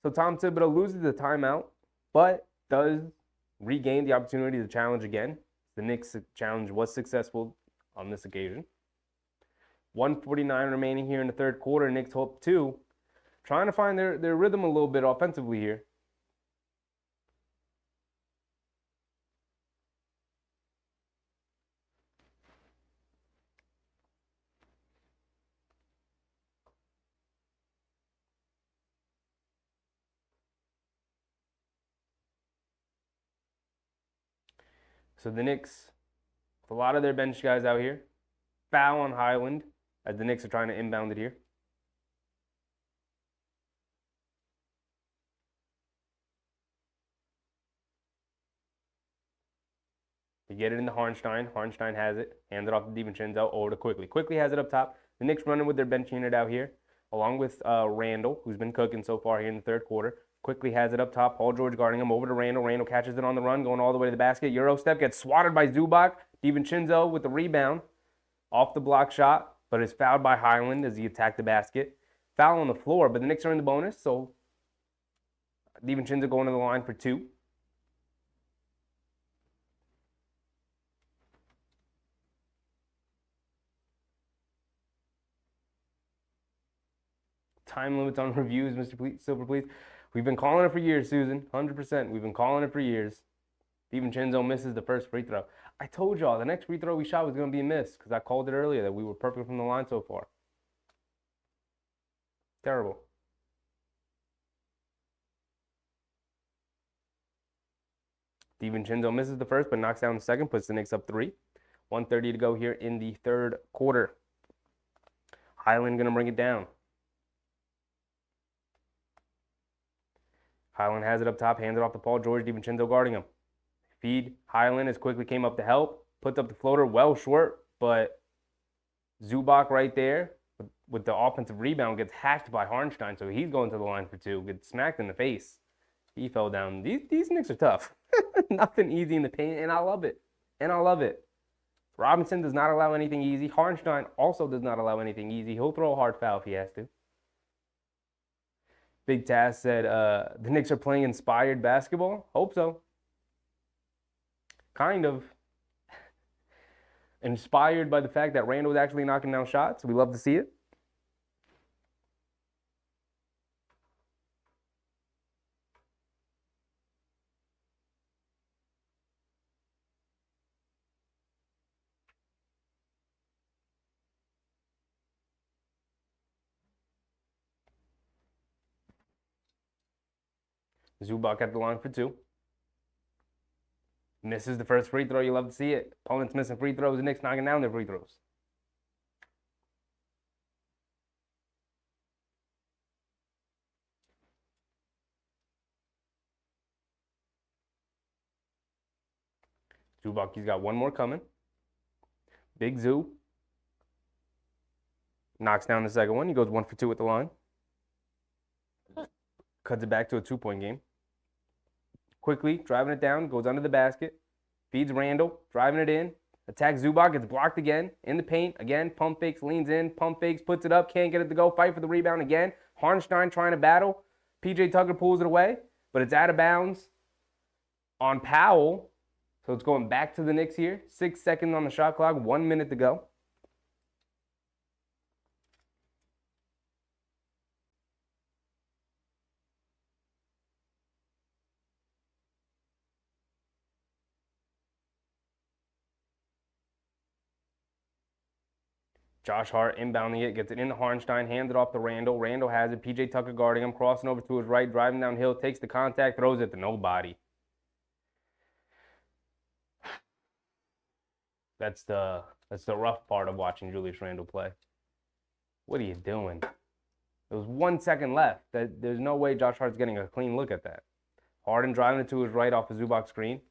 So Tom Thibodeau loses the timeout, but does regain the opportunity to challenge again. The Knicks challenge was successful on this occasion. 1:49 remaining here in the third quarter. Knicks hope 2. Trying to find their rhythm a little bit offensively here. So the Knicks, with a lot of their bench guys out here, foul on Highland as the Knicks are trying to inbound it here. They get it into Hardenstein. Hardenstein has it. Hands it off to DiVincenzo over to Quickly. Quickly has it up top. The Knicks running with their bench unit out here, along with Randall, who's been cooking so far here in the third quarter. Quickly has it up top. Paul George guarding him over to Randall. Randall catches it on the run, going all the way to the basket. Euro step gets swatted by Zubac. DiVincenzo with the rebound. Off the block shot, but is fouled by Highland as he attacked the basket. Foul on the floor, but the Knicks are in the bonus, so DiVincenzo going to the line for 2. Time limits on reviews, Mr. Silver, please. We've been calling it for years, Susan. 100%. We've been calling it for years. DiVincenzo misses the first free throw. I told y'all the next free throw we shot was going to be a miss because I called it earlier that we were perfect from the line so far. Terrible. DiVincenzo misses the first but knocks down the second, puts the Knicks up 3. 1:30 to go here in the third quarter. Highland going to bring it down. Highland has it up top, hands it off to Paul George, DiVincenzo guarding him. Feed Highland as Quickly came up to help, puts up the floater well short, but Zubac right there with the offensive rebound, gets hacked by Hardenstein, so he's going to the line for 2, gets smacked in the face. He fell down. These Knicks are tough. Nothing easy in the paint, and I love it. And I love it. Robinson does not allow anything easy. Hardenstein also does not allow anything easy. He'll throw a hard foul if he has to. Big Taz said, the Knicks are playing inspired basketball. Hope so. Kind of. Inspired by the fact that Randall was actually knocking down shots. We love to see it. Zubac at the line for 2. Misses the first free throw. You love to see it. Opponents missing free throws. The Knicks knocking down their free throws. Zubac, he's got one more coming. Big Zoo. Knocks down the second one. He goes 1 for 2 at the line. Cuts it back to a 2-point game. Quickly, driving it down, goes under the basket. Feeds Randall, driving it in. Attacks Zubac, gets blocked again. In the paint, again, pump fakes, leans in, pump fakes, puts it up, can't get it to go. Fight for the rebound again. Hardenstein trying to battle. PJ Tucker pulls it away, but it's out of bounds on Powell. So it's going back to the Knicks here. 6 seconds on the shot clock, 1 minute to go. Josh Hart inbounding it, gets it into Hardenstein, hands it off to Randall. Randall has it. PJ Tucker guarding him, crossing over to his right, driving downhill, takes the contact, throws it to nobody. That's the rough part of watching Julius Randle play. What are you doing? There was 1 second left. There's no way Josh Hart's getting a clean look at that. Harden driving it to his right off the Zubac screen.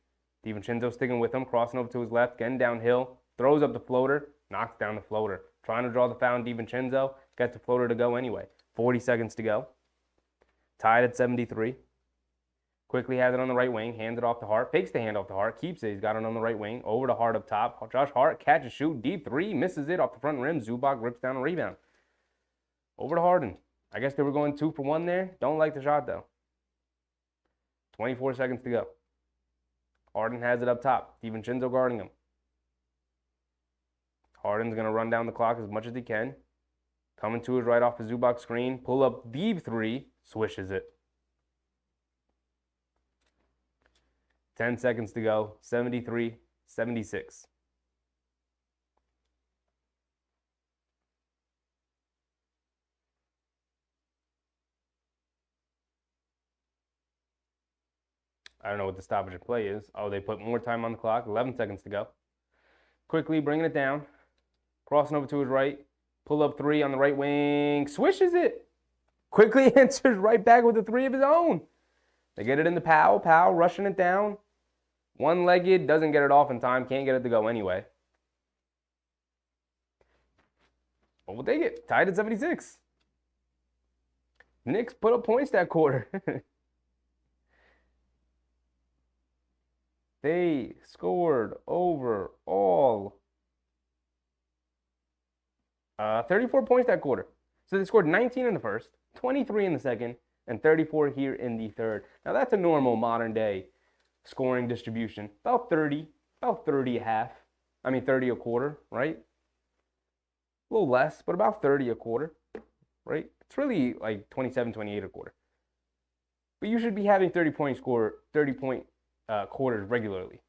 DiVincenzo sticking with him, crossing over to his left, getting downhill, throws up the floater, knocks down the floater. Trying to draw the foul on DiVincenzo, gets the floater to go anyway. 40 seconds to go. Tied at 73. Quickly has it on the right wing, hands it off to Hart, fakes the hand off to Hart, keeps it, he's got it on the right wing, over to Hart up top. Josh Hart, catch and shoot, deep 3, misses it off the front rim. Zubac rips down a rebound. Over to Harden. I guess they were going 2 for 1 there. Don't like the shot though. 24 seconds to go. Harden has it up top. DiVincenzo guarding him. Harden's going to run down the clock as much as he can. Coming to his right off the Zubac screen. Pull up deep 3. Swishes it. 10 seconds to go. 73-76. I don't know what the stoppage of play is. Oh, they put more time on the clock. 11 seconds to go. Quickly bringing it down. Crossing over to his right. Pull up 3 on the right wing. Swishes it. Quickly answers right back with a 3 of his own. They get it into Powell. Powell rushing it down. One-legged. Doesn't get it off in time. Can't get it to go anyway. But we'll take it. Tied at 76. The Knicks put up points that quarter. They scored overall 34 points that quarter. So they scored 19 in the first, 23 in the second, and 34 here in the third. Now that's a normal modern day scoring distribution. About 30 a half. I mean 30 a quarter, right? A little less, but about 30 a quarter, right? It's really like 27, 28 a quarter. But you should be having 30-point quarters regularly.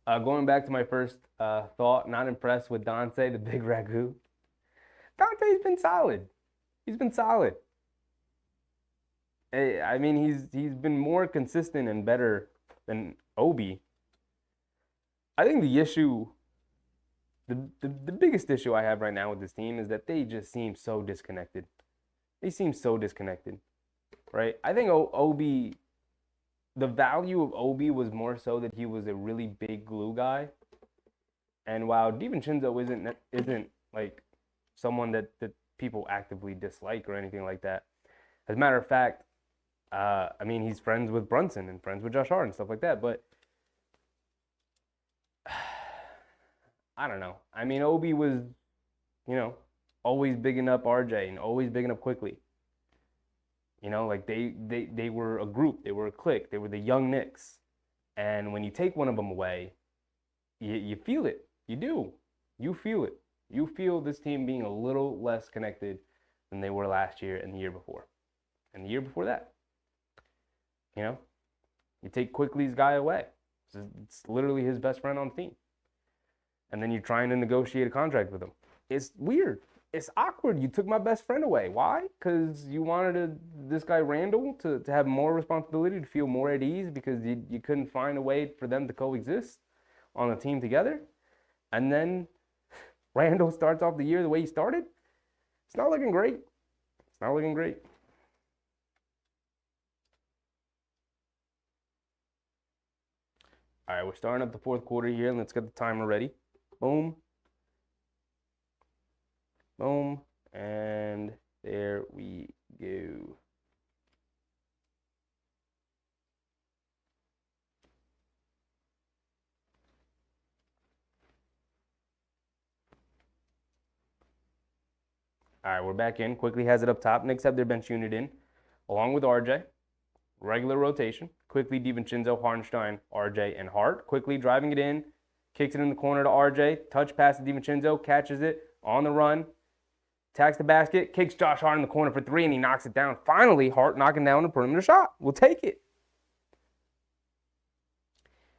Going back to my first thought, not impressed with Dante, the big ragu. Dante's been solid. He's been solid. I mean, he's been more consistent and better than Obi. I think the issue, the biggest issue I have right now with this team is that they just seem so disconnected. They seem so disconnected, right? I think Obi the value of Obi was more so that he was a really big glue guy. And while DiVincenzo isn't like someone that people actively dislike or anything like that. As a matter of fact, I mean, he's friends with Brunson and friends with Josh Hart and stuff like that. But I don't know. I mean, Obi was, always bigging up RJ and always bigging up Quickly. Like they were a group. They were a clique. They were the young Knicks. And when you take one of them away, you feel it. You do. You feel it. You feel this team being a little less connected than they were last year and the year before. And the year before that. You take Quickly's guy away. It's literally his best friend on the team. And then you're trying to negotiate a contract with him. It's weird. It's awkward. You took my best friend away. Why? Because you wanted this guy Randall to have more responsibility, to feel more at ease because you couldn't find a way for them to coexist on a team together. And then Randall starts off the year the way he started. It's not looking great. It's not looking great. All right, we're starting up the fourth quarter here, and let's get the timer ready. Boom. Boom. And there we go. All right, we're back in. Quickly has it up top. Knicks have their bench unit in, along with RJ. Regular rotation. Quickly, DiVincenzo, Hartenstein, RJ, and Hart. Quickly driving it in. Kicks it in the corner to RJ. Touch pass to DiVincenzo. Catches it on the run. Attacks the basket. Kicks Josh Hart in the corner for three, and he knocks it down. Finally, Hart knocking down the perimeter shot. We'll take it.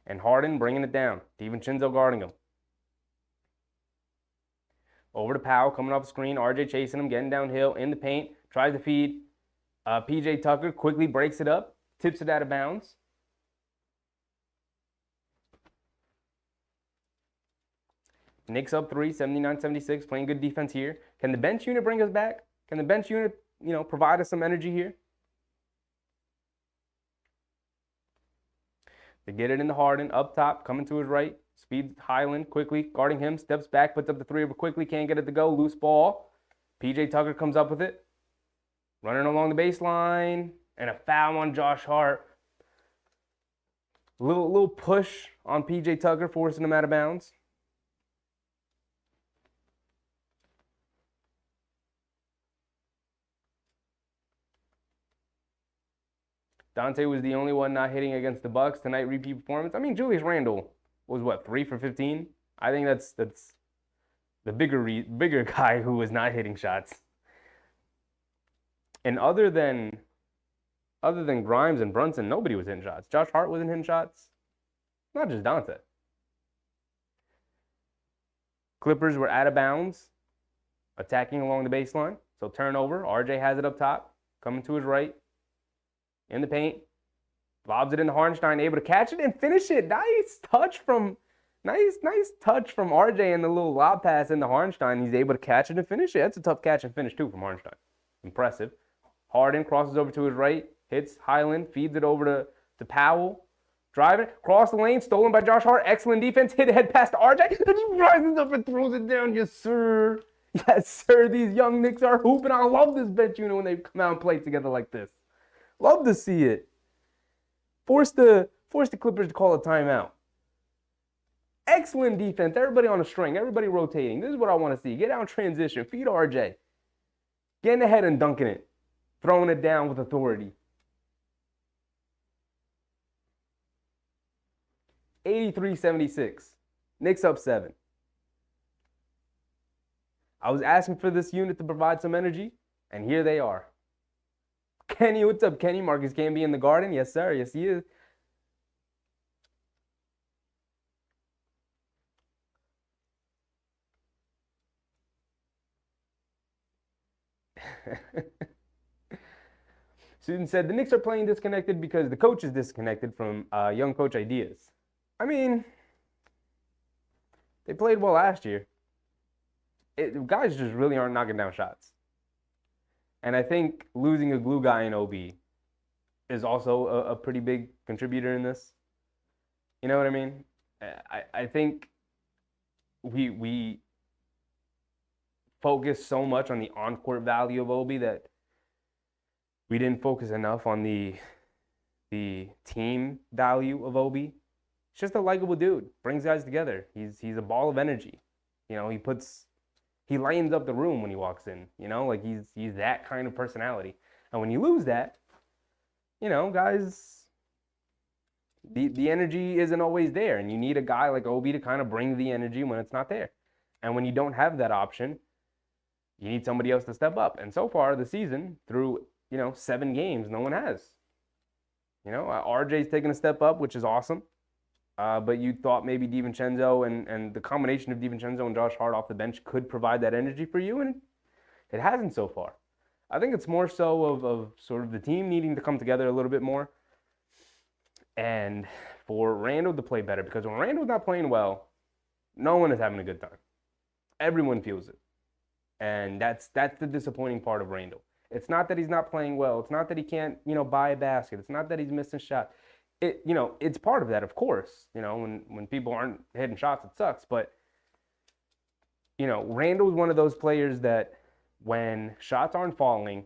And Harden bringing it down. DiVincenzo guarding him. Over to Powell, coming off the screen. RJ chasing him, getting downhill in the paint. Tries to feed. PJ Tucker quickly breaks it up. Tips it out of bounds. Knicks up 3, 79-76, playing good defense here. Can the bench unit bring us back? Can the bench unit, provide us some energy here? They get it into Harden, up top, coming to his right. Speeds Highland, quickly guarding him, steps back, puts up the three over Quickly, can't get it to go, loose ball. PJ Tucker comes up with it. Running along the baseline, and a foul on Josh Hart. Little push on PJ Tucker, forcing him out of bounds. Dante was the only one not hitting against the Bucks tonight. Repeat performance. I mean, Julius Randle was what, 3 for 15? I think that's the bigger guy who was not hitting shots. And other than Grimes and Brunson, nobody was hitting shots. Josh Hart wasn't hitting shots. Not just Dante. Clippers were out of bounds, attacking along the baseline. So turnover. RJ has it up top, coming to his right. In the paint, lobs it into Hartenstein, able to catch it and finish it. Nice touch from RJ and the little lob pass into Hartenstein. He's able to catch it and finish it. That's a tough catch and finish too from Hartenstein. Impressive. Harden crosses over to his right, hits Highland, feeds it over to Powell. Driving, cross the lane, stolen by Josh Hart. Excellent defense, hit ahead past RJ. And he rises up and throws it down. Yes, sir. Yes, sir. These young Knicks are hooping. I love this bench unit when they come out and play together like this. Love to see it. Force the Clippers to call a timeout. Excellent defense. Everybody on a string. Everybody rotating. This is what I want to see. Get out in transition. Feed RJ. Getting ahead and dunking it. Throwing it down with authority. 83-76. Knicks up 7. I was asking for this unit to provide some energy, and here they are. Kenny, what's up, Kenny? Marcus Camby in the Garden? Yes, sir. Yes, he is. Susan said, the Knicks are playing disconnected because the coach is disconnected from young coach ideas. I mean, they played well last year. Guys just really aren't knocking down shots. And I think losing a glue guy in OB is also a pretty big contributor in this. You know what I mean? I think we focus so much on the on-court value of Obi that we didn't focus enough on the team value of Obi. He's just a likable dude. Brings guys together. He's a ball of energy. You know, he lightens up the room when he walks in. You know, like he's that kind of personality. And when you lose that, you know, guys, the energy isn't always there, and you need a guy like Obi to kind of bring the energy when it's not there. And when you don't have that option, you need somebody else to step up. And so far this season, through 7 games, no one has. You know, RJ's taken a step up, which is awesome. But you thought maybe DiVincenzo and the combination of DiVincenzo and Josh Hart off the bench could provide that energy for you, and it hasn't so far. I think it's more so of sort of the team needing to come together a little bit more, and for Randle to play better, because when Randle's not playing well, no one is having a good time. Everyone feels it, and that's the disappointing part of Randle. It's not that he's not playing well. It's not that he can't buy a basket. It's not that he's missing shots. It's part of that, of course. When people aren't hitting shots, it sucks. But Randle's one of those players that when shots aren't falling,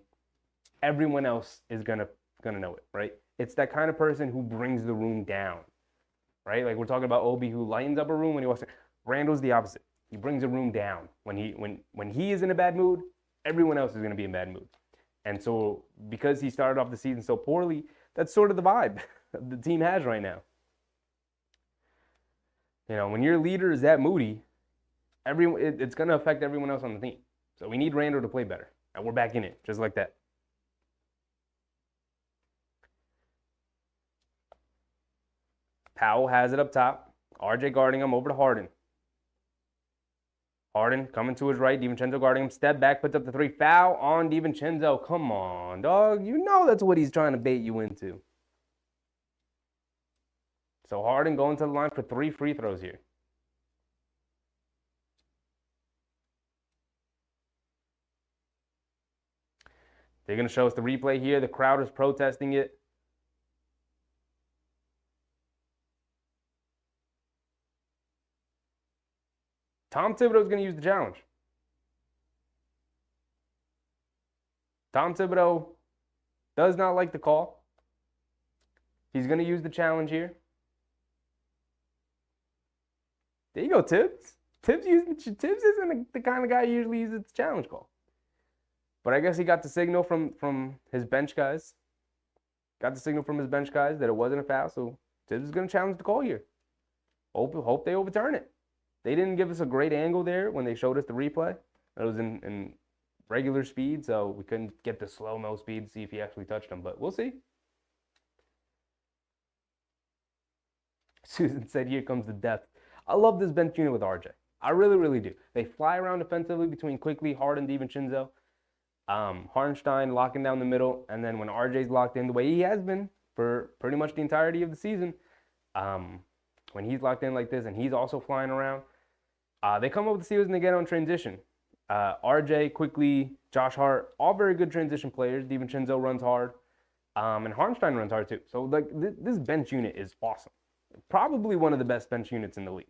everyone else is gonna know it, right? It's that kind of person who brings the room down, right? Like we're talking about Obi, who lightens up a room when he walks in. Randle's the opposite. He brings a room down. When he is in a bad mood, everyone else is gonna be in a bad mood. And so because he started off the season so poorly, that's sort of the vibe the team has right now. When your leader is that moody, it's going to affect everyone else on the team. So we need Randle to play better. And we're back in it, just like that. Powell has it up top. RJ guarding him over to Harden. Harden coming to his right. DiVincenzo guarding him. Step back, puts up the 3. Foul on DiVincenzo. Come on, dog. You know that's what he's trying to bait you into. So Harden going to the line for 3 free throws here. They're going to show us the replay here. The crowd is protesting it. Tom Thibodeau is going to use the challenge. Tom Thibodeau does not like the call. He's going to use the challenge here. There you go, Tibbs. Tibbs isn't the kind of guy who usually uses the challenge call. But I guess he got the signal from his bench guys. Got the signal from his bench guys that it wasn't a foul, so Tibbs is going to challenge the call here. Hope they overturn it. They didn't give us a great angle there when they showed us the replay. It was in regular speed, so we couldn't get the slow-mo speed to see if he actually touched him, but we'll see. Susan said, here comes the depth. I love this bench unit with RJ. I really, really do. They fly around defensively between Quickly, Harden, DiVincenzo. Hartenstein locking down the middle, and then when RJ's locked in the way he has been for pretty much the entirety of the season, when he's locked in like this and he's also flying around, they come up with the steals and they get on transition. RJ, Quickly, Josh Hart, all very good transition players. DiVincenzo runs hard, and Hartenstein runs hard too. So like this bench unit is awesome. Probably one of the best bench units in the league.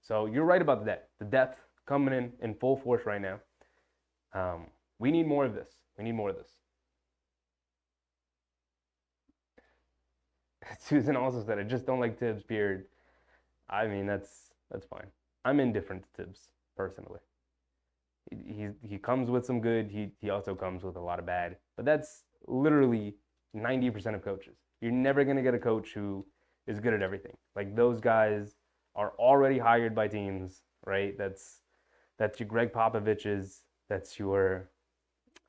So you're right about that. The depth coming in full force right now. We need more of this. We need more of this. Susan also said, I just don't like Tibbs, period. I mean, that's fine. I'm indifferent to Tibbs, personally. He comes with some good. He also comes with a lot of bad. But that's literally 90% of coaches. You're never going to get a coach who is good at everything. Like, those guys are already hired by teams, right? That's your Greg Popovich's. That's your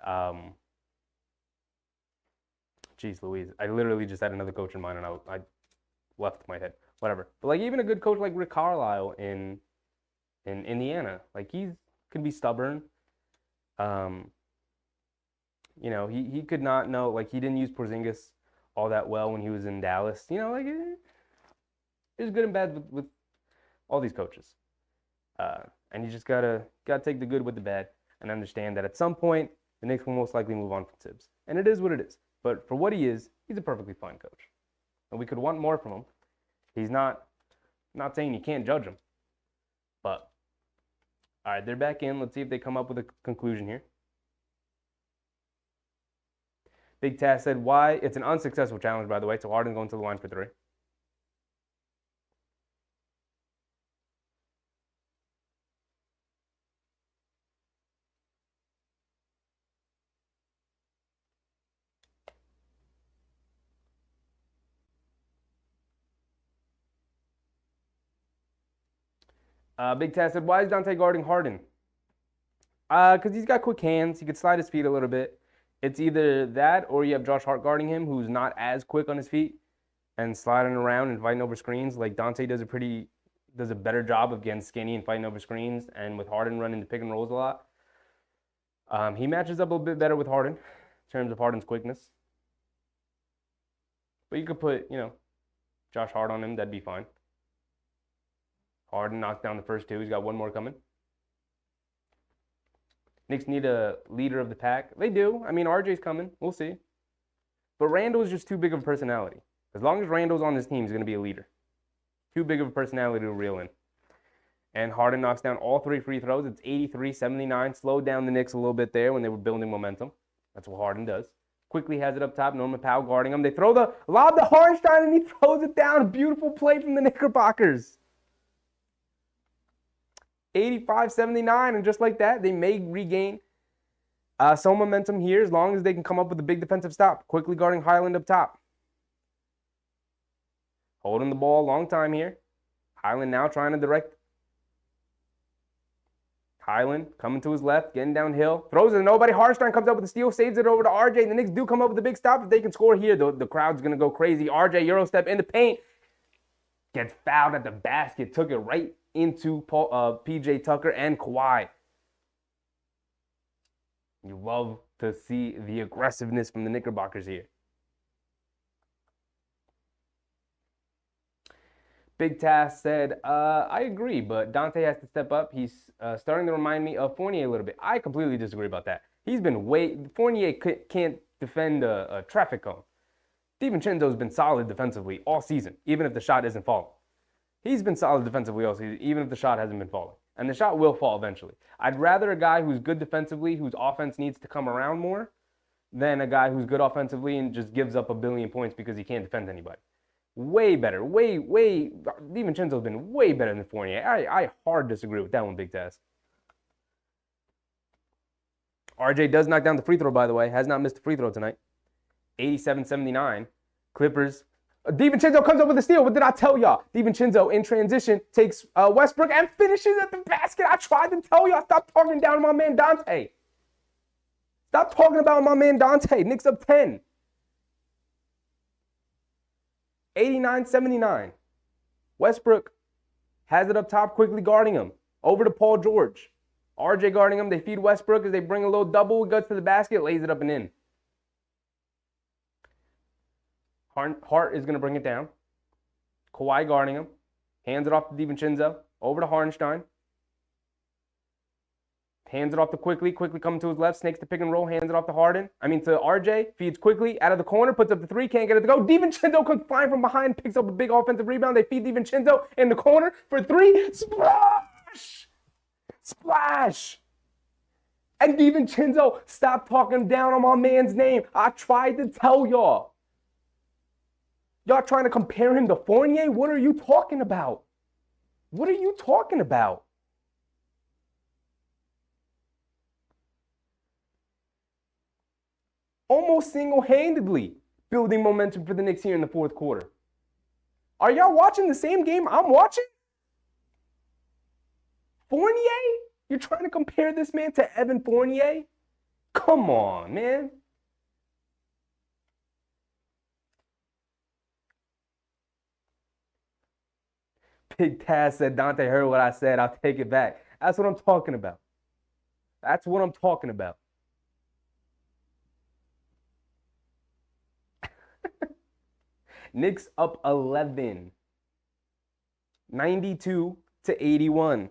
Jeez Louise. I literally just had another coach in mind and I left my head. Whatever. But like even a good coach like Rick Carlisle in Indiana, like he can be stubborn. He could not know, like he didn't use Porzingis all that well when he was in Dallas. Like it was good and bad with all these coaches. And you just gotta take the good with the bad and understand that at some point the Knicks will most likely move on from Tibbs. And it is what it is. But for what he is, he's a perfectly fine coach. And we could want more from him. He's not saying you can't judge him. But, all right, they're back in. Let's see if they come up with a conclusion here. Big Taz said, why? It's an unsuccessful challenge, by the way, so Harden going to the line for 3. Big Taz said, why is Dante guarding Harden? Because he's got quick hands. He could slide his feet a little bit. It's either that or you have Josh Hart guarding him, who's not as quick on his feet and sliding around and fighting over screens. Like Dante does a better job of getting skinny and fighting over screens. And with Harden running the pick and rolls a lot, he matches up a little bit better with Harden in terms of Harden's quickness. But you could put, Josh Hart on him. That'd be fine. Harden knocked down the first 2. He's got 1 more coming. Knicks need a leader of the pack. They do. I mean, RJ's coming. We'll see. But Randall's just too big of a personality. As long as Randall's on this team, he's going to be a leader. Too big of a personality to reel in. And Harden knocks down all 3 free throws. It's 83-79. Slowed down the Knicks a little bit there when they were building momentum. That's what Harden does. Quickly has it up top. Norman Powell guarding him. They throw the lob to Hardenstein, and he throws it down. A beautiful play from the Knickerbockers. 85-79, and just like that, they may regain some momentum here as long as they can come up with a big defensive stop. Quickly guarding Highland up top. Holding the ball a long time here. Highland now trying to direct. Highland coming to his left, getting downhill. Throws it to nobody. Hardenstein comes up with the steal, saves it over to RJ. The Knicks do come up with a big stop. If they can score here, the crowd's going to go crazy. RJ, Euro step in the paint. Gets fouled at the basket. Took it right into PJ Tucker and Kawhi. You love to see the aggressiveness from the Knickerbockers here. Big Tass said, I agree, but Dante has to step up. He's starting to remind me of Fournier a little bit. I completely disagree about that. Fournier can't defend a traffic cone. DiVincenzo's been solid defensively all season, even if the shot isn't falling. He's been solid defensively all season, even if the shot hasn't been falling. And the shot will fall eventually. I'd rather a guy who's good defensively, whose offense needs to come around more, than a guy who's good offensively and just gives up a billion points because he can't defend anybody. Way better. DiVincenzo's been way better than Fournier. I hard disagree with that one, Big Taz. RJ does knock down the free throw, by the way. Has not missed a free throw tonight. 87-79. Clippers. DiVincenzo comes up with a steal. What did I tell y'all? DiVincenzo in transition takes Westbrook and finishes at the basket. I tried to tell y'all. Stop talking down to my man Dante. Stop talking about my man Dante. Knicks up 10. 89-79. Westbrook has it up top, quickly guarding him. Over to Paul George. RJ guarding him. They feed Westbrook as they bring a little double. Guts to the basket, lays it up and in. Hart is going to bring it down. Kawhi guarding him. Hands it off to DiVincenzo. Over to Hardenstein. Hands it off to Quickly. Quickly coming to his left. Snakes the pick and roll. Hands it off to Harden. To RJ. Feeds Quickly out of the corner. Puts up the 3. Can't get it to go. DiVincenzo comes flying from behind. Picks up a big offensive rebound. They feed DiVincenzo in the corner for 3. Splash! Splash! And DiVincenzo, stop talking down on my man's name. I tried to tell y'all. Y'all trying to compare him to Fournier? What are you talking about? What are you talking about? Almost single-handedly building momentum for the Knicks here in the fourth quarter. Are y'all watching the same game I'm watching? Fournier? You're trying to compare this man to Evan Fournier? Come on, man. Big Taz said, Dante heard what I said. I'll take it back. That's what I'm talking about. That's what I'm talking about. Knicks up 11. 92-81.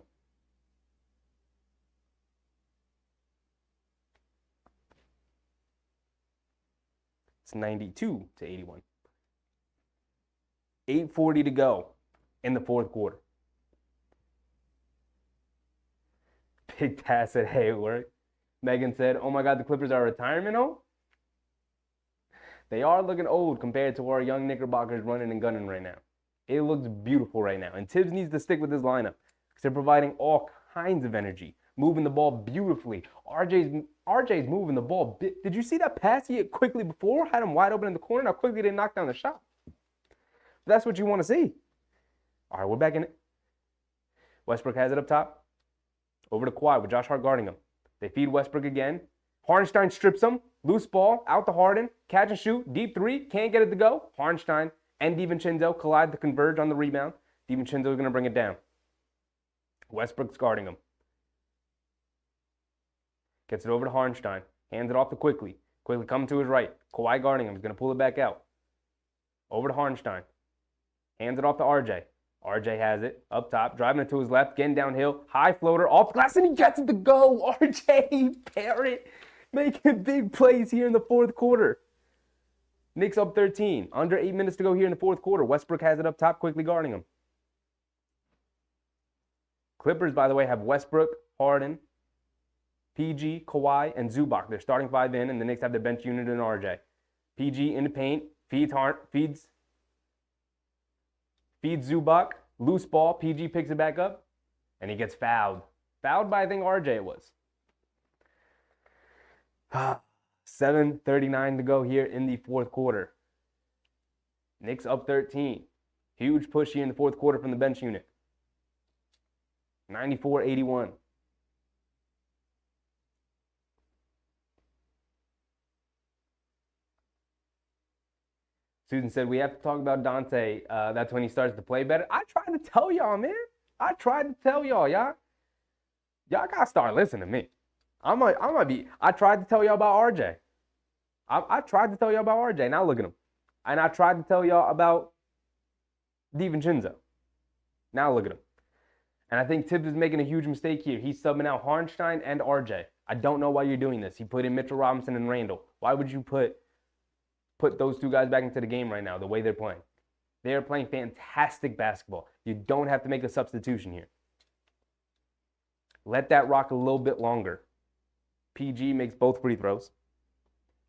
It's 92-81. 8:40 to go in the fourth quarter. Big Taz said, hey, it worked. Megan said, oh my God, the Clippers are a retirement home? They are looking old compared to our young Knickerbockers running and gunning right now. It looks beautiful right now. And Tibbs needs to stick with his lineup because they're providing all kinds of energy, moving the ball beautifully. RJ's moving the ball. Did you see that pass he hit quickly before? Had him wide open in the corner. How quickly they knocked down the shot. That's what you want to see. All right, we're back in it. Westbrook has it up top. Over to Kawhi with Josh Hart guarding him. They feed Westbrook again. Hardenstein strips him. Loose ball, out to Harden. Catch and shoot. Deep three. Can't get it to go. Hardenstein and DiVincenzo collide to converge on the rebound. DiVincenzo is going to bring it down. Westbrook's guarding him. Gets it over to Hardenstein. Hands it off to Quickly. Quickly coming to his right. Kawhi guarding him. He's going to pull it back out. Over to Hardenstein. Hands it off to RJ. RJ has it up top, driving it to his left, getting downhill, high floater, off glass, and he gets it to go. RJ Barrett making big plays here in the fourth quarter. Knicks up 13. Under 8 minutes to go here in the fourth quarter. Westbrook has it up top, Quickly guarding him. Clippers, by the way, have Westbrook, Harden, PG, Kawhi, and Zubac. They're starting 5 in, and the Knicks have their bench unit in RJ. PG in the paint, feeds Zubac, loose ball, PG picks it back up, and he gets fouled. Fouled by, I think, RJ it was. 7:39 to go here in the fourth quarter. Knicks up 13. Huge push here in the fourth quarter from the bench unit. 94-81. Susan said, we have to talk about Dante. That's when he starts to play better. I tried to tell y'all, man. I tried to tell y'all. Y'all got to start listening to me. I tried to tell y'all about RJ. I tried to tell y'all about RJ. Now look at him. And I tried to tell y'all about DiVincenzo. Now look at him. And I think Tibbs is making a huge mistake here. He's subbing out Hardenstein and RJ. I don't know why you're doing this. He put in Mitchell Robinson and Randall. Why would you put those two guys back into the game right now, the way they're playing? They are playing fantastic basketball. You don't have to make a substitution here. Let that rock a little bit longer. PG makes both free throws.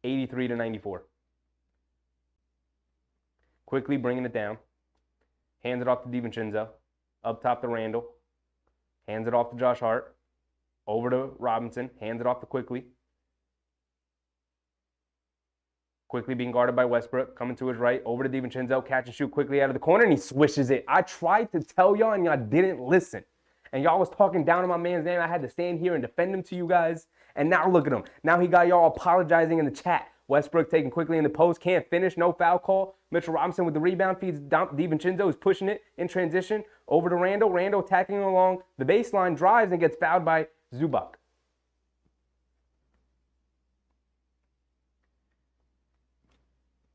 83-94. Quickly bringing it down. Hands it off to DiVincenzo. Up top to Randall. Hands it off to Josh Hart. Over to Robinson. Hands it off to Quickly. Quickly being guarded by Westbrook. Coming to his right. Over to DiVincenzo. Catch and shoot quickly out of the corner. And he swishes it. I tried to tell y'all and y'all didn't listen. And y'all was talking down on my man's name. I had to stand here and defend him to you guys. And now look at him. Now he got y'all apologizing in the chat. Westbrook taking quickly in the post. Can't finish. No foul call. Mitchell Robinson with the rebound. Feeds DiVincenzo, who's pushing it in transition. Over to Randall. Randall attacking along the baseline. Drives and gets fouled by Zubac.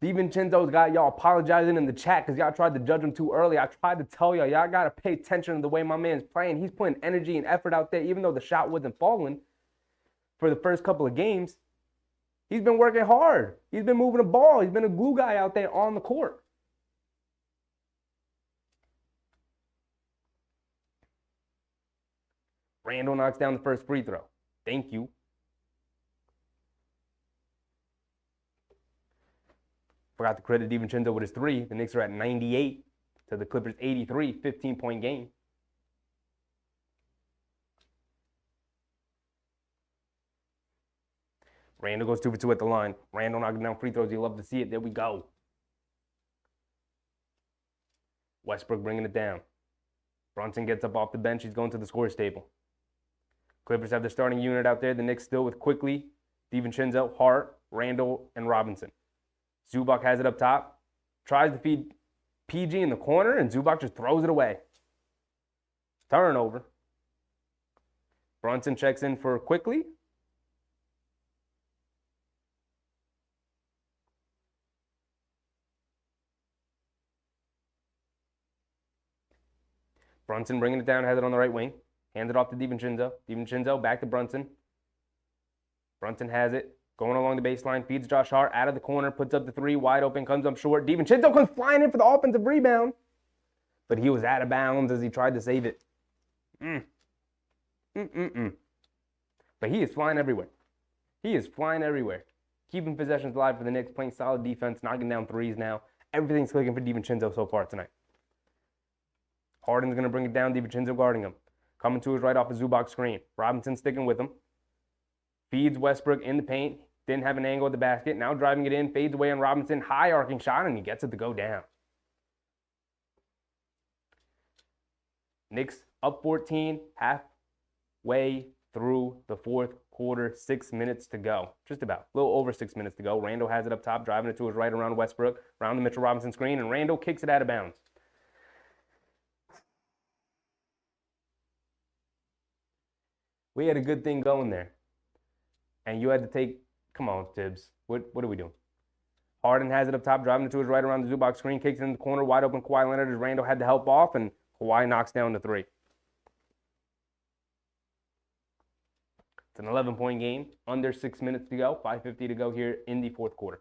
DiVincenzo's got y'all apologizing in the chat because y'all tried to judge him too early. I tried to tell y'all got to pay attention to the way my man's playing. He's putting energy and effort out there, even though the shot wasn't falling for the first couple of games. He's been working hard. He's been moving the ball. He's been a glue guy out there on the court. Randall knocks down the first free throw. Thank you. Forgot to credit DiVincenzo with his three. The Knicks are at 98 to the Clippers 83, 15-point game. Randall goes 2 for 2 at the line. Randall knocking down free throws. You love to see it. There we go. Westbrook bringing it down. Brunson gets up off the bench. He's going to the scores table. Clippers have their starting unit out there. The Knicks still with Quickly, DiVincenzo, Hart, Randall, and Robinson. Zubac has it up top. Tries to feed PG in the corner, and Zubac just throws it away. Turnover. Brunson checks in for Quickly. Brunson bringing it down, has it on the right wing. Hands it off to DiVincenzo. DiVincenzo back to Brunson. Brunson has it. Going along the baseline, feeds Josh Hart out of the corner, puts up the three, wide open, comes up short. DiVincenzo comes flying in for the offensive rebound. But he was out of bounds as he tried to save it. But he is flying everywhere. He is flying everywhere. Keeping possessions alive for the Knicks, playing solid defense, knocking down threes now. Everything's clicking for DiVincenzo so far tonight. Harden's going to bring it down. DiVincenzo guarding him. Coming to his right off a Zubac screen. Robinson sticking with him. Feeds Westbrook in the paint. Didn't have an angle at the basket. Now driving it in. Fades away on Robinson. High arcing shot, and he gets it to go down. Knicks up 14, halfway through the fourth quarter, 6 minutes to go. Just about. A little over 6 minutes to go. Randle has it up top, driving it to his right around Westbrook, around the Mitchell Robinson screen, and Randle kicks it out of bounds. We had a good thing going there. And you had to take, come on, Tibbs. What are we doing? Harden has it up top, driving it to his right around the Zubac screen, kicks it in the corner, wide open Kawhi Leonard as Randle had to help off, and Kawhi knocks down the three. It's an 11-point game, under 6 minutes to go, 5:50 to go here in the fourth quarter.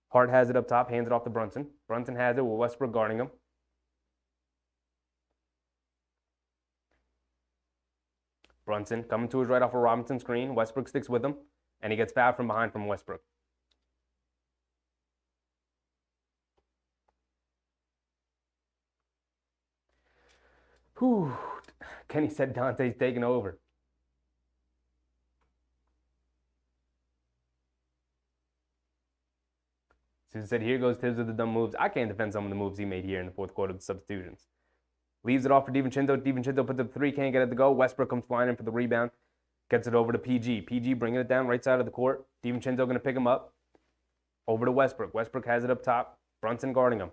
Hart has it up top, hands it off to Brunson. Brunson has it with Westbrook guarding him. Brunson coming to his right off a Robinson screen. Westbrook sticks with him, and he gets fouled from behind from Westbrook. Whew. Kenny said Dante's taking over. Susan said, here goes Tibbs with the dumb moves. I can't defend some of the moves he made here in the fourth quarter of the substitutions. Leaves it off for DiVincenzo. DiVincenzo puts up three, can't get it to go. Westbrook comes flying in for the rebound. Gets it over to PG. PG bringing it down right side of the court. DiVincenzo going to pick him up. Over to Westbrook. Westbrook has it up top. Brunson guarding him.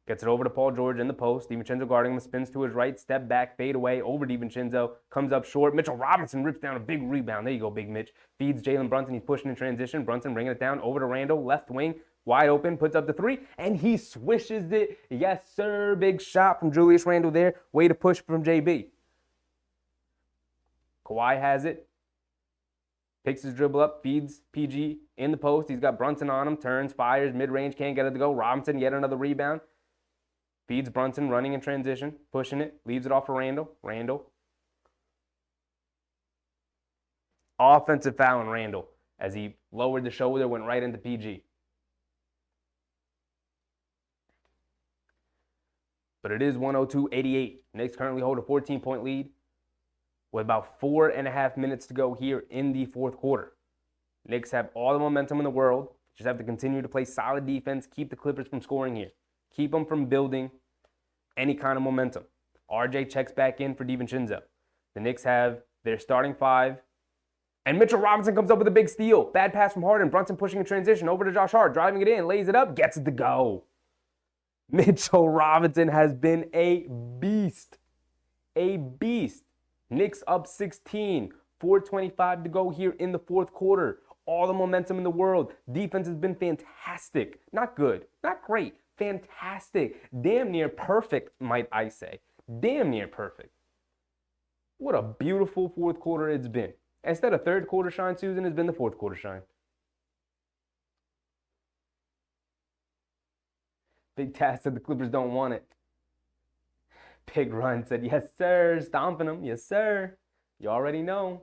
Gets it over to Paul George in the post. DiVincenzo guarding him. Spins to his right. Step back. Fade away. Over DiVincenzo. Comes up short. Mitchell Robinson rips down a big rebound. There you go, Big Mitch. Feeds Jalen Brunson. He's pushing in transition. Brunson bringing it down. Over to Randle. Left wing. Wide open. Puts up the three. And he swishes it. Yes, sir. Big shot from Julius Randle there. Way to push from JB. Kawhi has it. Picks his dribble up, feeds PG in the post. He's got Brunson on him, turns, fires, mid-range, can't get it to go. Robinson, yet another rebound. Feeds Brunson, running in transition, pushing it, leaves it off for Randle. Randle. Offensive foul on Randle as he lowered the shoulder, went right into PG. But it is 102-88. Knicks currently hold a 14-point lead with about 4.5 minutes to go here in the fourth quarter. Knicks have all the momentum in the world. Just have to continue to play solid defense, keep the Clippers from scoring here. Keep them from building any kind of momentum. RJ checks back in for DiVincenzo. The Knicks have their starting five. And Mitchell Robinson comes up with a big steal. Bad pass from Harden. Brunson pushing in transition over to Josh Hart. Driving it in, lays it up, gets it to go. Mitchell Robinson has been a beast. A beast. Knicks up 16. 4:25 to go here in the fourth quarter. All the momentum in the world. Defense has been fantastic. Not good. Not great. Fantastic. Damn near perfect, might I say. Damn near perfect. What a beautiful fourth quarter it's been. Instead of third quarter shine, Susan, has been the fourth quarter shine. Big Taz said the Clippers don't want it. Big Run said, yes, sir. Stomping them. Yes, sir. You already know.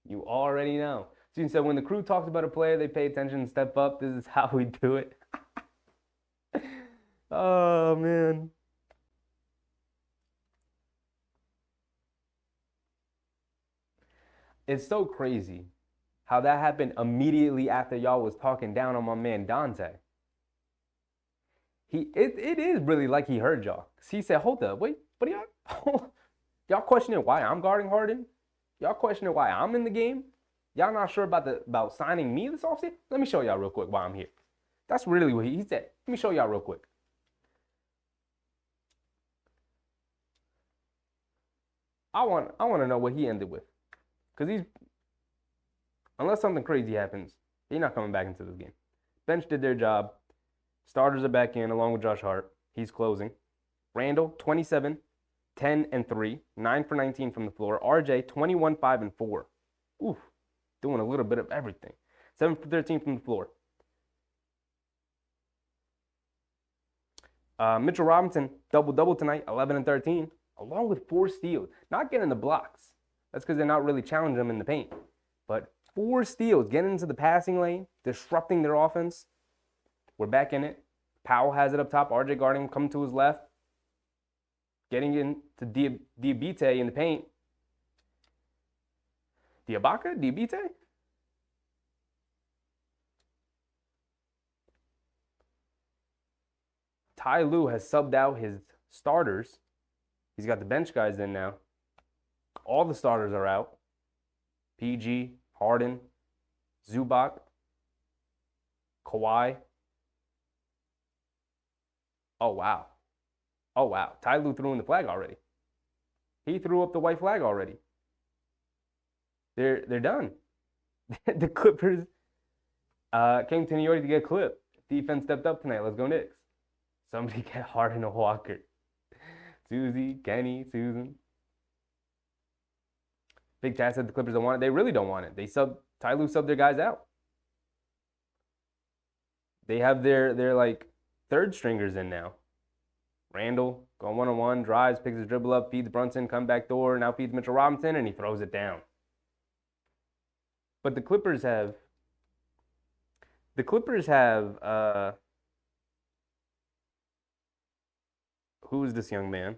You already know. Susan said, when the crew talks about a player, they pay attention and step up. This is how we do it. Oh, man. It's so crazy how that happened immediately after y'all was talking down on my man Dante. It is really like he heard y'all. He said, hold up, wait, what are y'all? Y'all questioning why I'm guarding Harden? Y'all questioning why I'm in the game? Y'all not sure about signing me this offseason? Let me show y'all real quick why I'm here. That's really what he said. Let me show y'all real quick. I want to know what he ended with. Because unless something crazy happens, he's not coming back into this game. Bench did their job. Starters are back in along with Josh Hart. He's closing. Randle, 27, 10 and 3, 9 for 19 from the floor. RJ, 21, 5 and 4. Oof. doing a little bit of everything. 7 for 13 from the floor. Mitchell Robinson, double-double tonight, 11 and 13, along with 4 steals. Not getting the blocks. That's because they're not really challenging them in the paint. But 4 steals, getting into the passing lane, disrupting their offense. We're back in it. Powell has it up top. RJ guarding, coming to his left. Getting into Diabite in the paint. Diabite? Ty Lue has subbed out his starters. He's got the bench guys in now. All the starters are out. PG, Harden, Zubac, Kawhi. Oh, wow. Oh, wow. Ty Lue threw in the flag already. He threw up the white flag already. They're done. The Clippers came to New York to get clipped. Defense stepped up tonight. Let's go Knicks. Somebody get Harden or Walker. Susie, Kenny, Susan. Big Chad said the Clippers don't want it. They really don't want it. Ty Lue subbed their guys out. They have their like third stringers in now. Randall going one-on-one, drives, picks his dribble up, feeds Brunson, come back door, now feeds Mitchell Robinson, and he throws it down. But the Clippers have who is this young man?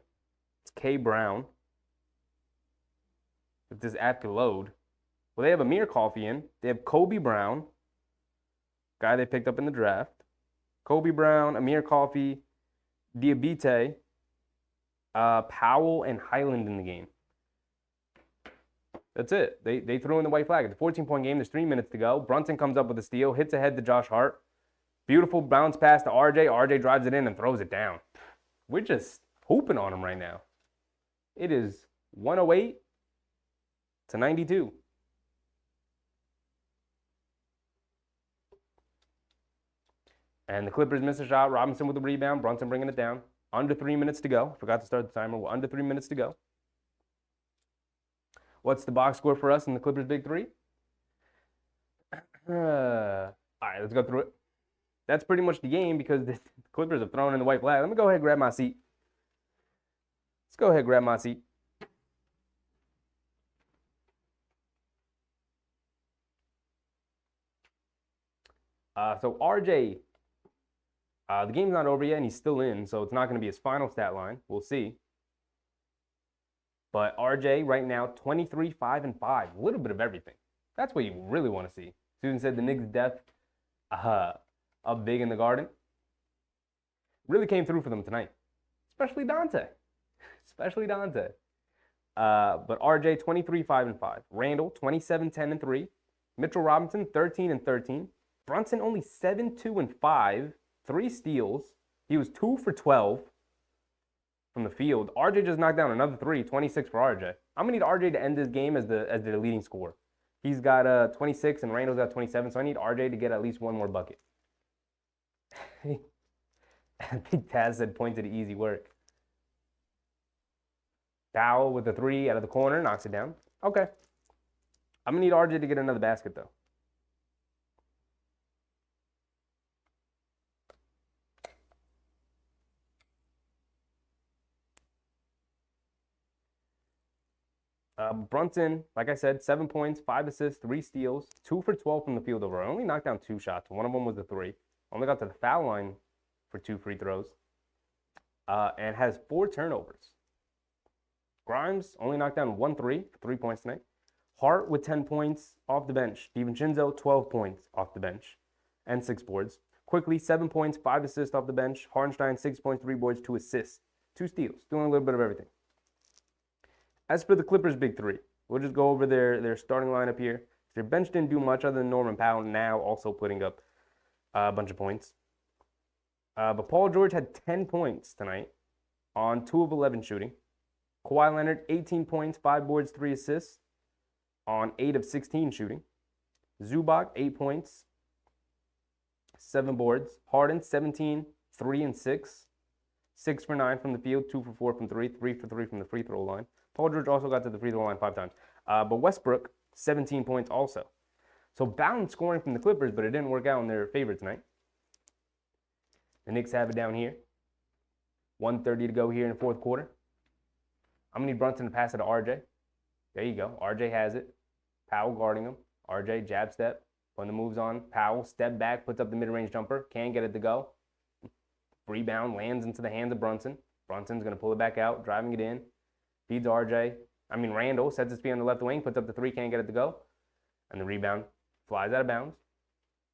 It's K. Brown. If this app could load. Well, they have Amir Coffey in. They have Kobe Brown, guy they picked up in the draft. Kobe Brown, Amir Coffey, Diabite, Powell, and Highland in the game. That's it. They threw in the white flag. It's a 14-point game. There's 3 minutes to go. Brunson comes up with a steal, hits ahead to Josh Hart. Beautiful bounce pass to RJ. RJ drives it in and throws it down. We're just hooping on him right now. It is 108 to 92. And the Clippers miss a shot. Robinson with the rebound. Brunson bringing it down. Under 3 minutes to go. Forgot to start the timer. We're under 3 minutes to go. What's the box score for us in the Clippers' big three? All right, let's go through it. That's pretty much the game because the Clippers have thrown in the white flag. Let me go ahead and grab my seat. Let's go ahead and grab my seat. So RJ, the game's not over yet, and he's still in, so it's not going to be his final stat line. We'll see. But RJ right now, 23, 5, and 5. A little bit of everything. That's what you really want to see. Susan said the Knicks' depth up big in the Garden. Really came through for them tonight. Especially Dante. But RJ, 23, 5, and 5. Randall, 27, 10, and 3. Mitchell Robinson, 13 and 13. Brunson, only 7, 2, and 5. 3 steals. He was 2 for 12 from the field. RJ just knocked down another 3, 26 for RJ. I'm going to need RJ to end this game as the leading scorer. He's got 26 and Randall's got 27, so I need RJ to get at least one more bucket. I think Taz said point to the easy work. Powell with the 3 out of the corner, knocks it down. Okay. I'm going to need RJ to get another basket, though. Brunson, like I said, 7 points, 5 assists, 3 steals, 2 for 12 from the field overall. Only knocked down 2 shots. One of them was a 3. Only got to the foul line for 2 free throws. And has 4 turnovers. Grimes only knocked down 1 3 for 3 points tonight. Hart with 10 points off the bench. DiVincenzo, 12 points off the bench and 6 boards. Quickly, 7 points, 5 assists off the bench. Hardenstein, 6 points, 3 boards, 2 assists, 2 steals. Doing a little bit of everything. As for the Clippers' big three, we'll just go over their starting lineup here. Their bench didn't do much other than Norman Powell now also putting up a bunch of points. But Paul George had 10 points tonight on 2 of 11 shooting. Kawhi Leonard, 18 points, 5 boards, 3 assists on 8 of 16 shooting. Zubac, 8 points, 7 boards. Harden, 17, 3 and 6. 6 for 9 from the field, 2 for 4 from 3, 3 for 3 from the free throw line. Paul George also got to the free throw line 5 times. But Westbrook, 17 points also. So balanced scoring from the Clippers, but it didn't work out in their favor tonight. The Knicks have it down here. 1:30 to go here in the fourth quarter. I'm going to need Brunson to pass it to RJ. There you go. RJ has it. Powell guarding him. RJ, jab step. Putting the moves on. Powell, step back, puts up the mid-range jumper. Can't get it to go. Rebound, lands into the hands of Brunson. Brunson's going to pull it back out, driving it in. Feeds RJ. Randall sets his speed on the left wing, puts up the three, can't get it to go. And the rebound flies out of bounds.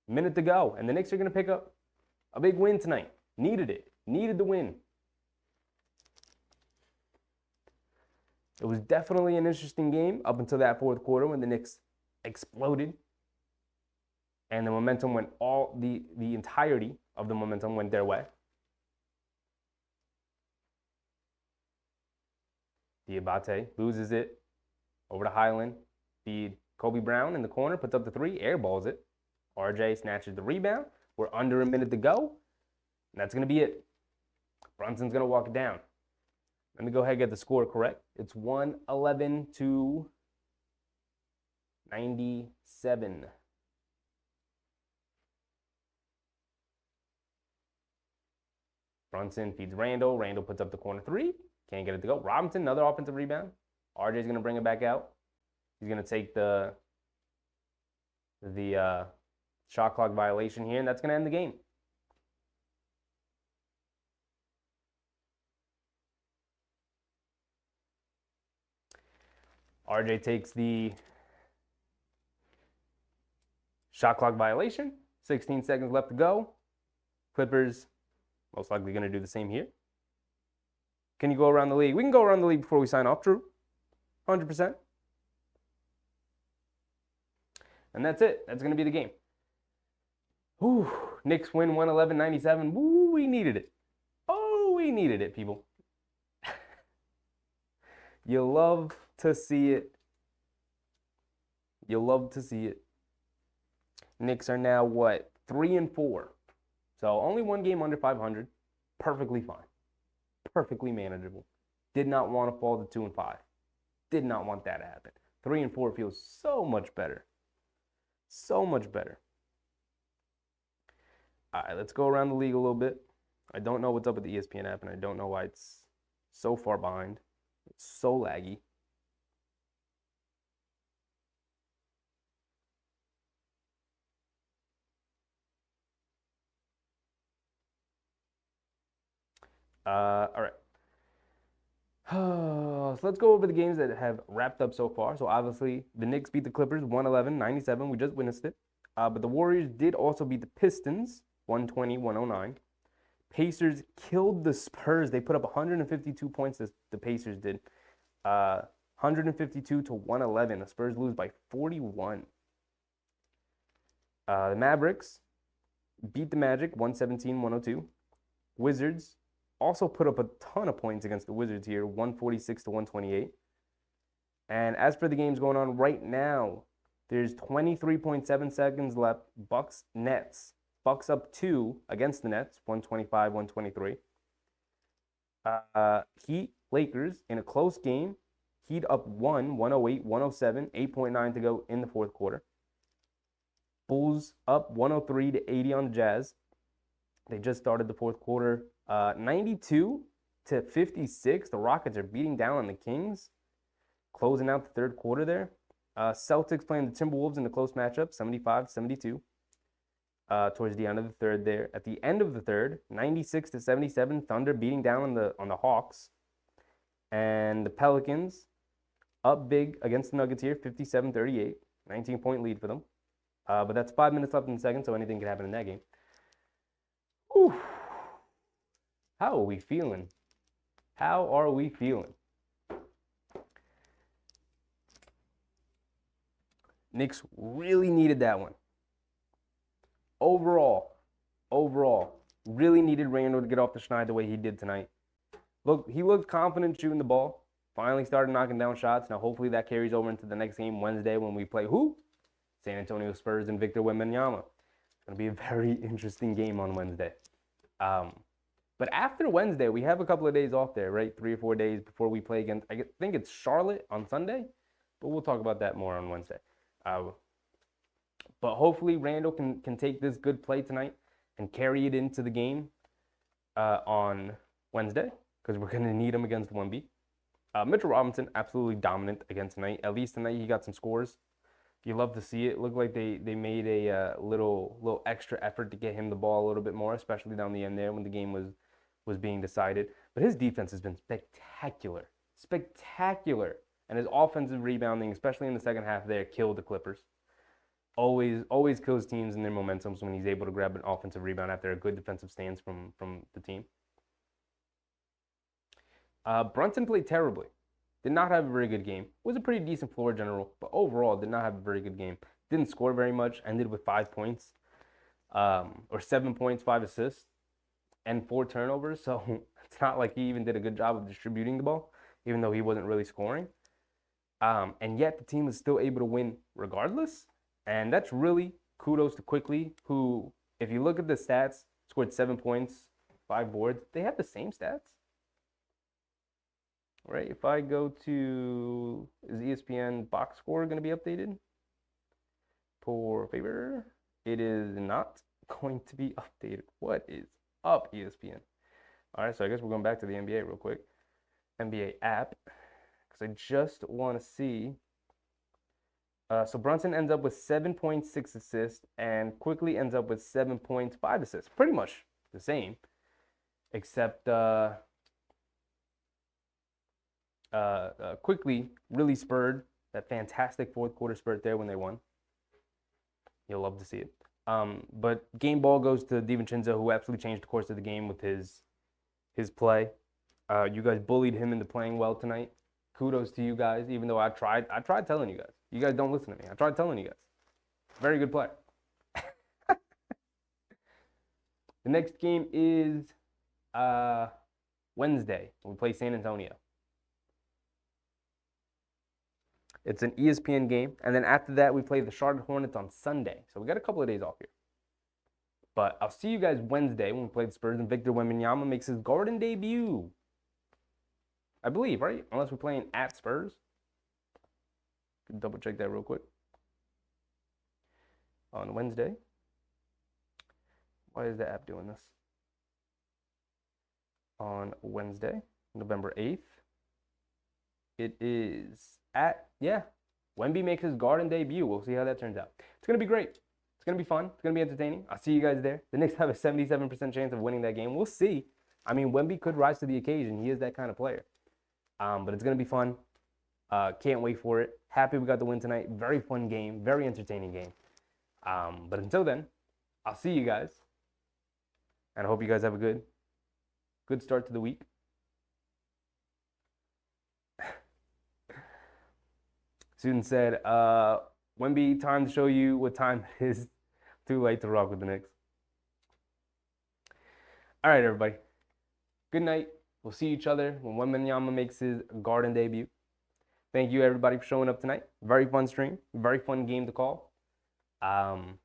Minute to go. And the Knicks are going to pick up a big win tonight. Needed it. Needed the win. It was definitely an interesting game up until that fourth quarter when the Knicks exploded. And the momentum went the entirety of the momentum went their way. Diabate loses it over to Highland. Feed Kobe Brown in the corner, puts up the three, airballs it. RJ snatches the rebound. We're under a minute to go. And that's going to be it. Brunson's going to walk it down. Let me go ahead and get the score correct. It's 111 to 97. Brunson feeds Randall. Randall puts up the corner three. Can't get it to go. Robinson, another offensive rebound. RJ's going to bring it back out. He's going to take the shot clock violation here, and that's going to end the game. RJ takes the shot clock violation. 16 seconds left to go. Clippers most likely going to do the same here. Can you go around the league? We can go around the league before we sign off. True. 100%. And that's it. That's going to be the game. Whew. Knicks win 111-97. Woo, we needed it. Oh, we needed it, people. You love to see it. You love to see it. Knicks are now, what, 3-4. So only one game under 500. Perfectly fine. Perfectly manageable. Did not want to fall to 2-5. Did not want that to happen. 3-4 feels so much better. So much better. All right, let's go around the league a little bit. I don't know what's up with the ESPN app, and I don't know why it's so far behind. It's so laggy. All right. So let's go over the games that have wrapped up so far. So obviously, the Knicks beat the Clippers 111-97. We just witnessed it. But the Warriors did also beat the Pistons 120-109. Pacers killed the Spurs. They put up 152 points, the Pacers did. 152 to 111. The Spurs lose by 41. The Mavericks beat the Magic 117-102. Wizards also put up a ton of points against the Wizards here, 146 to 128. And as for the games going on right now, there's 23.7 seconds left. Bucks Nets. Bucks up 2 against the Nets, 125-123. Heat Lakers in a close game. Heat up 1, 108-107, 8.9 to go in the fourth quarter. Bulls up 103 to 80 on the Jazz. They just started the fourth quarter. 92 to 56. The Rockets are beating down on the Kings. Closing out the third quarter there. Celtics playing the Timberwolves in a close matchup, 75-72. Towards the end of the third there. At the end of the third, 96 to 77. Thunder beating down on the Hawks. And the Pelicans up big against the Nuggets here, 57-38. 19-point lead for them. But that's 5 minutes left in the second, so anything can happen in that game. Whew. How are we feeling? How are we feeling? Knicks really needed that one. Overall, really needed Randall to get off the schneid the way he did tonight. Look, he looked confident shooting the ball. Finally started knocking down shots. Now, hopefully that carries over into the next game Wednesday when we play who? San Antonio Spurs and Victor Wembanyama. It's going to be a very interesting game on Wednesday. But after Wednesday, we have a couple of days off there, right? 3 or 4 days before we play against, I think it's Charlotte on Sunday. But we'll talk about that more on Wednesday. But hopefully Randall can take this good play tonight and carry it into the game on Wednesday, because we're going to need him against Wemby. Mitchell Robinson, absolutely dominant again tonight. At least tonight he got some scores. You love to see it. Looked like they made a little extra effort to get him the ball a little bit more, especially down the end there when the game was being decided. But his defense has been spectacular. Spectacular. And his offensive rebounding, especially in the second half there, killed the Clippers. Always kills teams in their momentums when he's able to grab an offensive rebound after a good defensive stance from the team. Brunson played terribly. Did not have a very good game. Was a pretty decent floor general, but overall did not have a very good game. Didn't score very much. Ended with 5 points, or 7 points, 5 assists, and 4 turnovers. So it's not like he even did a good job of distributing the ball, even though he wasn't really scoring. And yet the team was still able to win regardless. And that's really kudos to Quickly, who, if you look at the stats, scored 7 points, 5 boards. They have the same stats. Right, if I go to, is ESPN box score going to be updated? For favor, it is not going to be updated. What is up, ESPN? All right, so I guess we're going back to the NBA real quick. NBA app, because I just want to see. So Brunson ends up with 7.6 assists, and Quickly ends up with 7 points, 5 assists. Pretty much the same, except Quickly really spurred that fantastic fourth quarter spurt there when they won. You'll love to see it. But game ball goes to DiVincenzo, who absolutely changed the course of the game with his play. You guys bullied him into playing well tonight. Kudos to you guys, even though I tried telling you guys. You guys don't listen to me. I tried telling you guys. Very good play. The next game is Wednesday. We play San Antonio. It's an ESPN game. And then after that, we play the Charlotte Hornets on Sunday. So we got a couple of days off here. But I'll see you guys Wednesday when we play the Spurs. And Victor Wembanyama makes his Garden debut. I believe, right? Unless we're playing at Spurs. Double check that real quick. On Wednesday. Why is the app doing this? On Wednesday, November 8th. It is at, Wemby makes his Garden debut. We'll see how that turns out. It's going to be great. It's going to be fun. It's going to be entertaining. I'll see you guys there. The Knicks have a 77% chance of winning that game. We'll see. I mean, Wemby could rise to the occasion. He is that kind of player. But it's going to be fun. Can't wait for it. Happy we got the win tonight. Very fun game. Very entertaining game. But until then, I'll see you guys. And I hope you guys have a good start to the week. Student said, Wemby, time to show you what time it is. Too late to rock with the Knicks. All right, everybody. Good night. We'll see each other when Wembanyama makes his Garden debut. Thank you, everybody, for showing up tonight. Very fun stream. Very fun game to call. And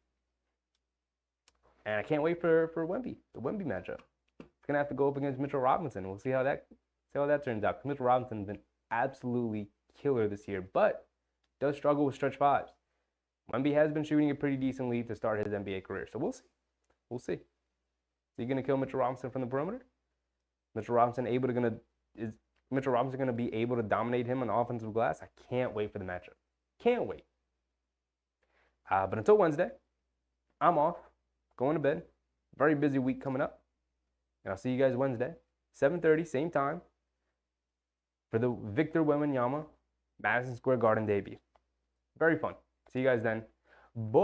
I can't wait for Wemby, the Wemby matchup. It's going to have to go up against Mitchell Robinson. We'll see how that turns out. Mitchell Robinson's been absolutely killer this year, but does struggle with stretch fives. Wemby has been shooting it pretty decently to start his NBA career, so we'll see. We'll see. Is he going to kill Mitchell Robinson from the perimeter? Is Mitchell Robinson going to be able to dominate him on the offensive glass? I can't wait for the matchup. Can't wait. But until Wednesday, I'm off, going to bed. Very busy week coming up. And I'll see you guys Wednesday, 7:30, same time, for the Victor Wembanyama Madison Square Garden debut. Very fun. See you guys then. Bye.